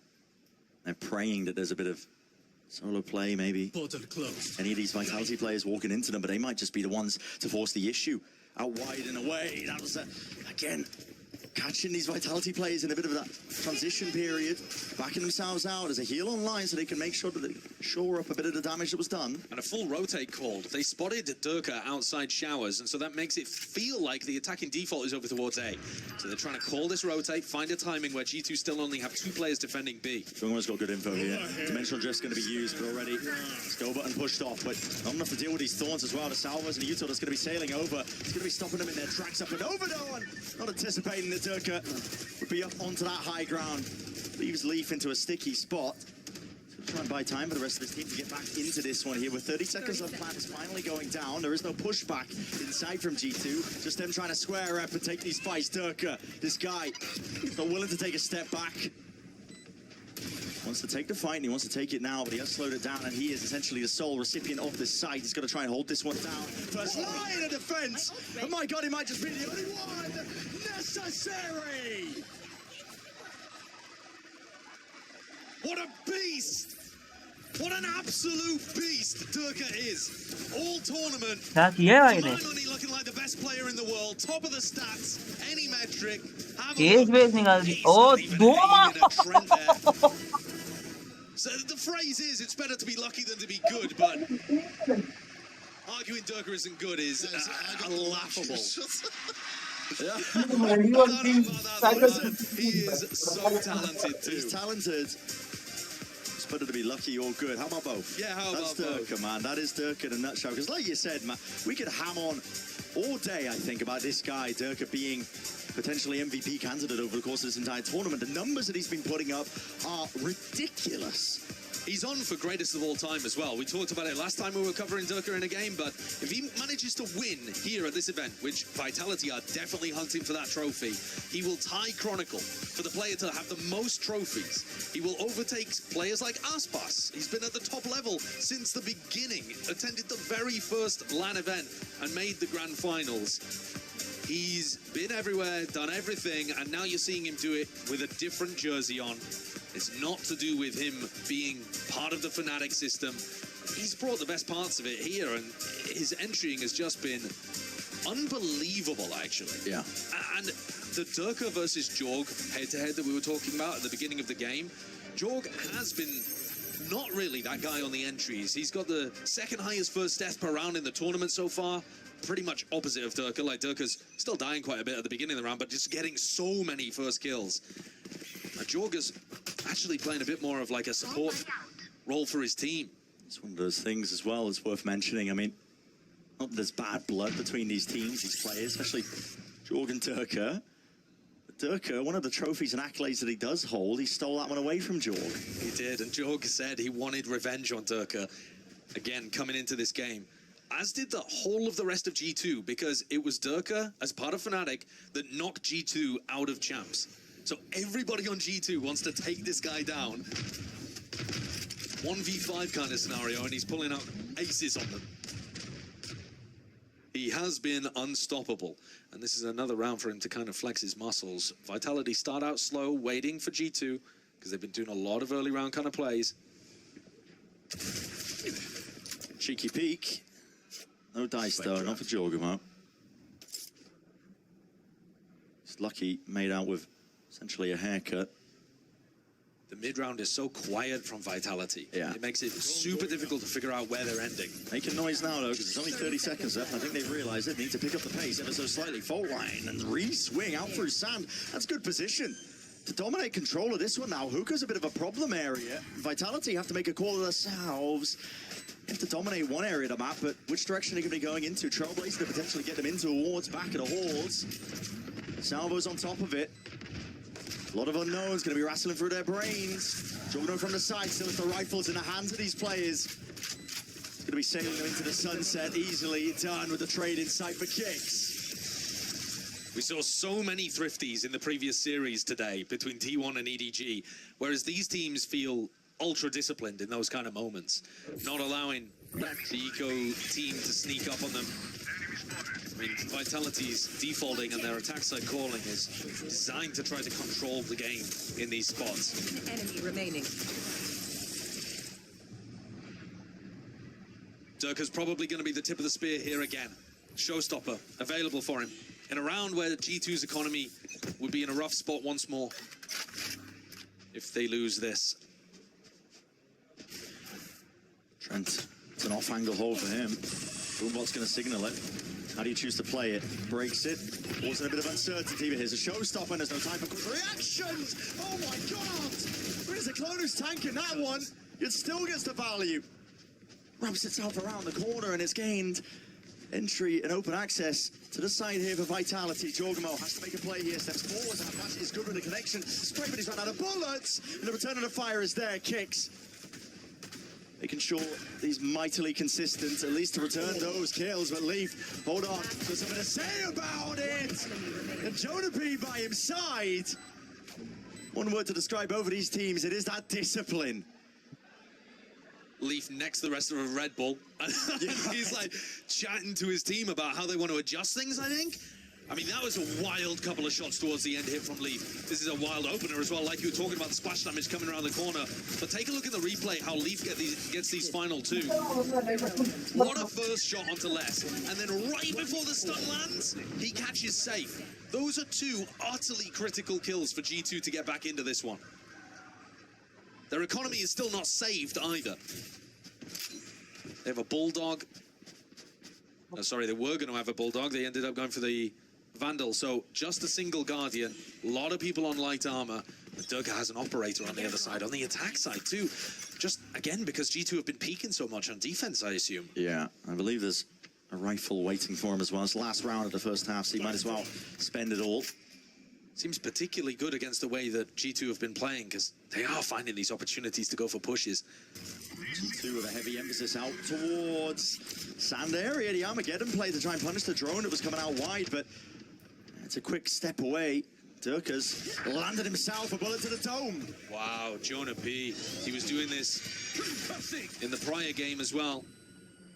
They're praying that there's a bit of solo play, maybe. Any of these Vitality players walking into them, but they might just be the ones to force the issue. Out wide and away. That was, again, catching these Vitality players in a bit of that transition period, backing themselves out as a heal online so they can make sure that they shore up a bit of the damage that was done. And a full rotate called. They spotted Durka outside showers, and so that makes it feel like the attacking default is over towards A. So they're trying to call this rotate, find a timing where G2 still only have 2 players defending B. Everyone's got good info here. Dimensional Drift's going to be used, but already skill button pushed off, but not enough to deal with these thorns as well. The Salvos and Utah that's going to be sailing over. It's going to be stopping them in their tracks up and over, though, and not anticipating that Durka would be up onto that high ground. Leaves Leaf into a sticky spot. So try and buy time for the rest of his team to get back into this one here. With 30 seconds left, plan is finally going down. There is no pushback inside from G2. Just them trying to square up and take these fights. Durka, this guy, not willing to take a step back. Wants to take the fight and he wants to take it now, but he has slowed it down, and he is essentially the sole recipient of this site. He's going to try and hold this one down. First line of defense. Oh my God, he might just be the only one necessary. What a beast! What an absolute beast Durka is. All tournament, क्या किया भाई ने? my money looking like the best player in the world, top of the stats, any metric. Cage base निकाल दी. Oh, 2 So the phrase is, it's better to be lucky than to be good, but arguing Durka isn't good is laughable. He is so talented too. He's talented. It's better to be lucky or good. How about both? Yeah, how That's about Durka, both? man. That is Durka in a nutshell. Because like you said, man, we could ham on all day, I think, about this guy, Durka, being potentially MVP candidate over the course of this entire tournament. The numbers that he's been putting up are ridiculous. He's on for greatest of all time as well. We talked about it last time we were covering Durka in a game, but if he manages to win here at this event, which Vitality are definitely hunting for that trophy, he will tie Chronicle for the player to have the most trophies. He will overtake players like Aspas. He's been at the top level since the beginning, attended the very first LAN event and made the grand finals. He's been everywhere, done everything, and now you're seeing him do it with a different jersey on. It's not to do with him being part of the Fnatic system. He's brought the best parts of it here, and his entering has just been unbelievable, actually. Yeah. And the Durka versus Jorg head-to-head that we were talking about at the beginning of the game, Jorg has been not really that guy on the entries. He's got the second highest first death per round in the tournament so far. Pretty much opposite of Durka. Like, Durka's still dying quite a bit at the beginning of the round, but just getting so many first kills. Jorg is actually playing a bit more of like a support role for his team. It's one of those things as well that's worth mentioning. I mean, not that there's bad blood between these teams, these players, especially Jorg and Durka. But Durka, one of the trophies and accolades that he does hold, he stole that one away from Jorg. He did, and Jorg said he wanted revenge on Durka, again, coming into this game. As did the whole of the rest of G2, because it was Durka, as part of Fnatic, that knocked G2 out of champs. So everybody on G2 wants to take this guy down. 1v5 kind of scenario, and he's pulling out aces on them. He has been unstoppable, and this is another round for him to kind of flex his muscles. Vitality start out slow, waiting for G2, because they've been doing a lot of early round kind of plays. Cheeky peek. No dice though, not for Jorgamo. He's lucky, made out with essentially a haircut. The mid-round is so quiet from Vitality. Yeah. It makes it super difficult to figure out where they're ending. Making noise now though, because there's only 30 seconds left. I think they've realized they need to pick up the pace ever so slightly. Fault line and re-swing out through sand. That's good position to dominate control of this one now. Hookah's a bit of a problem area. Vitality have to make a call of themselves. have to dominate one area of the map, but which direction are they going to be going into? Trailblazer to potentially get them into awards, back at the halls. Salvo's on top of it. A lot of unknowns going to be wrestling through their brains. Jordan from the side, still with the rifles in the hands of these players. It's going to be sailing them into the sunset, easily done with the trade in sight for kicks. We saw so many thrifties in the previous series today between T1 and EDG, whereas these teams feel ultra disciplined in those kind of moments, not allowing the Eco team to sneak up on them. I mean, Vitality's defaulting and their attack side calling is designed to try to control the game in these spots. Enemy remaining. Durka's probably going to be the tip of the spear here again. Showstopper available for him in a round where G2's economy would be in a rough spot once more if they lose this. Trent, it's an off-angle hold for him. Boombot's going to signal it. How do you choose to play it? Breaks it. Also a bit of uncertainty, but here's a showstopper and there's no time for quick reactions! Oh my god! There's a clone who's tanking that one. It still gets the value. Wraps itself around the corner and it's gained entry and open access to the side here for Vitality. Jorgamo has to make a play here, steps forward, and that is good with the connection. Spray, but he's run out of bullets, and the return of the fire is there. Kicks making sure he's mightily consistent, at least to return those kills. But Leaf, hold on, got something to say about it. And Jonah P by his side. One word to describe over these teams, it is that discipline. Leaf next to the rest of a Red Bull. He's like chatting to his team about how they want to adjust things, I think. I mean, that was a wild couple of shots towards the end here from Leaf. This is a wild opener as well, like you were talking about the splash damage coming around the corner. But take a look at the replay, how Leaf gets these final two. What a first shot onto Les. And then right before the stun lands, he catches safe. Those are two utterly critical kills for G2 to get back into this one. Their economy is still not saved either. They have a Bulldog. Oh, sorry, they were going to have a Bulldog. They ended up going for the Vandal. So just a single Guardian. A lot of people on light armor. Durka has an Operator on the other side, on the attack side too. Just, again, because G2 have been peaking so much on defense, I assume. Yeah, I believe there's a rifle waiting for him as well. It's the last round of the first half, so he might as well spend it all. Seems particularly good against the way that G2 have been playing, because they are finding these opportunities to go for pushes. G2 with a heavy emphasis out towards sand area. The Armageddon play to try and punish the drone that was coming out wide, but it's a quick step away. Durka's landed himself a bullet to the dome. Wow, Jonah P. He was doing this in the prior game as well.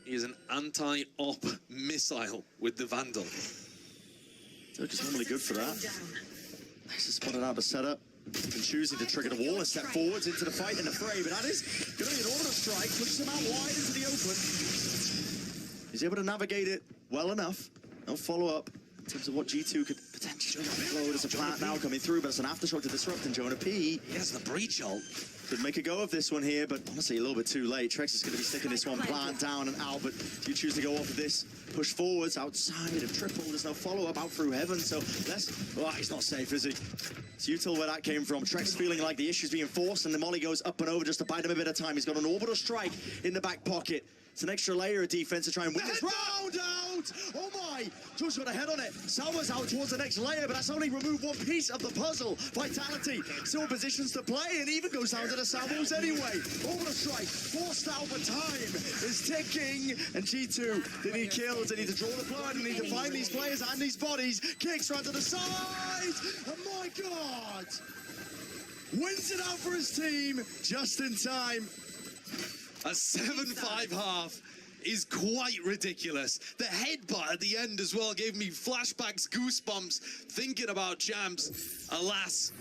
He is an anti-op missile with the Vandal. Durka's normally good for that. Nice to spot it out of setup. And choosing to trigger the wall and step forwards into the fight in the fray, but that is going to be an auto strike, pushes him out wide into the open. He's able to navigate it well enough. No follow-up in terms of what G2 could potentially upload as a plant now coming through, but it's an aftershock to disrupt, and Jonah P. He has the breach ult. Could make a go of this one here, but honestly a little bit too late. Trex is going to be sticking this one plant down and out, but do you choose to go off of this? Push forwards, outside of triple, there's no follow-up out through heaven, so he's not safe, is he? It's util where that came from. Trex feeling like the issue's being forced, and the molly goes up and over just to buy him a bit of time. He's got an orbital strike in the back pocket. It's an extra layer of defense to try and win this round out! Oh my! Josh got a head on it. Salva's out towards the next layer, but that's only removed one piece of the puzzle. Vitality still in positions to play, and even goes down to the Salvos anyway. Orbital strike, forced out, but time is ticking. And G2, they need kills, they need to draw the blood, they need to find these players and these bodies. Kicks right to the side, and my God! Wins it out for his team, just in time. A 7-5 half is quite ridiculous. The headbutt at the end as well gave me flashbacks, goosebumps, thinking about champs. Alas,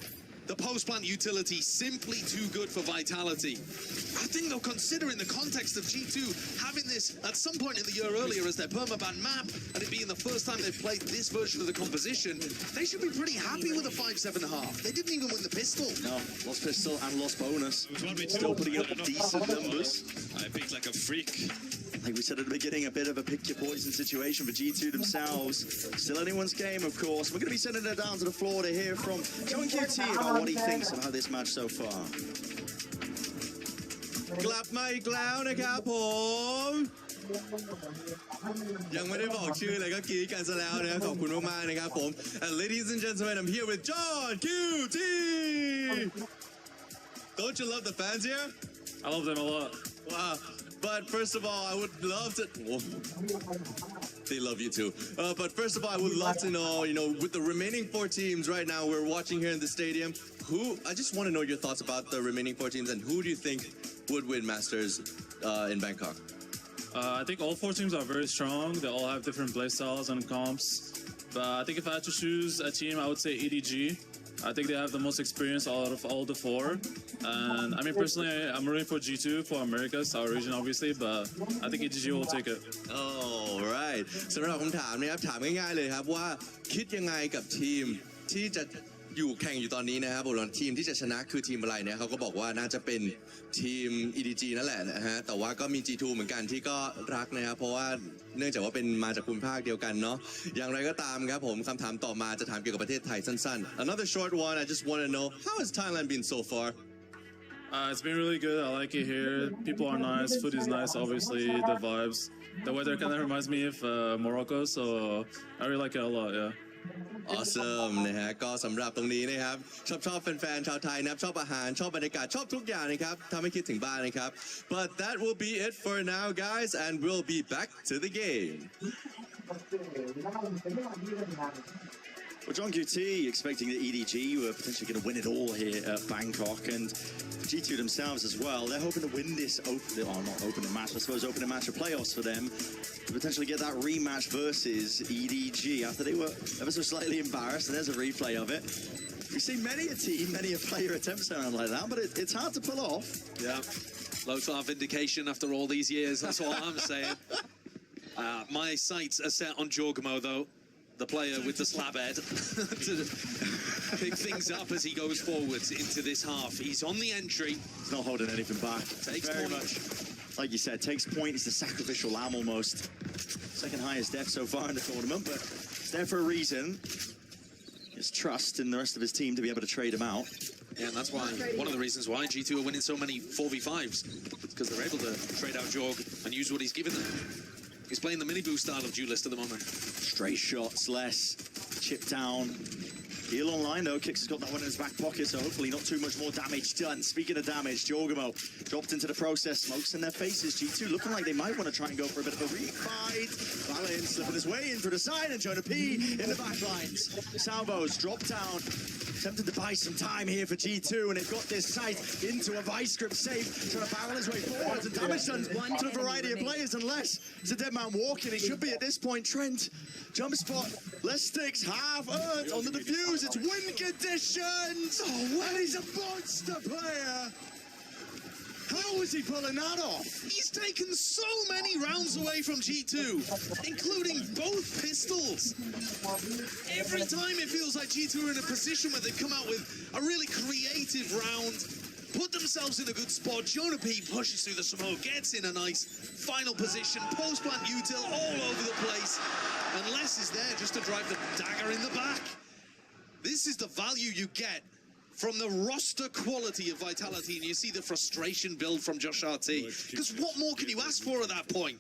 the post-plant utility simply too good for Vitality. I think though, considering the context of G2 having this at some point in the year earlier as their permaban map, and it being the first time they've played this version of the composition, they should be pretty happy with a 5-7.5. They didn't even win the pistol. No, lost pistol and lost bonus. Still putting up decent numbers. I picked like a freak. Like we said at the beginning, a bit of a pick your poison situation for G2 themselves. Still anyone's game, of course. We're going to be sending it down to the floor to hear from Joe and QT about what he thinks about this match so far. กลับมาอีกแล้วนะครับผมยังไม่ได้บอกชื่อเลยก็กรี๊ดกันซะแล้วนะครับขอบคุณมากๆนะครับผม And ladies and gentlemen, I'm here with John QT. Don't you love the fans here? I love them a lot. Wow. But first of all, I would love to. They love you too. But first of all, I would love to know, with the remaining 4 teams right now we're watching here in the stadium, I just want to know your thoughts about the remaining 4 teams and who do you think would win Masters in Bangkok? I think all 4 teams are very strong. They all have different play styles and comps. But I think if I had to choose a team, I would say EDG. I think they have the most experience out of all the 4. And I mean, personally, I'm rooting for G2 for Americas, our region, obviously. But I think EDG will take it. Oh, right. สำหรับคำถามนะครับถามง่ายๆเลยครับว่าคิดยังไงกับทีมที่จะอยู่แข่งอยู่ตอนนี้นะครับบนทีมที่จะชนะคือทีมอะไรเนี่ยเขาก็บอกว่าน่าจะเป็นทีม EDG นั่นแหละนะฮะแต่ว่าก็มี G2 เหมือนกันที่ก็รักนะครับเพราะว่าเนื่องจากว่าเป็นมาจากภูมิภาคเดียวกันเนาะอย่างไรก็ตามครับผมคำถามต่อมาจะถามเกี่ยวกับประเทศไทยสั้นๆ Another short one. I just want to know how has Thailand been so far? It's been really good. I like it here. People are nice. Food is nice, obviously. The vibes. The weather kind of reminds me of Morocco, so I really like it a lot, yeah. Awesome นะฮะก็สำหรับตรงนี้นะครับชอบแฟนๆชาวไทยนะครับชอบอาหารชอบบรรยากาศชอบทุกอย่างนะครับทำให้คิดถึงบ้านนะครับ But that will be it for now guys and we'll be back to the game. Well, John QT expecting that EDG were potentially going to win it all here at Bangkok, and G2 themselves as well. They're hoping to win this opening match, I suppose, opening match of playoffs for them to potentially get that rematch versus EDG after they were ever so slightly embarrassed. And there's a replay of it. We've seen many a team, many a player attempt something like that, but it's hard to pull off. Yeah, looks like vindication after all these years. That's all I'm saying. My sights are set on Jorgamo though. The player with the slab head to pick things up as he goes forwards into this half. He's on the entry. He's not holding anything back. Takes very point. much. Like you said, takes point. It's the sacrificial lamb almost. Second highest depth so far in the tournament, but it's there for a reason. His trust in the rest of his team to be able to trade him out. Yeah, and that's why one of the reasons why G2 are winning so many 4v5s. It's because they're able to trade out Jorg and use what he's given them. He's playing the mini-boo style of duelist at the moment. Straight shots, less. Chip down. Heal online though. Kix has got that one in his back pocket, so hopefully not too much more damage done. Speaking of damage, Jorgamo dropped into the process. Smokes in their faces. G2 looking like they might want to try and go for a bit of a refight. Valin slipping his way in through the side and Jonah P in the back lines. Salvos drop down. Attempted to buy some time here for G2, and they've got this sight into a vice grip safe. Trying to barrel his way forwards and damage done to a variety of players. Unless it's a dead man walking, it should be at this point. Trent, jump spot, less sticks, half earned on the defuse. It's win conditions. Oh, well, he's a monster player. How is he pulling that off? He's taken so many rounds away from G2, including both pistols. Every time it feels like G2 are in a position where they've come out with a really creative round, put themselves in a good spot. Jonah P pushes through the smoke, gets in a nice final position, post-plant util all over the place, and Les is there just to drive the dagger in the back. This is the value you get from the roster quality of Vitality, and you see the frustration build from Josh RT. Because what more can you ask for at that point?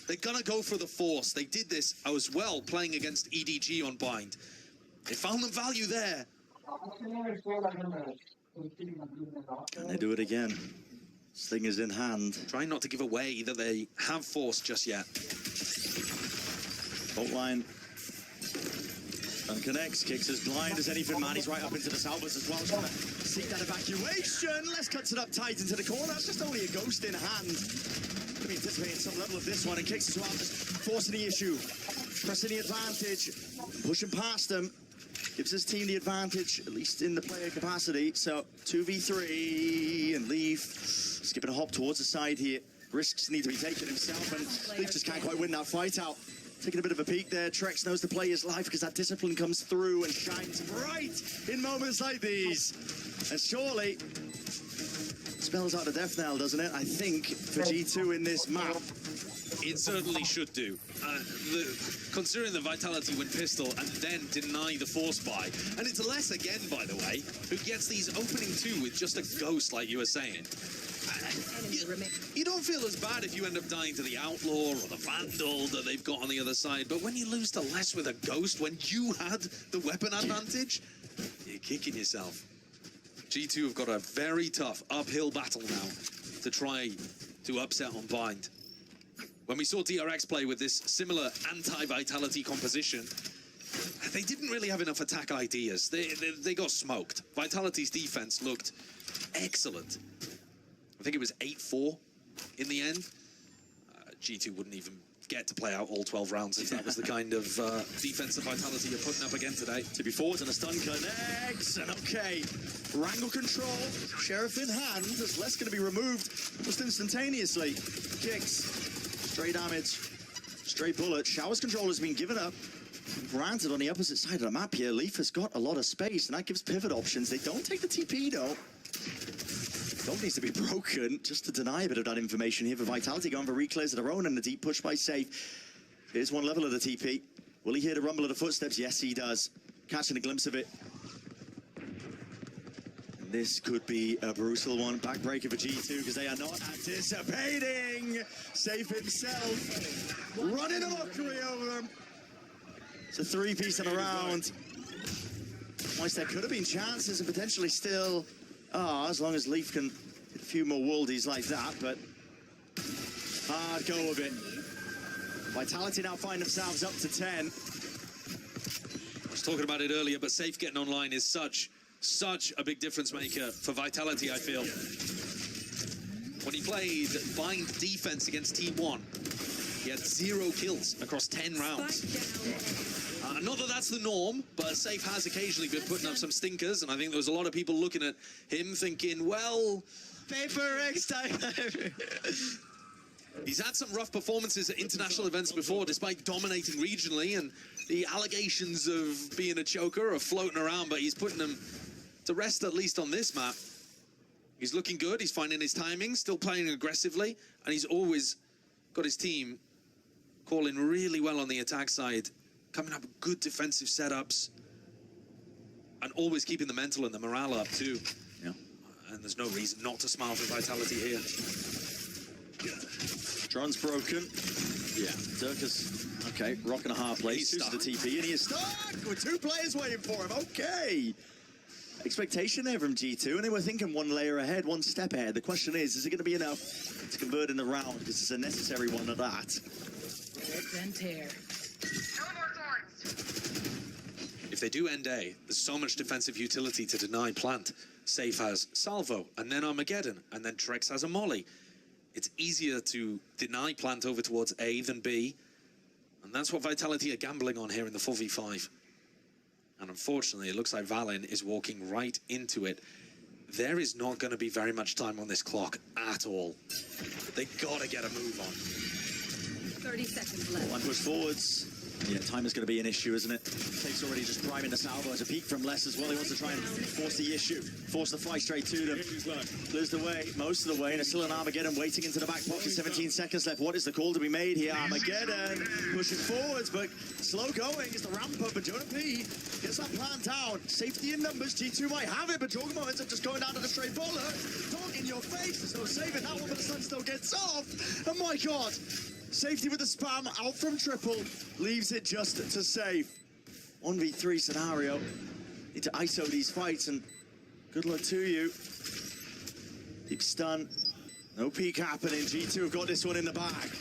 They're gonna go for the force. They did this as well, playing against EDG on Bind. They found the value there. Can they do it again? Sling is in hand. Trying not to give away that they have force just yet. Bolt line. And connects, Kicks as blind as anything, man. He's right up into the salvos as well, trying to seek that evacuation. Les cuts it up tight into the corner. That's just only a ghost in hand. Could be anticipating some level of this one, and Kicks as well, just forcing the issue, pressing the advantage, pushing past them. Gives his team the advantage, at least in the player capacity. So 2v3, and Leaf skipping a hop towards the side here. Risks need to be taken himself, and Leaf just can't quite win that fight out. Taking a bit of a peek there. Trex knows the player's life because that discipline comes through and shines bright in moments like these. And surely spells out the death knell, doesn't it? I think for G2 in this map. It certainly should do. Considering the Vitality win pistol and then deny the force buy. And it's Les again, by the way, who gets these opening 2 with just a ghost, like you were saying. You don't feel as bad if you end up dying to the Outlaw or the Vandal that they've got on the other side, but when you lose to less with a Ghost, when you had the weapon advantage, you're kicking yourself. G2 have got a very tough uphill battle now to try to upset on Bind. When we saw DRX play with this similar anti-Vitality composition, they didn't really have enough attack ideas. They got smoked. Vitality's defense looked excellent. I think it was 8-4 in the end. G2 wouldn't even get to play out all 12 rounds if that was the kind of defense that Vitality are putting up again today. To be forwards and a stun connects, and okay. Wrangle control, Sheriff in hand, as less going to be removed almost instantaneously. Kicks, stray damage, stray bullet. Shower's control has been given up. Granted, on the opposite side of the map here, Leaf has got a lot of space, and that gives pivot options. They don't take the TP, though. Dog needs to be broken just to deny a bit of that information here for Vitality, going for reclears of their own and the deep push by Safe. Here's one level of the TP. Will he hear the rumble of the footsteps? Yes, he does. Catching a glimpse of it. And this could be a brutal one. Backbreaker for G2 because they are not anticipating. Safe himself running a mockery over him. It's a three-piece in a round. Whilst there could have been chances and potentially still... as long as Leaf can hit a few more worldies like that, but hard go of it. Vitality now find themselves up to 10. I was talking about it earlier, but Safe getting online is such a big difference maker for Vitality, I feel. When he played Bind defense against T1, he had 0 kills across 10 rounds. Not that that's the norm, but Safe has occasionally been putting up some stinkers, and I think there was a lot of people looking at him thinking, well, Paper X time. He's had some rough performances at international events before, despite dominating regionally, and the allegations of being a choker are floating around, but he's putting them to rest, at least on this map. He's looking good, he's finding his timing, still playing aggressively, and he's always got his team calling really well on the attack side, coming up with good defensive setups, and always keeping the mental and the morale up too. Yeah. And there's no reason not to smile for Vitality here. Drone's broken. Yeah. Durka's, okay, rocking a hard place. He's the TP, and he is stuck with 2 players waiting for him. Okay. Expectation there from G2, and they were thinking one layer ahead, one step ahead. The question is it going to be enough to convert in the round? Because it's a necessary one at that. Rip and tear. If they do end A, there's so much defensive utility to deny plant. Safe has Salvo, and then Armageddon, and then Trex has a Molly. It's easier to deny plant over towards A than B, and that's what Vitality are gambling on here in the 4v5. And unfortunately, it looks like Valen is walking right into it. There is not going to be very much time on this clock at all. They gotta get a move on. 30 seconds left. One push forwards. Yeah, time is going to be an issue, isn't it? Take's already just priming the salvo as a peek from Les as well. He wants to try and force the issue, force the fight straight to them. Clears the way, most of the way, and it's still an Armageddon waiting into the back pocket. 17 seconds left. What is the call to be made here? Armageddon pushing forwards, but slow going is the ramp up, but Jonah P gets that plan down. Safety in numbers, G2 might have it, but Jorgen momentum just going down to the straight bullet. Dog in your face, there's no saving that one, but the sun still gets off. Oh my God. Safety with the spam, out from triple, leaves it just to Safe. 1v3 scenario. Need to ISO these fights, and good luck to you. Deep stun, no peek happening. G2 have got this one in the bag.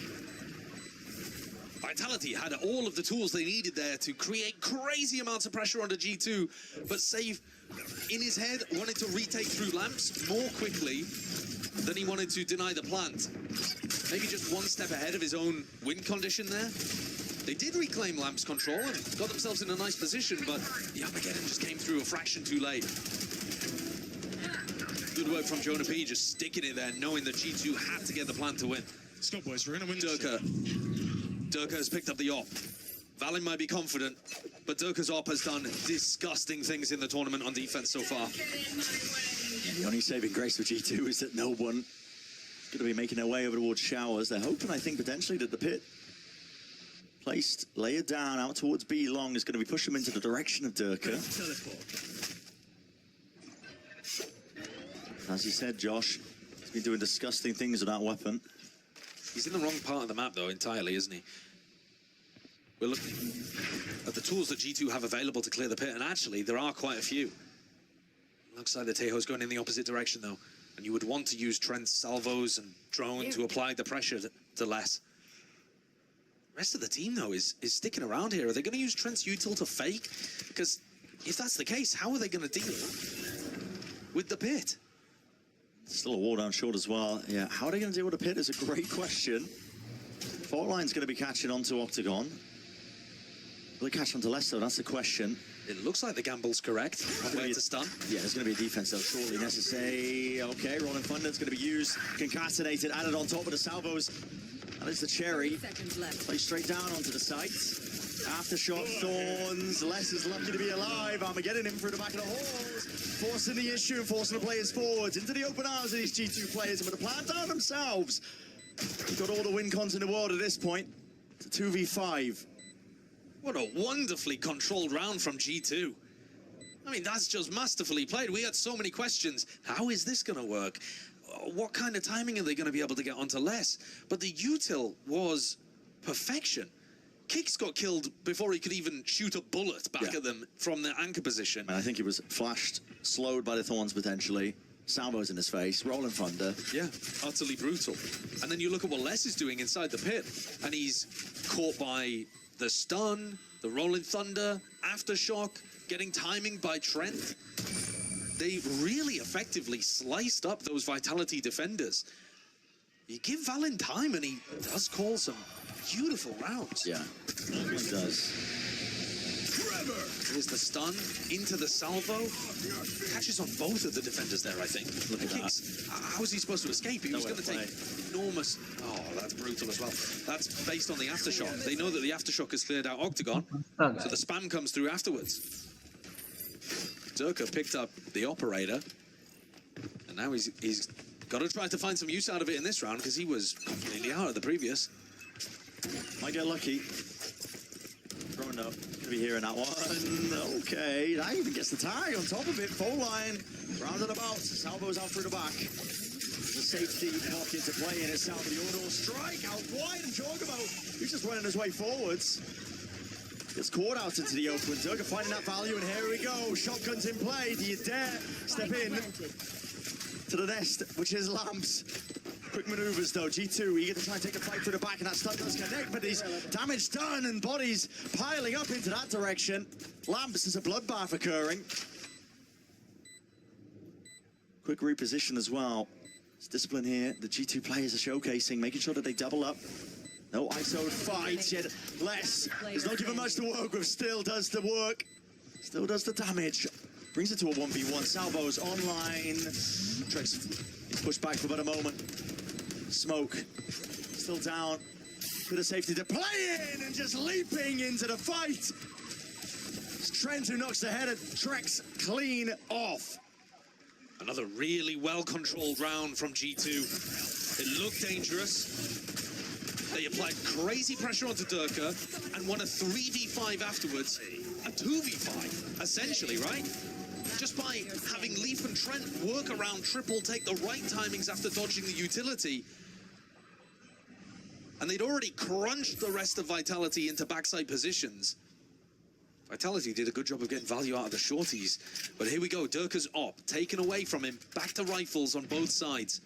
Vitality had all of the tools they needed there to create crazy amounts of pressure onto G2, but Safe, in his head, wanted to retake through lamps more quickly than he wanted to deny the plant. Maybe just one step ahead of his own win condition there. They did reclaim Lamp's control and got themselves in a nice position, but the Armageddon just came through a fraction too late. Good work from Jonah P, just sticking it there, knowing that G2 had to get the plant to win. Let's go, boys. We're gonna win. Durka has picked up the op. Valen might be confident, but Durka's op has done disgusting things in the tournament on defense so far. Yeah, the only saving grace for G2 is that no one going to be making their way over towards Showers. They're hoping, I think, potentially that the pit placed layered down out towards B long is going to be pushing them into the direction of Durka. As you said, Josh, it's been doing disgusting things with that weapon. He's in the wrong part of the map, though, entirely, isn't he? We're looking at the tools that G2 have available to clear the pit, and actually, there are quite a few. Looks like the Tejo's going in the opposite direction, though. And you would want to use Trent's salvos and drone to apply the pressure to less. The rest of the team, though, is sticking around here. Are they going to use Trent's util to fake? Because if that's the case, how are they going to deal with the pit? Still a wall down short as well. Yeah, how are they going to deal with the pit is a great question. Fault line's going to be catching onto Octagon. Will they catch onto Leicester? That's the question. It looks like the gamble's correct. On where to stun. Yeah, there's going to be a defense, though, shortly necessary. Okay, Rolling Thunder's going to be used, concatenated, added on top of the salvos. That is the cherry. Play straight down onto the site. Aftershock, Thorns. Les is lucky to be alive. Armageddon in through the back of the halls. Forcing the issue and forcing the players forwards into the open arms of these G2 players. And with the plan down themselves, we've got all the win cons in the world at this point. It's a 2v5. What a wonderfully controlled round from G2. I mean, that's just masterfully played. We had so many questions. How is this going to work? What kind of timing are they going to be able to get onto Les? But the util was perfection. Kicks got killed before he could even shoot a bullet back at them from the anchor position. And I think he was flashed, slowed by the Thorns potentially. Salvos in his face, Rolling Thunder. Yeah, utterly brutal. And then you look at what Les is doing inside the pit, and he's caught by the stun, the Rolling Thunder, Aftershock, getting timing by Trent. They really effectively sliced up those Vitality defenders. You give Valen time and he does call some beautiful rounds. Yeah, he really does. Here's the stun into the salvo. Catches on both of the defenders there, I think. Look at that. How was he supposed to escape? He was going to take enormous... Oh, that's brutal as well. That's based on the Aftershock. They know that the Aftershock has cleared out Octagon, so the spam comes through afterwards. Durka picked up the operator, and now he's got to try to find some use out of it in this round, because he was completely out of the previous. Might get lucky. Throwing up. Gonna be hearing that one. Okay, that even gets the tag on top of it. Full line. Rounded about. Salvo's out through the back. The safety pocket to play in itself. The auto strike out wide, and Jorgamo, he's just running his way forwards. Gets caught out into the open. Durga finding that value, and here we go. Shotguns in play. Do you dare step in to the nest, which is Lamps? Quick maneuvers though. G2 eager to try and take a fight through the back, and that stun does connect, but he's damage done and bodies piling up into that direction. Lamps, is a bloodbath occurring. Quick reposition as well. It's discipline here. The G2 players are showcasing, making sure that they double up. No ISO fight yet. Les does not give him much to work with. Still does the work. Still does the damage. Brings it to a 1v1. Salvo's online. Trex is pushed back for about a moment. Smoke still down. Bit of safety to play in, and just leaping into the fight. It's Trent who knocks the head of Trex clean off. Another really well-controlled round from G2. It looked dangerous. They applied crazy pressure onto Durka and won a 3v5 afterwards. A 2v5, essentially, right? Just by having Leaf and Trent work around triple, take the right timings after dodging the utility. And they'd already crunched the rest of Vitality into backside positions. Vitality did a good job of getting value out of the shorties. But here we go, Durka's op, taken away from him, back to rifles on both sides.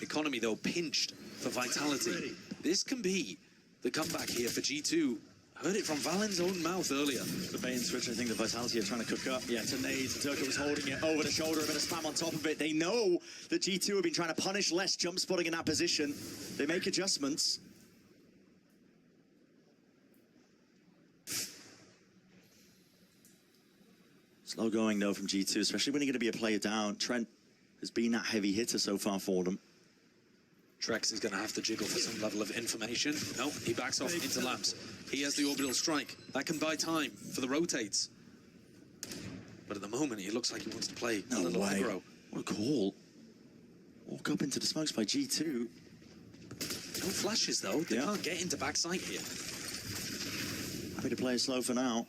Economy, though, pinched for Vitality. This can be the comeback here for G2. Heard it from Valen's own mouth earlier. The bait and switch, I think the Vitality are trying to cook up. Yeah, it's a nade. Durka was holding it over the shoulder, a bit of spam on top of it. They know that G2 have been trying to punish less jump spotting in that position. They make adjustments. Slow going, though, from G2, especially when you're going to be a player down. Trent has been that heavy hitter so far for them. Trex is going to have to jiggle for some level of information. No, he backs off into Lamps. He has the orbital strike. That can buy time for the rotates. But at the moment, he looks like he wants to play a little aggro. What a call. Walk up into the smokes by G2. No flashes, though. They can't get into backside here. Happy to play it slow for now.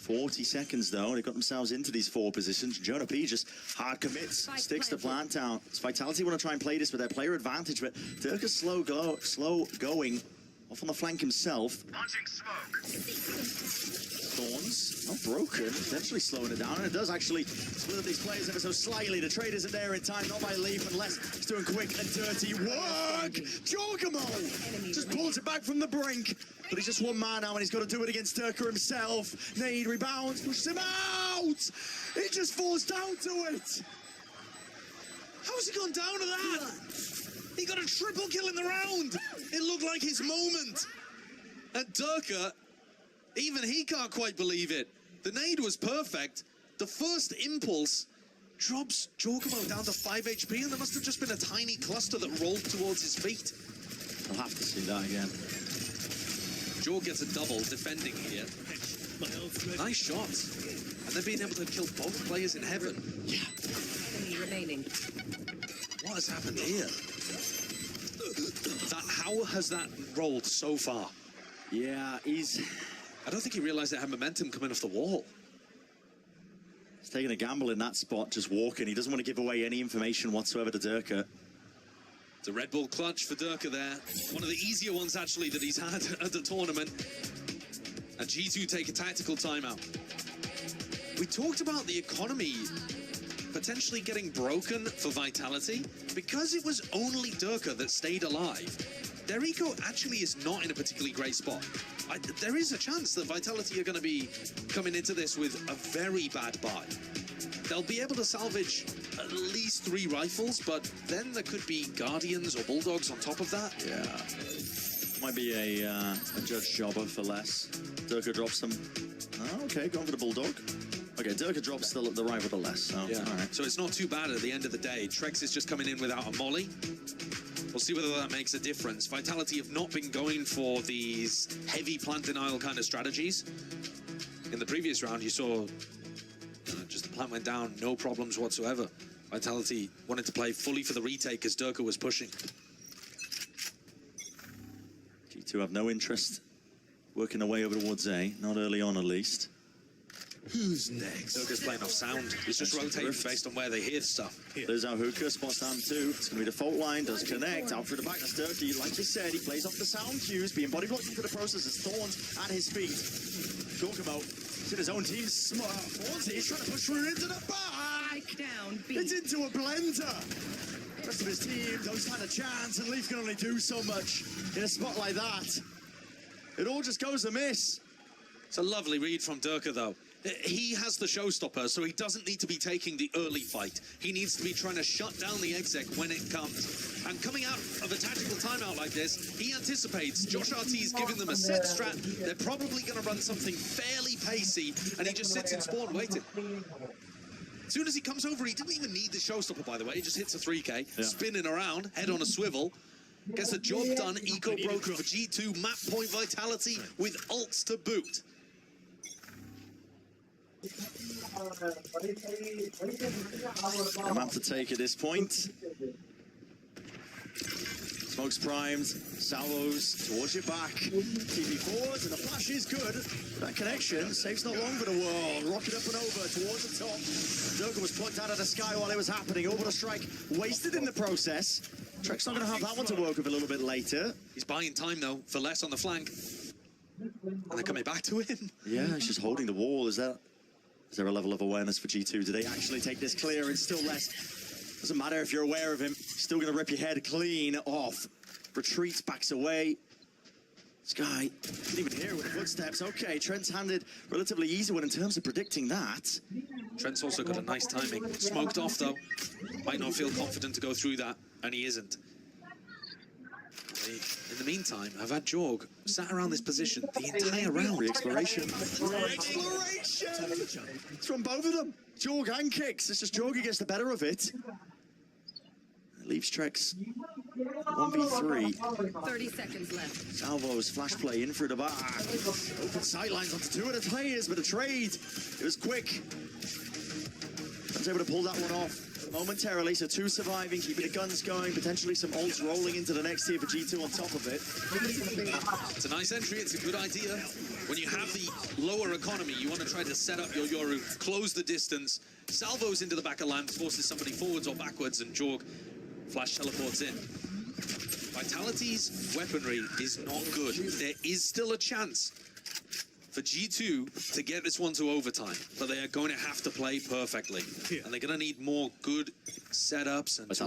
40 seconds though. They got themselves into these 4 positions. Jonah P just hard commits, sticks the plant down. It's Vitality want to try and play this with their player advantage, but Dirk is slow going. Off on the flank himself. Launching smoke. Thorns, not broken, potentially slowing it down, and it does actually split up these players ever so slightly. The trade isn't there in time, not by Leaf, unless he's doing quick and dirty work. Jorgamo just pulls it back from the brink, but he's just one man now, and he's got to do it against Durka himself. Nade rebounds, pushes him out. He just falls down to it. How has he gone down to that? He got a triple kill in the round. It looked like his moment. And Durka, even he can't quite believe it. The nade was perfect. The first impulse drops Jorgamo down to 5 HP, and there must have just been a tiny cluster that rolled towards his feet. I'll have to see that again. Jorg gets a double defending here. Nice shots. And they're being able to kill both players in heaven. Yeah. Enemy remaining. What has happened here? How has that rolled so far? Yeah, I don't think he realized it had momentum coming off the wall. He's taking a gamble in that spot, just walking. He doesn't want to give away any information whatsoever to Durka. It's a Red Bull clutch for Durka there. One of the easier ones, actually, that he's had at the tournament. And G2 take a tactical timeout. We talked about the economy potentially getting broken for Vitality. Because it was only Durka that stayed alive, their eco actually is not in a particularly great spot. There is a chance that Vitality are going to be coming into this with a very bad buy. They'll be able to salvage at least 3 rifles, but then there could be Guardians or Bulldogs on top of that. Yeah. Might be a judge jobber for less. Durka drops them. Oh, okay, going for the Bulldog. Okay, Durka drops the right with the less. So, yeah. All right. So it's not too bad at the end of the day. Trex is just coming in without a molly. We'll see whether that makes a difference. Vitality have not been going for these heavy plant denial kind of strategies. In the previous round, you saw just the plant went down, no problems whatsoever. Vitality wanted to play fully for the retake as Durka was pushing. G2 have no interest working their way over towards A, not early on at least. Who's next? Durka's playing off sound. He's just rotating based on where they hear stuff. There's our hookah, spots down 2. It's going to be the fault line, does connect, out through the back. That's Durka. Like you said, he plays off the sound cues, being body blocked into the process as Thorns at his feet. Jorgamo, it's in his own team. Thorns, he's trying to push through into the back. Down, B. It's into a blender. The rest of his team don't stand a chance, and Leaf can only do so much in a spot like that. It all just goes amiss. It's a lovely read from Durka, though. He has the showstopper, so he doesn't need to be taking the early fight. He needs to be trying to shut down the exec when it comes. And coming out of a tactical timeout like this, he anticipates Josh RT's giving them a set strat. They're probably going to run something fairly pacey, and he just sits in spawn waiting. As soon as he comes over, he didn't even need the showstopper, by the way. He just hits a 3K, spinning around, head on a swivel. Gets the job done, eco broken for G2, map point Vitality with ults to boot. I'm about to take at this point. Smoke's primed, salvos towards your back. TP4s, and the flash is good. That connection saves not long for the world. Rocket up and over towards the top. Durka was plucked out of the sky while it was happening. Over the strike, wasted in the process. Trek's not going to have that one to work with a little bit later. He's buying time, though, for less on the flank. And they're coming back to him. Yeah, he's just holding the wall. Is there a level of awareness for G2? Do they actually take this clear? It's still less. Doesn't matter if you're aware of him. Still going to rip your head clean off. Retreats, backs away. This guy didn't even hear it with the footsteps. Okay, Trent's handed relatively easy one in terms of predicting that. Trent's also got a nice timing. Smoked off, though. Might not feel confident to go through that, and he isn't. In the meantime, I've had Jorg sat around this position the entire round. Re-exploration. Re-exploration! It's from both of them. Jorg and Kicks. It's just Jorg who gets the better of it. Leaves Trex 1v3. 30 seconds left. Salvo's flash play in through the back. Open sidelines onto 2 of the players, but a trade. It was quick. I was able to pull that one off. momentarily, so 2 surviving, keeping the guns going, potentially some ults rolling into the next tier for G2 on top of it. It's a nice entry, it's a good idea. When you have the lower economy, you want to try to set up your Yoru, close the distance, salvos into the back of land, forces somebody forwards or backwards, and Jorg flash teleports in. Vitality's weaponry is not good. There is still a chance for G2 to get this one to overtime, but they are going to have to play perfectly. And they're going to need more good setups and to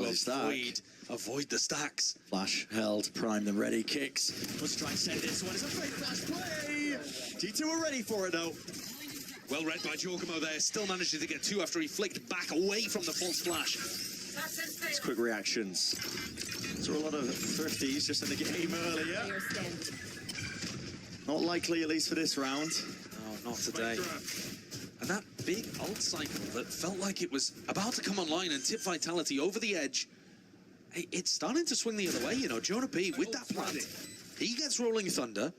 avoid the stacks. Flash held, primed and ready, kicks. Let's try and send this one. It's a fake flash play! G2 are ready for it though. Well read by Giacomo there, still managing to get 2 after he flicked back away from the false flash. It's quick reactions. Saw a lot of thrifties just in the game earlier. Not likely, at least for this round. No, not today. And that big ult cycle that felt like it was about to come online and tip Vitality over the edge, it's starting to swing the other way, you know. Jonah P with that plant. He gets Rolling Thunder.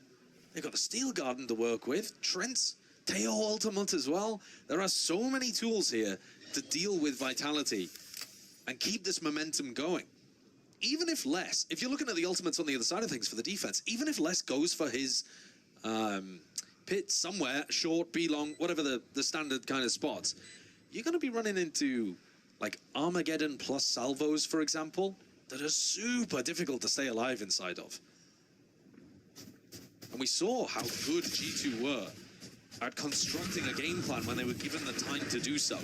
They've got a Steel Garden to work with. Trent's Teo ultimate as well. There are so many tools here to deal with Vitality and keep this momentum going. Even if less, if you're looking at the ultimates on the other side of things for the defense, even if less goes for his pit somewhere, short, B long, whatever the standard kind of spots, you're going to be running into like Armageddon plus salvos, for example, that are super difficult to stay alive inside of. And we saw how good G2 were at constructing a game plan when they were given the time to do so.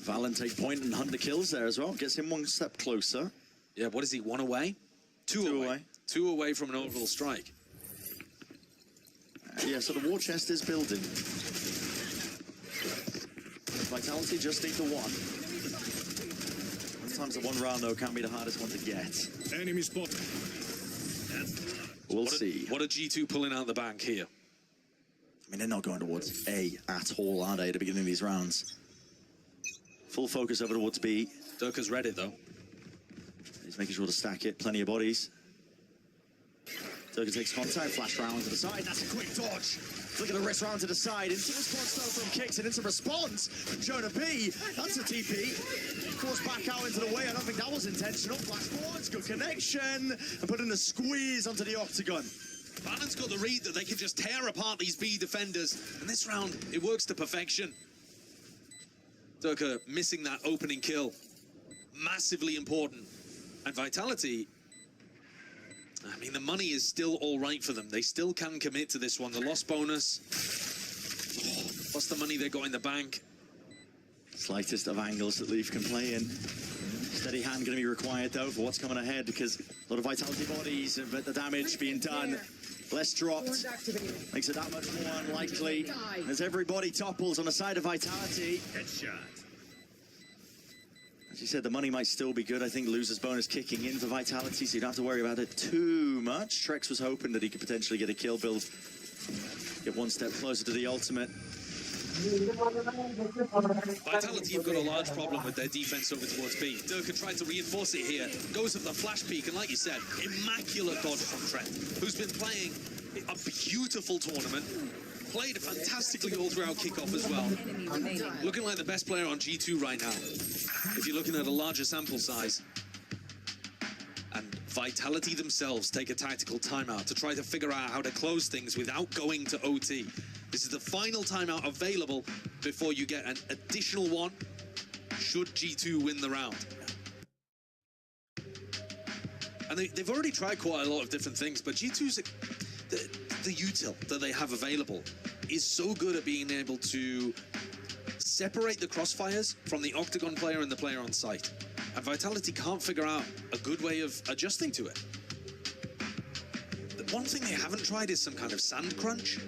Valen take point and hunt the kills there as well. Gets him 1 step closer. Yeah, what is he, 1 away? 2 away. 2 away from an overall strike. Yeah, so the war chest is building. Vitality just need the 1. Sometimes the 1 round, though, can be the hardest one to get. Enemy spot. We'll see. What are G2 pulling out the bank here? I mean, they're not going towards A at all, are they, at the beginning of these rounds? Full focus over towards B. Durka's read it, though. He's making sure to stack it. Plenty of bodies. Durka takes contact, flash round to the side. That's a quick dodge. Look at the wrist round to the side. Into response though from kicks and into response from Jonah P. That's a TP. Forced back out into the way. I don't think that was intentional. Flash forwards, good connection. And putting the squeeze onto the octagon. Valen's got the read that they can just tear apart these B defenders. And this round, it works to perfection. Durka missing that opening kill. Massively important. And Vitality, I mean, the money is still all right for them. They still can commit to this one. The loss bonus, plus the money they got in the bank. Slightest of angles that Leaf can play in. Steady hand going to be required, though, for what's coming ahead, because a lot of Vitality bodies, but the damage being done. Less dropped, makes it that much more unlikely. As everybody topples on the side of Vitality. Headshot. As you said, the money might still be good. I think loser's bonus kicking in for Vitality, so you don't have to worry about it too much. Trex was hoping that he could potentially get a kill build, get 1 step closer to the ultimate. Vitality have got a large problem with their defense over towards B. Durka tried to reinforce it here, goes for the flash peak, and like you said, immaculate dodge from Trent, who's been playing a beautiful tournament, played fantastically all throughout kickoff as well. Looking like the best player on G2 right now, if you're looking at a larger sample size. And Vitality themselves take a tactical timeout to try to figure out how to close things without going to OT. This is the final timeout available before you get an additional one, should G2 win the round. And they've already tried quite a lot of different things, but G2's, the util that they have available is so good at being able to separate the crossfires from the Octagon player and the player on site. And Vitality can't figure out a good way of adjusting to it. The one thing they haven't tried is some kind of sand crunch.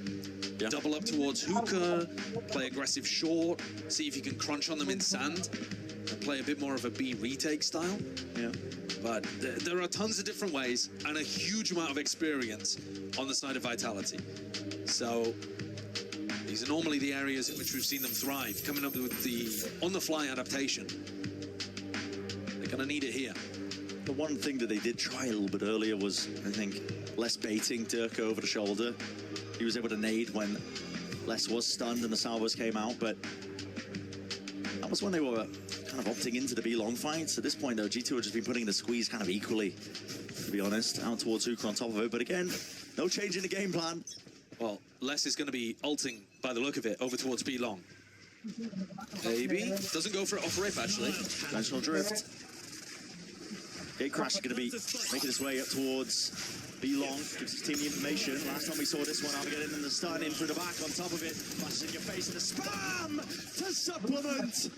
Yeah. Double up towards hookah, play aggressive short, see if you can crunch on them in sand, and play a bit more of a B retake style. Yeah. But there are tons of different ways and a huge amount of experience on the side of Vitality. So these are normally the areas in which we've seen them thrive, coming up with the on-the-fly adaptation. They're going to need it here. The one thing that they did try a little bit earlier was, I think, less baiting Durka over the shoulder. He was able to nade when Les was stunned and the salvos came out, but That was when they were kind of opting into the B-long fights. At this point, though, G2 have just been putting the squeeze kind of equally, to be honest, out towards hoga on top of it. But again, no change in the game plan. Well, Les is going to be ulting, by the look of it, over towards B-long. Maybe. Doesn't go for it off rip, actually. Dimensional drift. Gatecrash is going to be making his way up towards B-long. Gives his team the information. Last time we saw this one, Armageddon in the stun in through the back on top of it. Flashes in your face and a spam to supplement.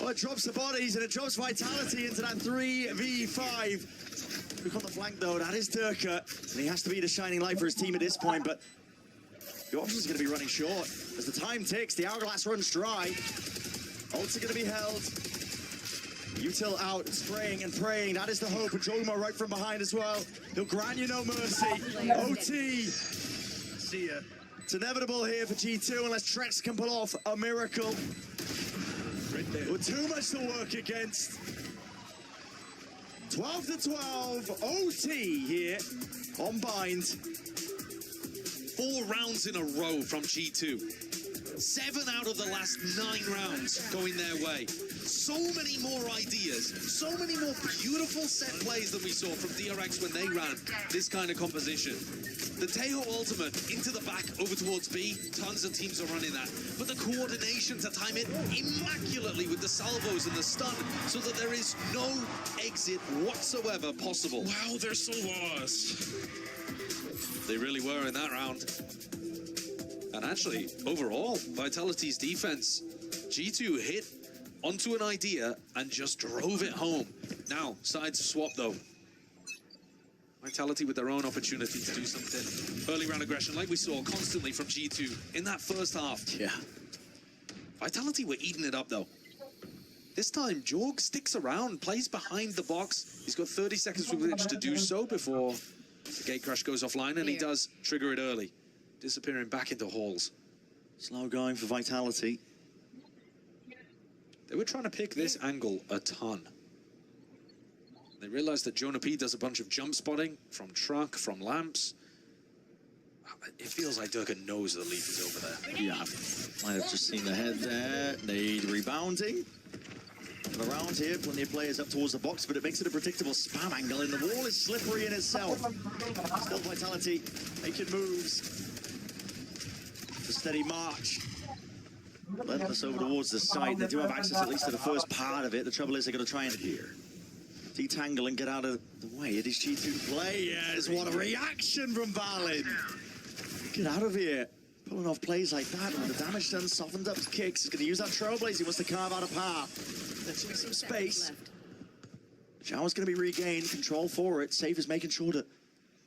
Oh, it drops the bodies and it drops Vitality into that 3v5. Look on the flank though, that is Durka. And he has to be the shining light for his team at this point, but the options are going to be running short. As the time ticks, the hourglass runs dry. Ults are going to be held. Util out, spraying and praying. That is the hope. And Jogma right from behind as well. He'll grant you no mercy. OT. See ya. It's inevitable here for G2 unless Trex can pull off a miracle. With too much to work against. 12-12. OT here on Bind. 4 rounds in a row from G2. 7 out of the last 9 rounds going their way. So many more ideas, so many more beautiful set plays than we saw from DRX when they ran this kind of composition. The Tejo ultimate into the back over towards B, tons of teams are running that. But the coordination to time it immaculately with the salvos and the stun so that there is no exit whatsoever possible. Wow, they're so lost. They really were in that round. And actually, overall, Vitality's defense, G2 hit onto an idea and just drove it home. Now, sides swap though. Vitality with their own opportunity to do something. Early round aggression like we saw constantly from G2 in that first half. Yeah. Vitality were eating it up though. This time, Jorg sticks around, plays behind the box. He's got 30 seconds with which to do so before the gate crash goes offline, and he does trigger it early, disappearing back into halls. Slow going for Vitality. They were trying to pick this angle a ton. They realized that Jonah P does a bunch of jump spotting from truck, from lamps. It feels like Durka knows the leaf is over there. Yeah, might have just seen the head there. Nade rebounding. And around here, plenty of players up towards the box, but it makes it a predictable spam angle, and the wall is slippery in itself. Still Vitality making moves. The steady march. Relentless over towards the side. They do have access at least to the first part of it. The trouble is they're going to try and detangle and get out of the way. It is G2 players. What a reaction from Valin. Get out of here. Pulling off plays like that. With the damage done, softened up kicks. He's going to use that Trailblaze. He wants to carve out a path. There's going to be some space. Shower's going to be regained. Control for it. Safe is making sure to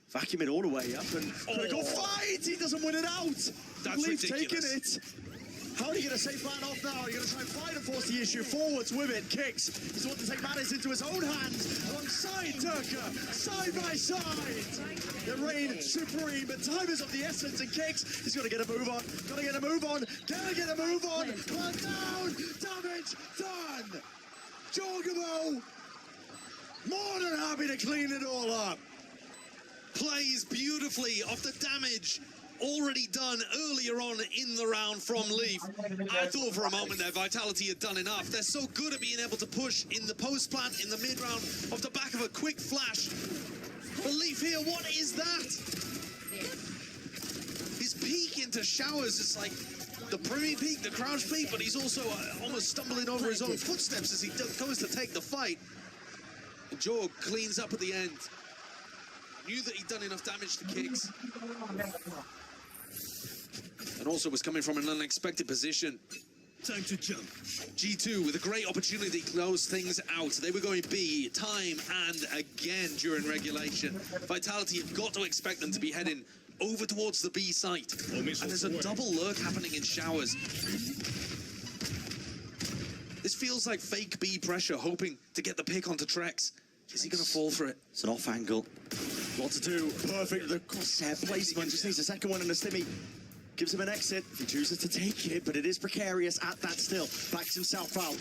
vacuum it all the way up. And critical fight! He doesn't win it out. That's ridiculous. Taking it. How are you going to save plan off now? You're going to try and fight and force the issue forwards with it. Kicks. He's wanting to take matters into his own hands alongside Durka, side by side. The reign supreme, but time is of the essence, and Kicks, he's got to get a move on. Got to get a move on. Got to get a move on. Plan down. Damage done. Jorgamo, more than happy to clean it all up. Plays beautifully off the damage already done earlier on in the round from Leaf. I thought for a moment there Vitality had done enough. They're so good at being able to push in the post plant in the mid round off the back of a quick flash. But Leaf here, what is that? His peek into showers is like the pre peek, the crouch peek, but he's also almost stumbling over his own footsteps as he goes to take the fight. And Jorg cleans up at the end. Knew that he'd done enough damage to Kicks. And also was coming from an unexpected position. Time to jump. G2 with a great opportunity to close things out. They were going B time and again during regulation. Vitality have got to expect them to be heading over towards the B site. And there's a double lurk happening in showers. This feels like fake B pressure, hoping to get the pick onto Trex. Is he going to fall for it? It's an off angle. What to do? Perfect. The crosshair placement. Just needs a second one and a stimmy. Gives him an exit if he chooses to take it, but it is precarious at that still. Backs himself out.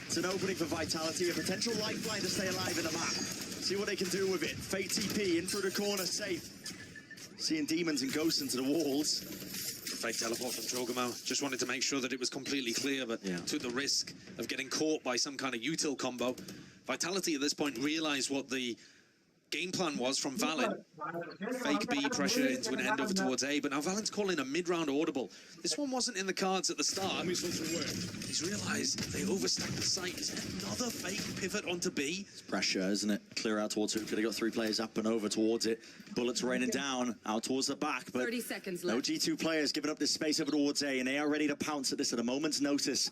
It's an opening for Vitality, a potential lifeline to stay alive in the map. See what they can do with it. Fate TP in through the corner, safe. Seeing demons and ghosts into the walls. Fake teleport from Jorgamo. Just wanted to make sure that it was completely clear, but took the risk of getting caught by some kind of util combo. Vitality at this point realized what the game plan was from Valen. Fake B pressure into an end over towards A, but now Valen's calling a mid-round audible. This one wasn't in the cards at the start. He's realized they overstacked the site. Is there another fake pivot onto B? It's pressure, isn't it? Clear out towards Hoga. They got 3 players up and over towards it. Bullets raining down out towards the back, but 30 seconds no left. G2 players giving up this space over towards A, and they are ready to pounce at this at a moment's notice.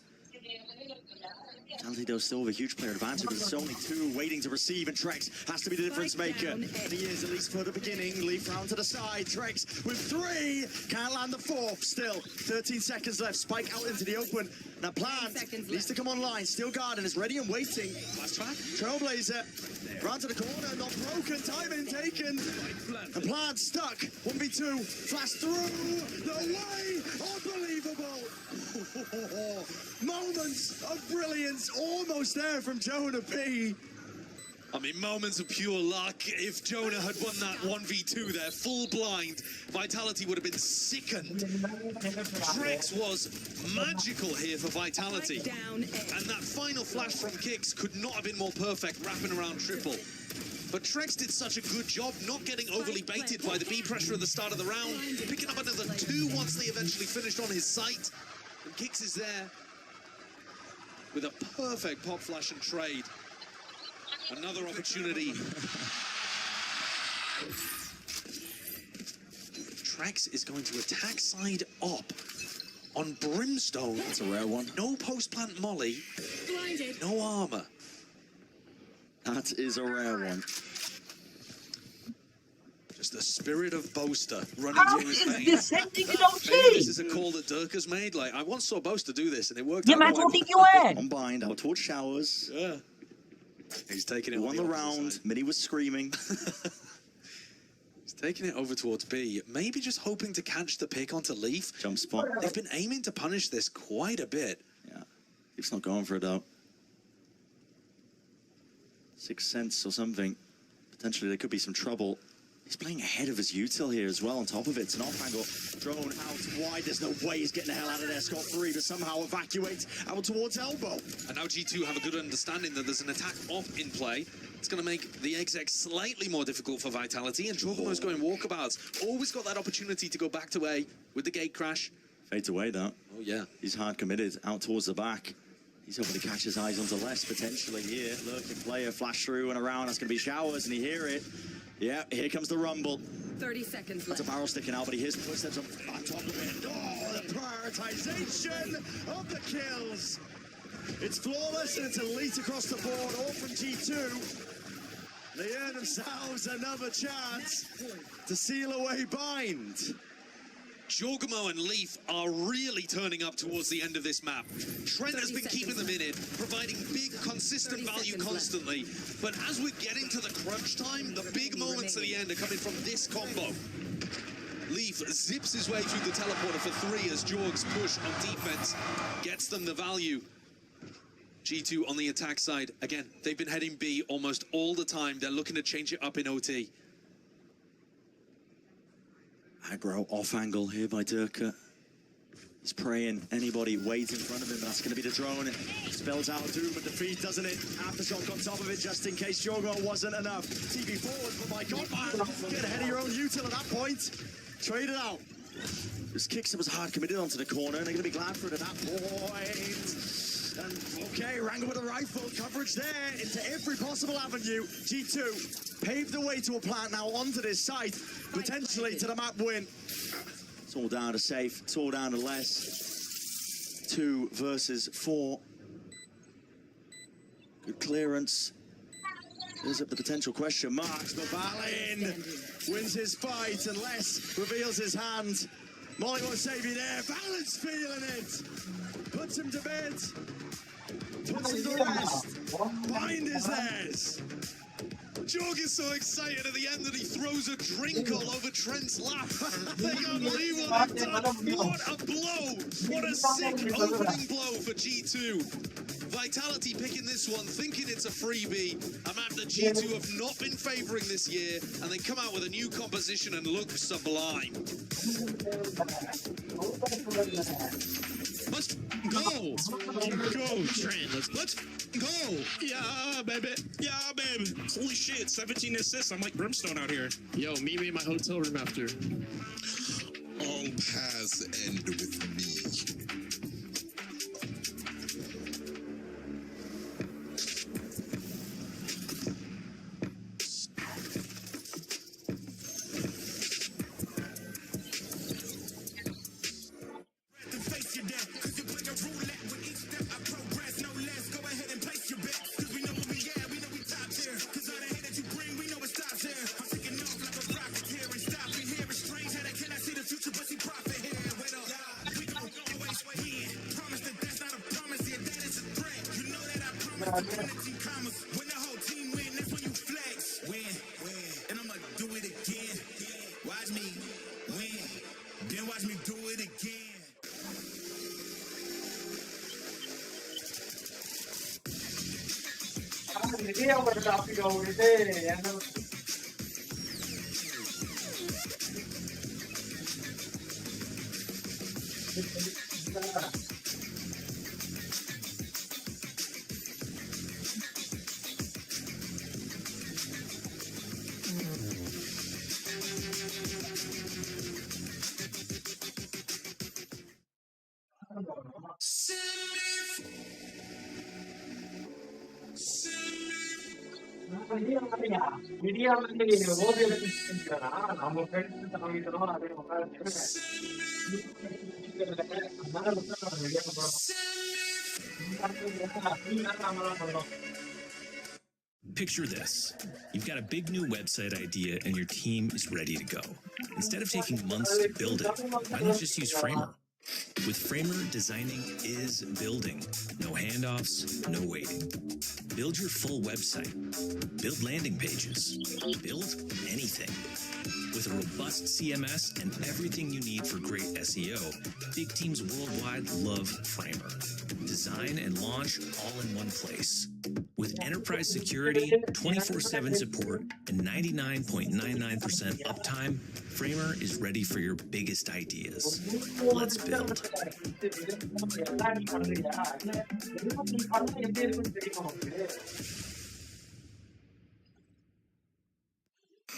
Vitality though still with a huge player advantage, but there's only 2 waiting to receive, and Trex has to be the difference maker. And he is, at least for the beginning. Leaf round to the side. Trex with 3. Can't land the 4th still. 13 seconds left. Spike out into the open. Now Plant needs to come online. Still guarding, is ready and waiting. Last track. Trailblazer. Round to the corner. Not broken. Timing taken. And Plant stuck. 1v2. Flash through. No way. Unbelievable. Moments of brilliance. Almost there from Jonah P. I mean, moments of pure luck. If Jonah had won that 1v2 there, full blind, Vitality would have been sickened. Trex was magical here for Vitality. And that final flash from Kicks could not have been more perfect, wrapping around triple. But Trex did such a good job not getting overly baited by the B pressure at the start of the round, picking up another 2 once they eventually finished on his site. And Kicks is there with a perfect pop flash and trade. Another opportunity. Trex is going to attack side up on Brimstone. That's a rare one. No post-plant molly. Blinded. No armor. That is a rare one. Just the spirit of Boaster running through his veins. Maybe this is a call that Durka's made. Like, I once saw Boaster do this, and it worked out. Combined out towards Showers. Yeah. He's taking it on the round. Minnie was screaming. He's taking it over towards B. Maybe just hoping to catch the pick onto Leaf. Jump spot. They've been aiming to punish this quite a bit. Yeah. Leaf's not going for it, though. 6th sense or something. Potentially there could be some trouble. He's playing ahead of his util here as well on top of it. It's an off-angle drone out wide. There's no way he's getting the hell out of there. Scot-free to somehow evacuate out towards elbow. And now G2 have a good understanding that there's an attack off in play. It's going to make the exec slightly more difficult for Vitality. And Jorgamo's going walkabouts. Always got that opportunity to go back to A with the gate crash. Fades away, though. Oh, yeah. He's hard committed out towards the back. He's hoping to catch his eyes onto less potentially here. Lurking player, flash through and around. That's going to be Showers, and you hear it. Yeah, here comes the rumble. 30 seconds That's left. a barrel sticking out, but he hears footsteps on top of it. Oh, the prioritization of the kills. It's flawless, and it's elite across the board, all from G2. They earn themselves another chance to seal away Bind. Jorgamo and Leaf are really turning up towards the end of this map. Trent has been keeping them in it, providing big, consistent value constantly. But as we're getting to the crunch time, the big moments at the end are coming from this combo. Leaf zips his way through the teleporter for 3 as Jorg's push on defense gets them the value. G2 on the attack side. Again, they've been heading B almost all the time. They're looking to change it up in OT. Aggro off angle here by Durka. He's praying anybody waits in front of him. That's going to be the drone. It spells out doom and defeat, doesn't it? Aftershock on top of it just in case Jorgo wasn't enough. TV forward, but my God, man, get ahead of your own util at that point. Trade it out. This Kicks was hard committed onto the corner, and they're going to be glad for it at that point. And okay, Rango with a rifle, coverage there into every possible avenue. G2 paved the way to a plant now onto this site, potentially to the map win. It's all down to safe, it's all down to less. 2 versus 4. Good clearance. There's up the potential question marks, but Valin wins his fight and Les reveals his hand. Molly won't save you there. Valin's feeling it. Puts him to bed. Puts him to rest. Bind is theirs. Jorg is so excited at the end that he throws a drink all over Trent's lap. They can't believe what they've done. What a blow. What a sick opening blow for G2. Vitality picking this one, thinking it's a freebie. A map that G2 have not been favoring this year, and they come out with a new composition and look sublime. Let's go! Go, Trent. Let's go! Yeah, baby. Yeah, baby. Holy shit, 17 assists. I'm like Brimstone out here. Yo, meet me in my hotel room after. All paths end with me. Picture this. You've got a big new website idea and your team is ready to go. Instead of taking months to build it, why not just use Framer? With Framer, designing is building. No handoffs, no waiting. Build your full website. Build landing pages. Build anything. With a robust CMS and everything you need for great SEO, big teams worldwide love Framer. Design and launch all in one place. With enterprise security, 24/7 support, and 99.99% uptime, Framer is ready for your biggest ideas. Let's build.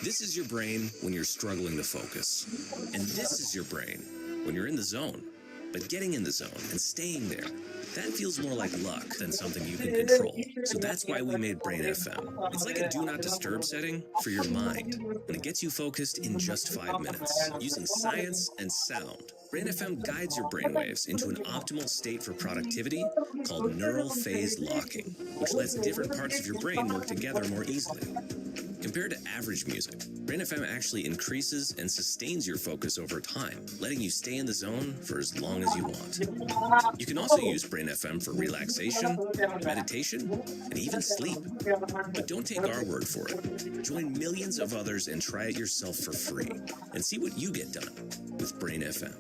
This is your brain when you're struggling to focus. And this is your brain when you're in the zone. But getting in the zone and staying there, that feels more like luck than something you can control. So that's why we made Brain FM. It's like a do not disturb setting for your mind, and it gets you focused in just 5 minutes. Using science and sound, Brain FM guides your brainwaves into an optimal state for productivity called neural phase locking, which lets different parts of your brain work together more easily. Compared to average music, Brain FM actually increases and sustains your focus over time, letting you stay in the zone for as long as you want. You can also use Brain FM for relaxation, meditation, and even sleep. But don't take our word for it. Join millions of others and try it yourself for free, and see what you get done with Brain FM.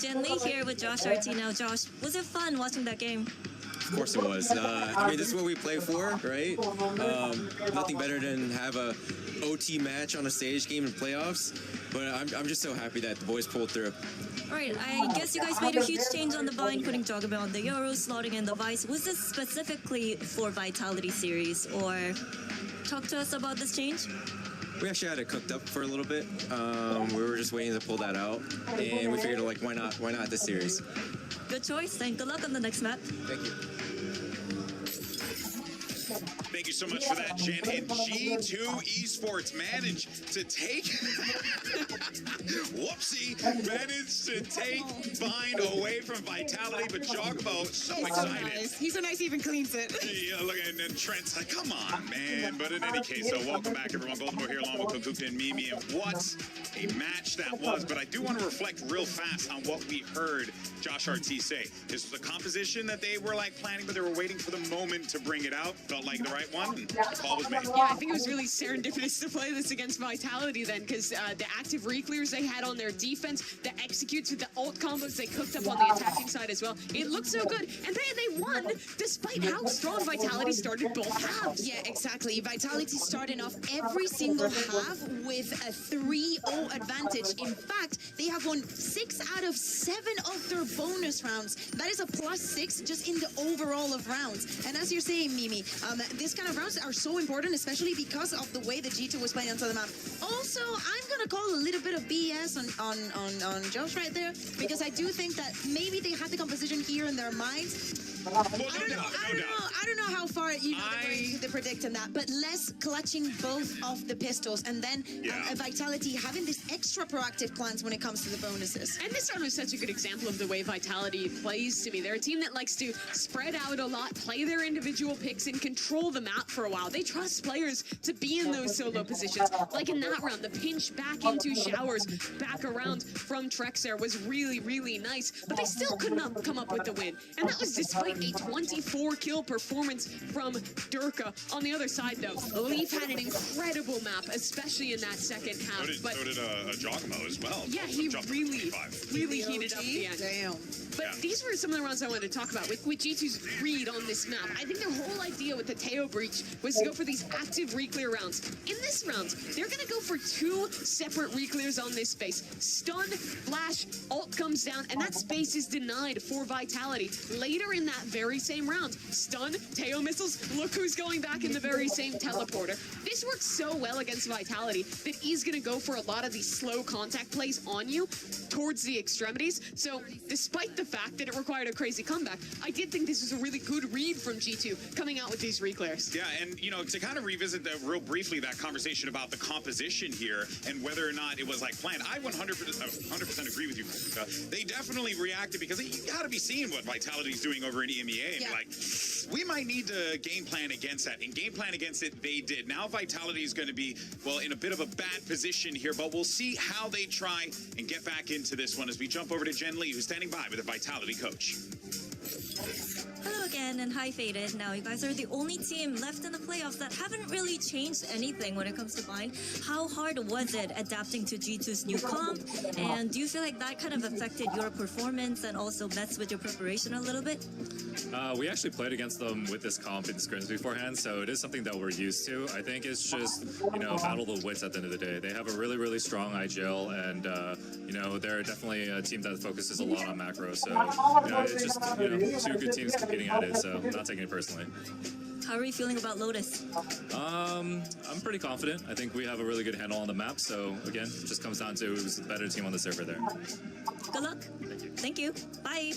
Jen Lee here with Josh RT now. Josh, was it fun watching that game? Of course it was. I mean, this is what we play for, right? Nothing better than have a OT match on a stage game in playoffs. But I'm just so happy that the boys pulled through. Right, I guess you guys made a huge change on the bind, putting Jogabel on the Euros, slotting in the Vice. Was this specifically for Vitality Series, or talk to us about this change? We actually had it cooked up for a little bit. We were just waiting to pull that out, and we figured, like, why not this series? Good choice, and good luck on the next map. Thank you. Thank you so much for that, Jen. And G2 Esports managed to take... Whoopsie! Managed to take Vine away from Vitality, but Jogbo, so excited. Nice. He's so nice he even cleans it. Yeah, look, and Trent's like, come on, man. But in any case, so welcome back, everyone. Golden Boy here along with Kukuk and Mimi. And what a match that was. But I do want to reflect real fast on what we heard Josh RT say. This was a composition that they were, like, planning, but they were waiting for the moment to bring it out. Felt like the right one, and the call was made. Yeah, I think it was really serendipitous to play this against Vitality then, because the active re-clears they had on their defense, the executes with the ult combos they cooked up on the attacking side as well. It looked so good, and they won despite how strong Vitality started both halves. Yeah, exactly. Vitality started off every single half with a 3-0 advantage. In fact, they have won 6 out of 7 of their bonus rounds. That is a +6 just in the overall of rounds. And as you're saying, Mimi, this kind of rounds are so important, especially because of the way the G2 was playing onto the map. Also, I'm gonna call a little bit of BS on Josh right there, because I do think that maybe they had the composition here in their minds. I don't know how far they're going to predict in that, but less clutching both of the pistols, and then Vitality having this extra proactive plans when it comes to the bonuses. And this round was such a good example of the way Vitality plays to me. They're a team that likes to spread out a lot, play their individual picks, and control the map for a while. They trust players to be in those solo positions. Like in that round, the pinch back into Showers, back around from Trexair was really, really nice, but they still could not come up with the win. And that was despite a 24-kill performance from Durka. On the other side, though, Leaf had an incredible map, especially in that second half. So did Jogamo as well. Yeah, he really heated up the end. Damn. But these were some of the rounds I wanted to talk about with G2's read on this map. I think their whole idea with the Teo breach was to go for these active re-clear rounds. In this round, they're going to go for 2 separate re-clears on this space. Stun, flash, ult comes down, and that space is denied for Vitality. Later in that very same round, stun, Teo missiles, look who's going back in the very same teleporter. This works so well against Vitality that he's going to go for a lot of these slow contact plays on you towards the extremities. So despite the fact that it required a crazy comeback, I did think this was a really good read from G2 coming out with these re-clears. Yeah, and you know, to kind of revisit real briefly that conversation about the composition here and whether or not it was like planned, I 100% agree with you. They definitely reacted because you got to be seeing what Vitality's doing over in EMEA, and like, we might need to game plan against that, and game plan against it they did. Now Vitality is going to be, well, in a bit of a bad position here, but we'll see how they try and get back into this one as we jump over to Jen Lee, who's standing by with the Vitality coach. Hello again, and hi Faded. Now you guys are the only team left in the playoffs that haven't really changed anything when it comes to Vine. How hard was it adapting to G2's new comp? And do you feel like that kind of affected your performance and also messed with your preparation a little bit? We actually played against them with this comp in scrims beforehand, so it is something that we're used to. I think it's just, battle the wits at the end of the day. They have a really, really strong IGL, and, they're definitely a team that focuses a lot on macro. So, it's just, 2 good teams competing at it, so I'm not taking it personally. How are you feeling about Lotus? I'm pretty confident. I think we have a really good handle on the map, so, again, it just comes down to who's the better team on the server there. Good luck. Thank you. Bye.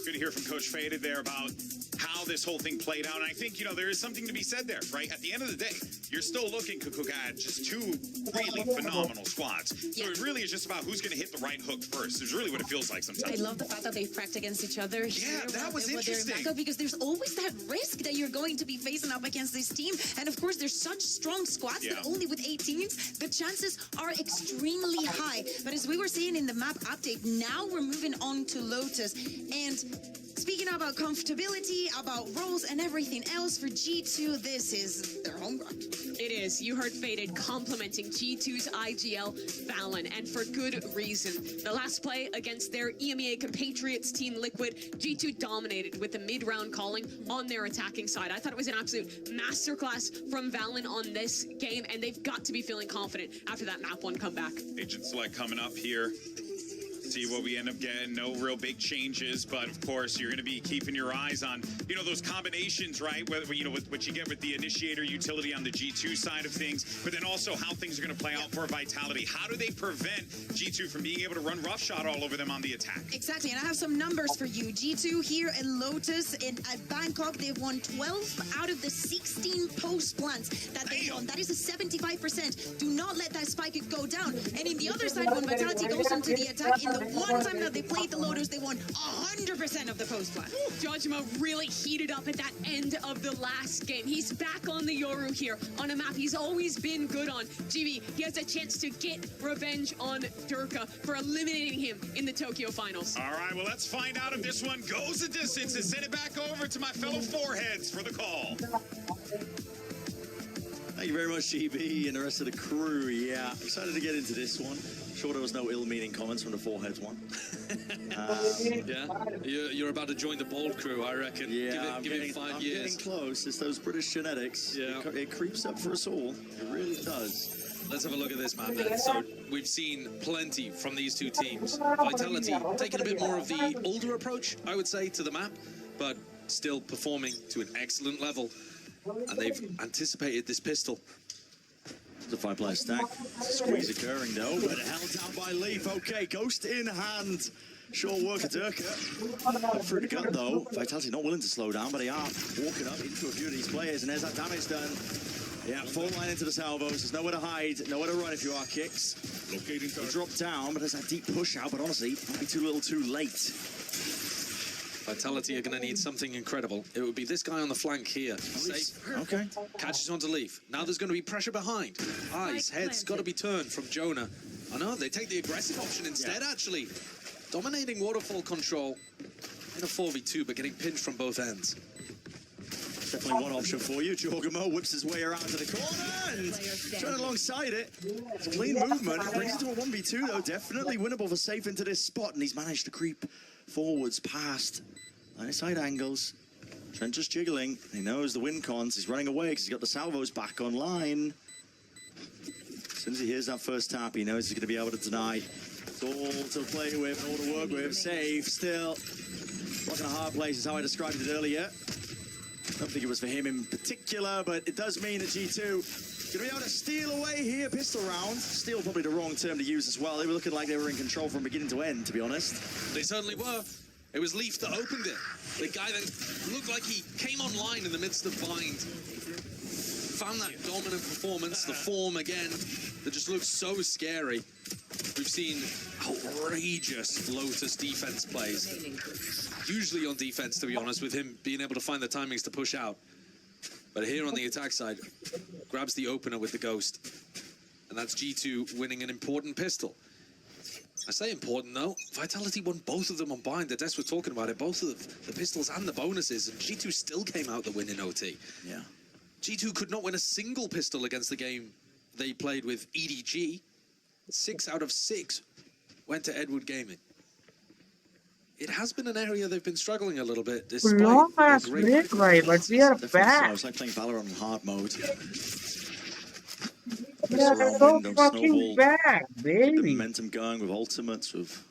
Good to hear from Coach Faded there about how this whole thing played out. And I think, there is something to be said there, right? At the end of the day, you're still looking, Kukuk, at just 2 really phenomenal squads. So it really is just about who's going to hit the right hook first. It's really what it feels like sometimes. I love the fact that they've cracked against each other. Yeah, that was interesting. Because there's always that risk that you're going to be facing up against this team. And of course, there's such strong squads that only with 8 teams, the chances are extremely high. But as we were saying in the map update, now we're moving on to Lotus. And speaking about comfortability, about roles and everything else, for G2, this is their home ground. It is. You heard Faded complimenting G2's IGL Valen, and for good reason. The last play against their EMEA compatriots team Liquid, G2 dominated with the mid-round calling on their attacking side. I thought it was an absolute masterclass from Valen on this game, and they've got to be feeling confident after that map 1 comeback. Agent select coming up here. See what we end up getting. No real big changes, but of course you're going to be keeping your eyes on, you know, those combinations, right? Whether, you know, what you get with the initiator utility on the G2 side of things, but then also how things are going to play out for Vitality. How do they prevent G2 from being able to run roughshod all over them on the attack? Exactly, and I have some numbers for you. G2 here in Lotus at Bangkok, they've won 12 out of the 16 post plans that they've won. That is a 75%. Do not let that spike go down. And in the other side, when Vitality goes into the attack, in the one time that they played the Lotus, they won 100% of the post plan. Jojima really heated up at that end of the last game. He's back on the Yoru here on a map he's always been good on. GB, he has a chance to get revenge on Durka for eliminating him in the Tokyo finals. All right, well, let's find out if this one goes the distance and send it back over to my fellow foreheads for the call. Thank you very much, GB, and the rest of the crew. Yeah, excited to get into this one. Sure there was no ill-meaning comments from the foreheads one. Yeah, you're about to join the bold crew, I reckon. Yeah, give it 5 years. I'm getting close. It's those British genetics. Yeah. It creeps up for us all. It really does. Let's have a look at this map then. So we've seen plenty from these two teams. Vitality taking a bit more of the older approach, I would say, to the map, but still performing to an excellent level. And they've anticipated this pistol. The 5-player stack. Squeeze occurring though, but held down by Leaf. Okay, Ghost in hand. Sure work at Durka. Through the gun though. Vitality not willing to slow down, but they are walking up into a few of these players, and there's that damage done. Yeah, full line into the salvos. There's nowhere to hide, nowhere to run if you are Kicks. They drop down, but there's that deep push out, but honestly, might be too little too late. Vitality are going to need something incredible. It would be this guy on the flank here. Safe. Okay. Catches onto Leaf. Now there's going to be pressure behind. Eyes, heads, got to be turned from Jonah. I know, they take the aggressive option instead, actually. Dominating waterfall control in a 4v2, but getting pinched from both ends. Definitely one option for you. Jorgamo whips his way around to the corner and trying alongside it. It's clean movement. Brings it to a 1v2 though. Definitely winnable for Safe into this spot, and he's managed to creep forwards past side angles. Trent just jiggling. He knows the win cons. He's running away because he's got the salvos back online. As soon as he hears that first tap, he knows he's going to be able to deny. It's all to play with, all to work with. Safe still. Rocking a hard place is how I described it earlier. I don't think it was for him in particular, but it does mean that G2 going to be able to steal away here. Pistol round. Steal probably the wrong term to use as well. They were looking like they were in control from beginning to end, to be honest. They certainly were. It was Leaf that opened it. The guy that looked like he came online in the midst of Bind. Found that dominant performance, the form again, that just looks so scary. We've seen outrageous Lotus defense plays. Usually on defense, to be honest, with him being able to find the timings to push out. But here on the attack side, grabs the opener with the Ghost. And that's G2 winning an important pistol. I say important though, Vitality won both of them on Bind. The Des were talking about it, both of the pistols and the bonuses, and G2 still came out the win in OT. Yeah. G2 could not win a single pistol against the game they played with EDG. 6 out of 6 went to Edward Gaming. It has been an area they've been struggling a little bit. Long ass break, right? But we are back. It's like playing Valorant on hard mode. We are so fucking back, baby. The momentum going with ultimates, with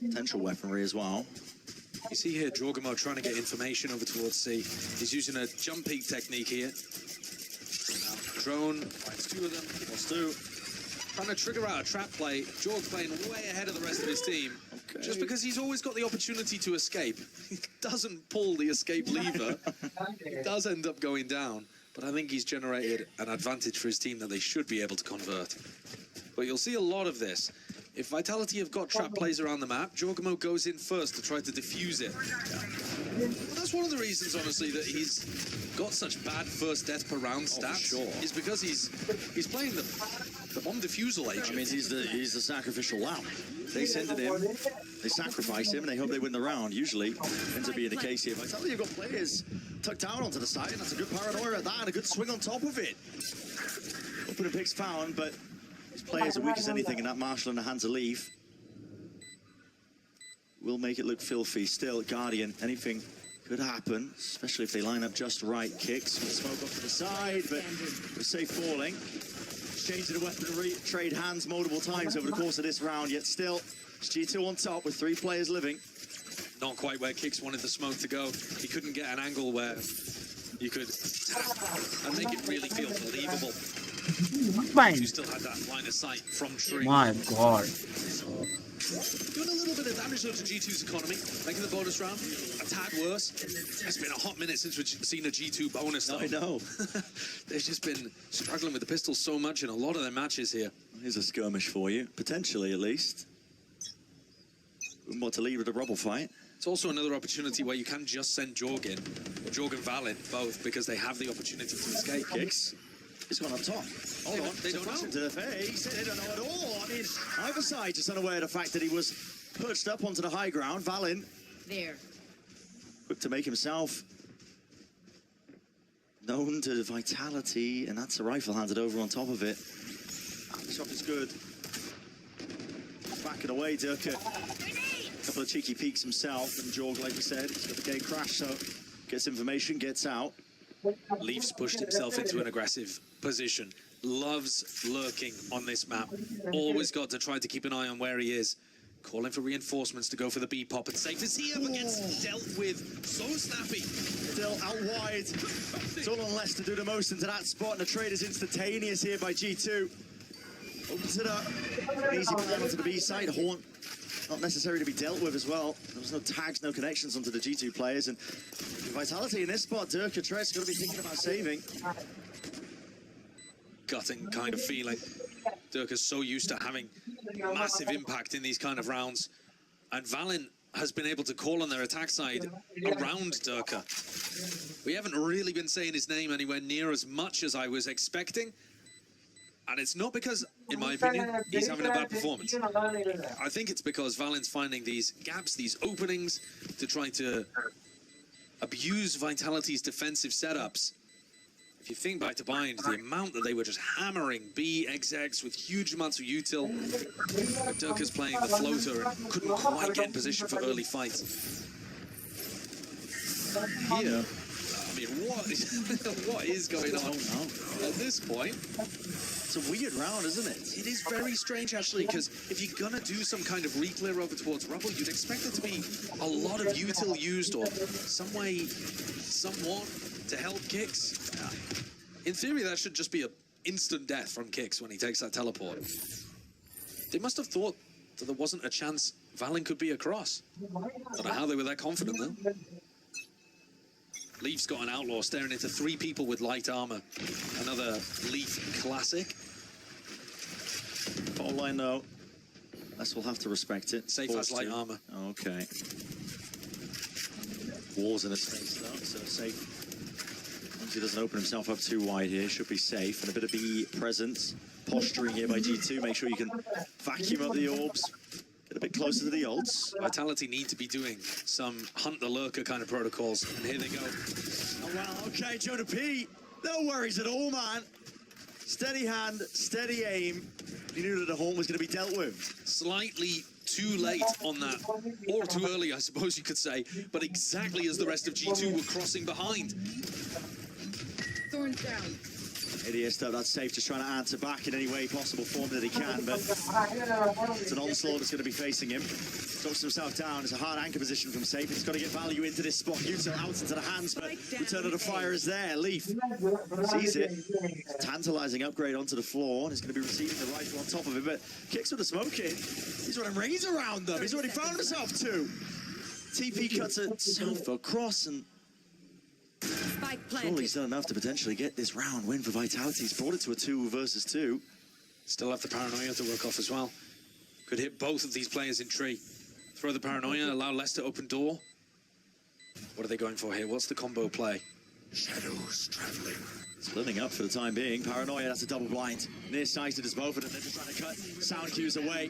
potential weaponry as well. You see here Jorgamo trying to get information over towards C. He's using a jump peek technique here. Now, drone finds 2 of them. What's 2? Trying to trigger out a trap play. Jorg playing way ahead of the rest of his team. Okay. Just because he's always got the opportunity to escape. He doesn't pull the escape lever. It does end up going down. But I think he's generated an advantage for his team that they should be able to convert. But you'll see a lot of this. If Vitality have got trap plays around the map, Jorgamo goes in first to try to defuse it. Well, that's one of the reasons, honestly, that he's got such bad first death per round stats. Is because he's playing the bomb defusal agent. I mean, he's the sacrificial lamb. They send it in, they sacrifice him, and they hope they win the round. Usually ends up being the case here. Vitality have got players tucked down onto the side, and that's a good paranoia at that, and a good swing on top of it. Opening picks found, but his players are weak as anything, and that Marshall in the hands of Leaf will make it look filthy. Still, Guardian, anything could happen, especially if they line up just right. Kicks, smoke off to the side, but we're safe falling. Exchanging the weaponry, trade hands multiple times over the course of this round, yet still, it's G2 on top with 3 players living. Not quite where Kicks wanted the smoke to go. He couldn't get an angle where you could tap and make it really feel believable. Fine. You still had that line of sight from tree. My God. Doing a little bit of damage though to G2's economy, making the bonus round a tad worse. It's been a hot minute since we've seen a G2 bonus though. I know. They've just been struggling with the pistols so much in a lot of their matches here. Here's a skirmish for you, potentially at least. What to lead with a rubble fight. It's also another opportunity where you can just send Jorg in, or Jorg and Valin, both, because they have the opportunity to escape. Kicks. It's gone up top. Hold on. They don't know. To the face. They don't know at all. I mean, either side just unaware of the fact that he was perched up onto the high ground. Valin. There. Quick to make himself known to Vitality, and that's a rifle handed over on top of it. The shot is good. Backing away, Durka. A couple of cheeky peeks himself, and Jorg, like we said, he's got the gate crash, so gets information, gets out. Leafs pushed himself into an aggressive position. Loves lurking on this map. Always got to try to keep an eye on where he is. Calling for reinforcements to go for the B pop. And safe as he ever gets dealt with. So snappy. Still out wide. It's all on Les to do the most into that spot, and the trade is instantaneous here by G2. Opens it up. An easy plan onto the B side. Horn, not necessary to be dealt with as well. There was no tags, no connections onto the G2 players. And Vitality in this spot, Durka Tress got to be thinking about saving. Gutting kind of feeling. Durka's so used to having massive impact in these kind of rounds. And Valin has been able to call on their attack side around Durka. We haven't really been saying his name anywhere near as much as I was expecting. And it's not because, in my opinion, he's having a bad performance. I think it's because Valin's finding these gaps, these openings, to try to abuse Vitality's defensive setups. If you think back to Bind, the amount that they were just hammering B, XX with huge amounts of util. Durka's playing the floater and couldn't quite get in position for early fights. Here, I mean, what is going on at this point? It's a weird round, isn't it? It is very strange, actually, because if you're going to do some kind of re-clear over towards Rubble, you'd expect it to be a lot of util used or some way, somewhat, to help Kicks. In theory, that should just be an instant death from Kicks when he takes that teleport. They must have thought that there wasn't a chance Valin could be across. Don't know how they were that confident, though. Leaf's got an outlaw staring into 3 people with light armor. Another Leaf classic. Bottom line, though, Les will have to respect it. Safe has light armor. Okay. Walls in his face, though, so safe. Once he doesn't open himself up too wide here, should be safe. And a bit of B presence. Posturing here by G2. Make sure you can vacuum up the orbs. Get a bit closer to the ults. Vitality need to be doing some hunt the lurker kind of protocols. And here they go. Oh, well, okay, Jonah P. No worries at all, man. Steady hand, steady aim. He knew that the horn was going to be dealt with. Slightly too late on that. Or too early, I suppose you could say. But exactly as the rest of G2 were crossing behind. Thorns down. ADS though, that's safe, just trying to answer back in any way possible form that he can, but it's an onslaught that's going to be facing him. Drops himself down, it's a hard anchor position from Safe. It's got to get value into this spot. Util out into the hands, but return of the fire is there. Leaf sees it. Tantalizing upgrade onto the floor, and he's going to be receiving the rifle on top of it, but Kicks with the smoke in. He's running rings around them. He's already found himself 2. TP cuts itself across, and surely he's done enough to potentially get this round win for Vitality. He's brought it to a 2 versus 2. Still have the paranoia to work off as well. Could hit both of these players in tree. Throw the paranoia, allow Les to open door. What are they going for here? What's the combo play? Shadows traveling. Splitting up for the time being. Paranoia, that's a double blind. Nearsighted as both of them. They're just trying to cut sound cues away.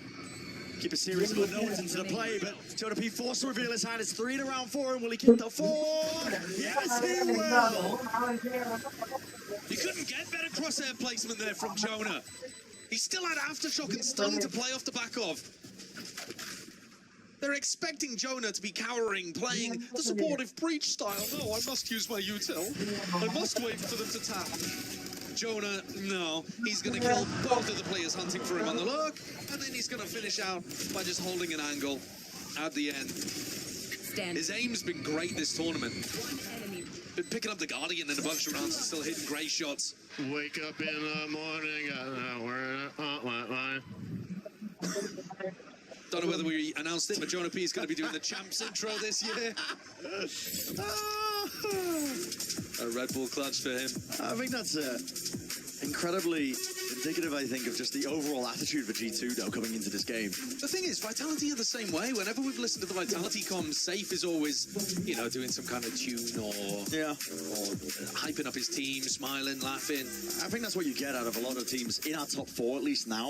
keep a series of unknowns into the play, but Jonah P forced to reveal his hand. It's 3 in round 4, and will he get the 4? Yes, he will! You couldn't get better crosshair placement there from Jonah. He still had Aftershock and Stun to play off the back of. They're expecting Jonah to be cowering, playing the supportive breach style. No, I must use my util. I must wait for them to tap. Jonah, no, he's going to kill both of the players hunting for him on the lurk, and then he's going to finish out by just holding an angle at the end. His aim's been great this tournament. Been picking up the Guardian in a bunch of rounds and still hitting great shots. Wake up in the morning, Don't know whether we announced it, but Jonah P is going to be doing the Champs intro this year. A Red Bull clutch for him. I think that's incredibly indicative, I think, of just the overall attitude for G2, though, coming into this game. The thing is, Vitality are the same way. Whenever we've listened to the Vitality comms, Safe is always, you know, doing some kind of tune or hyping up his team, smiling, laughing. I think that's what you get out of a lot of teams in our top 4, at least now.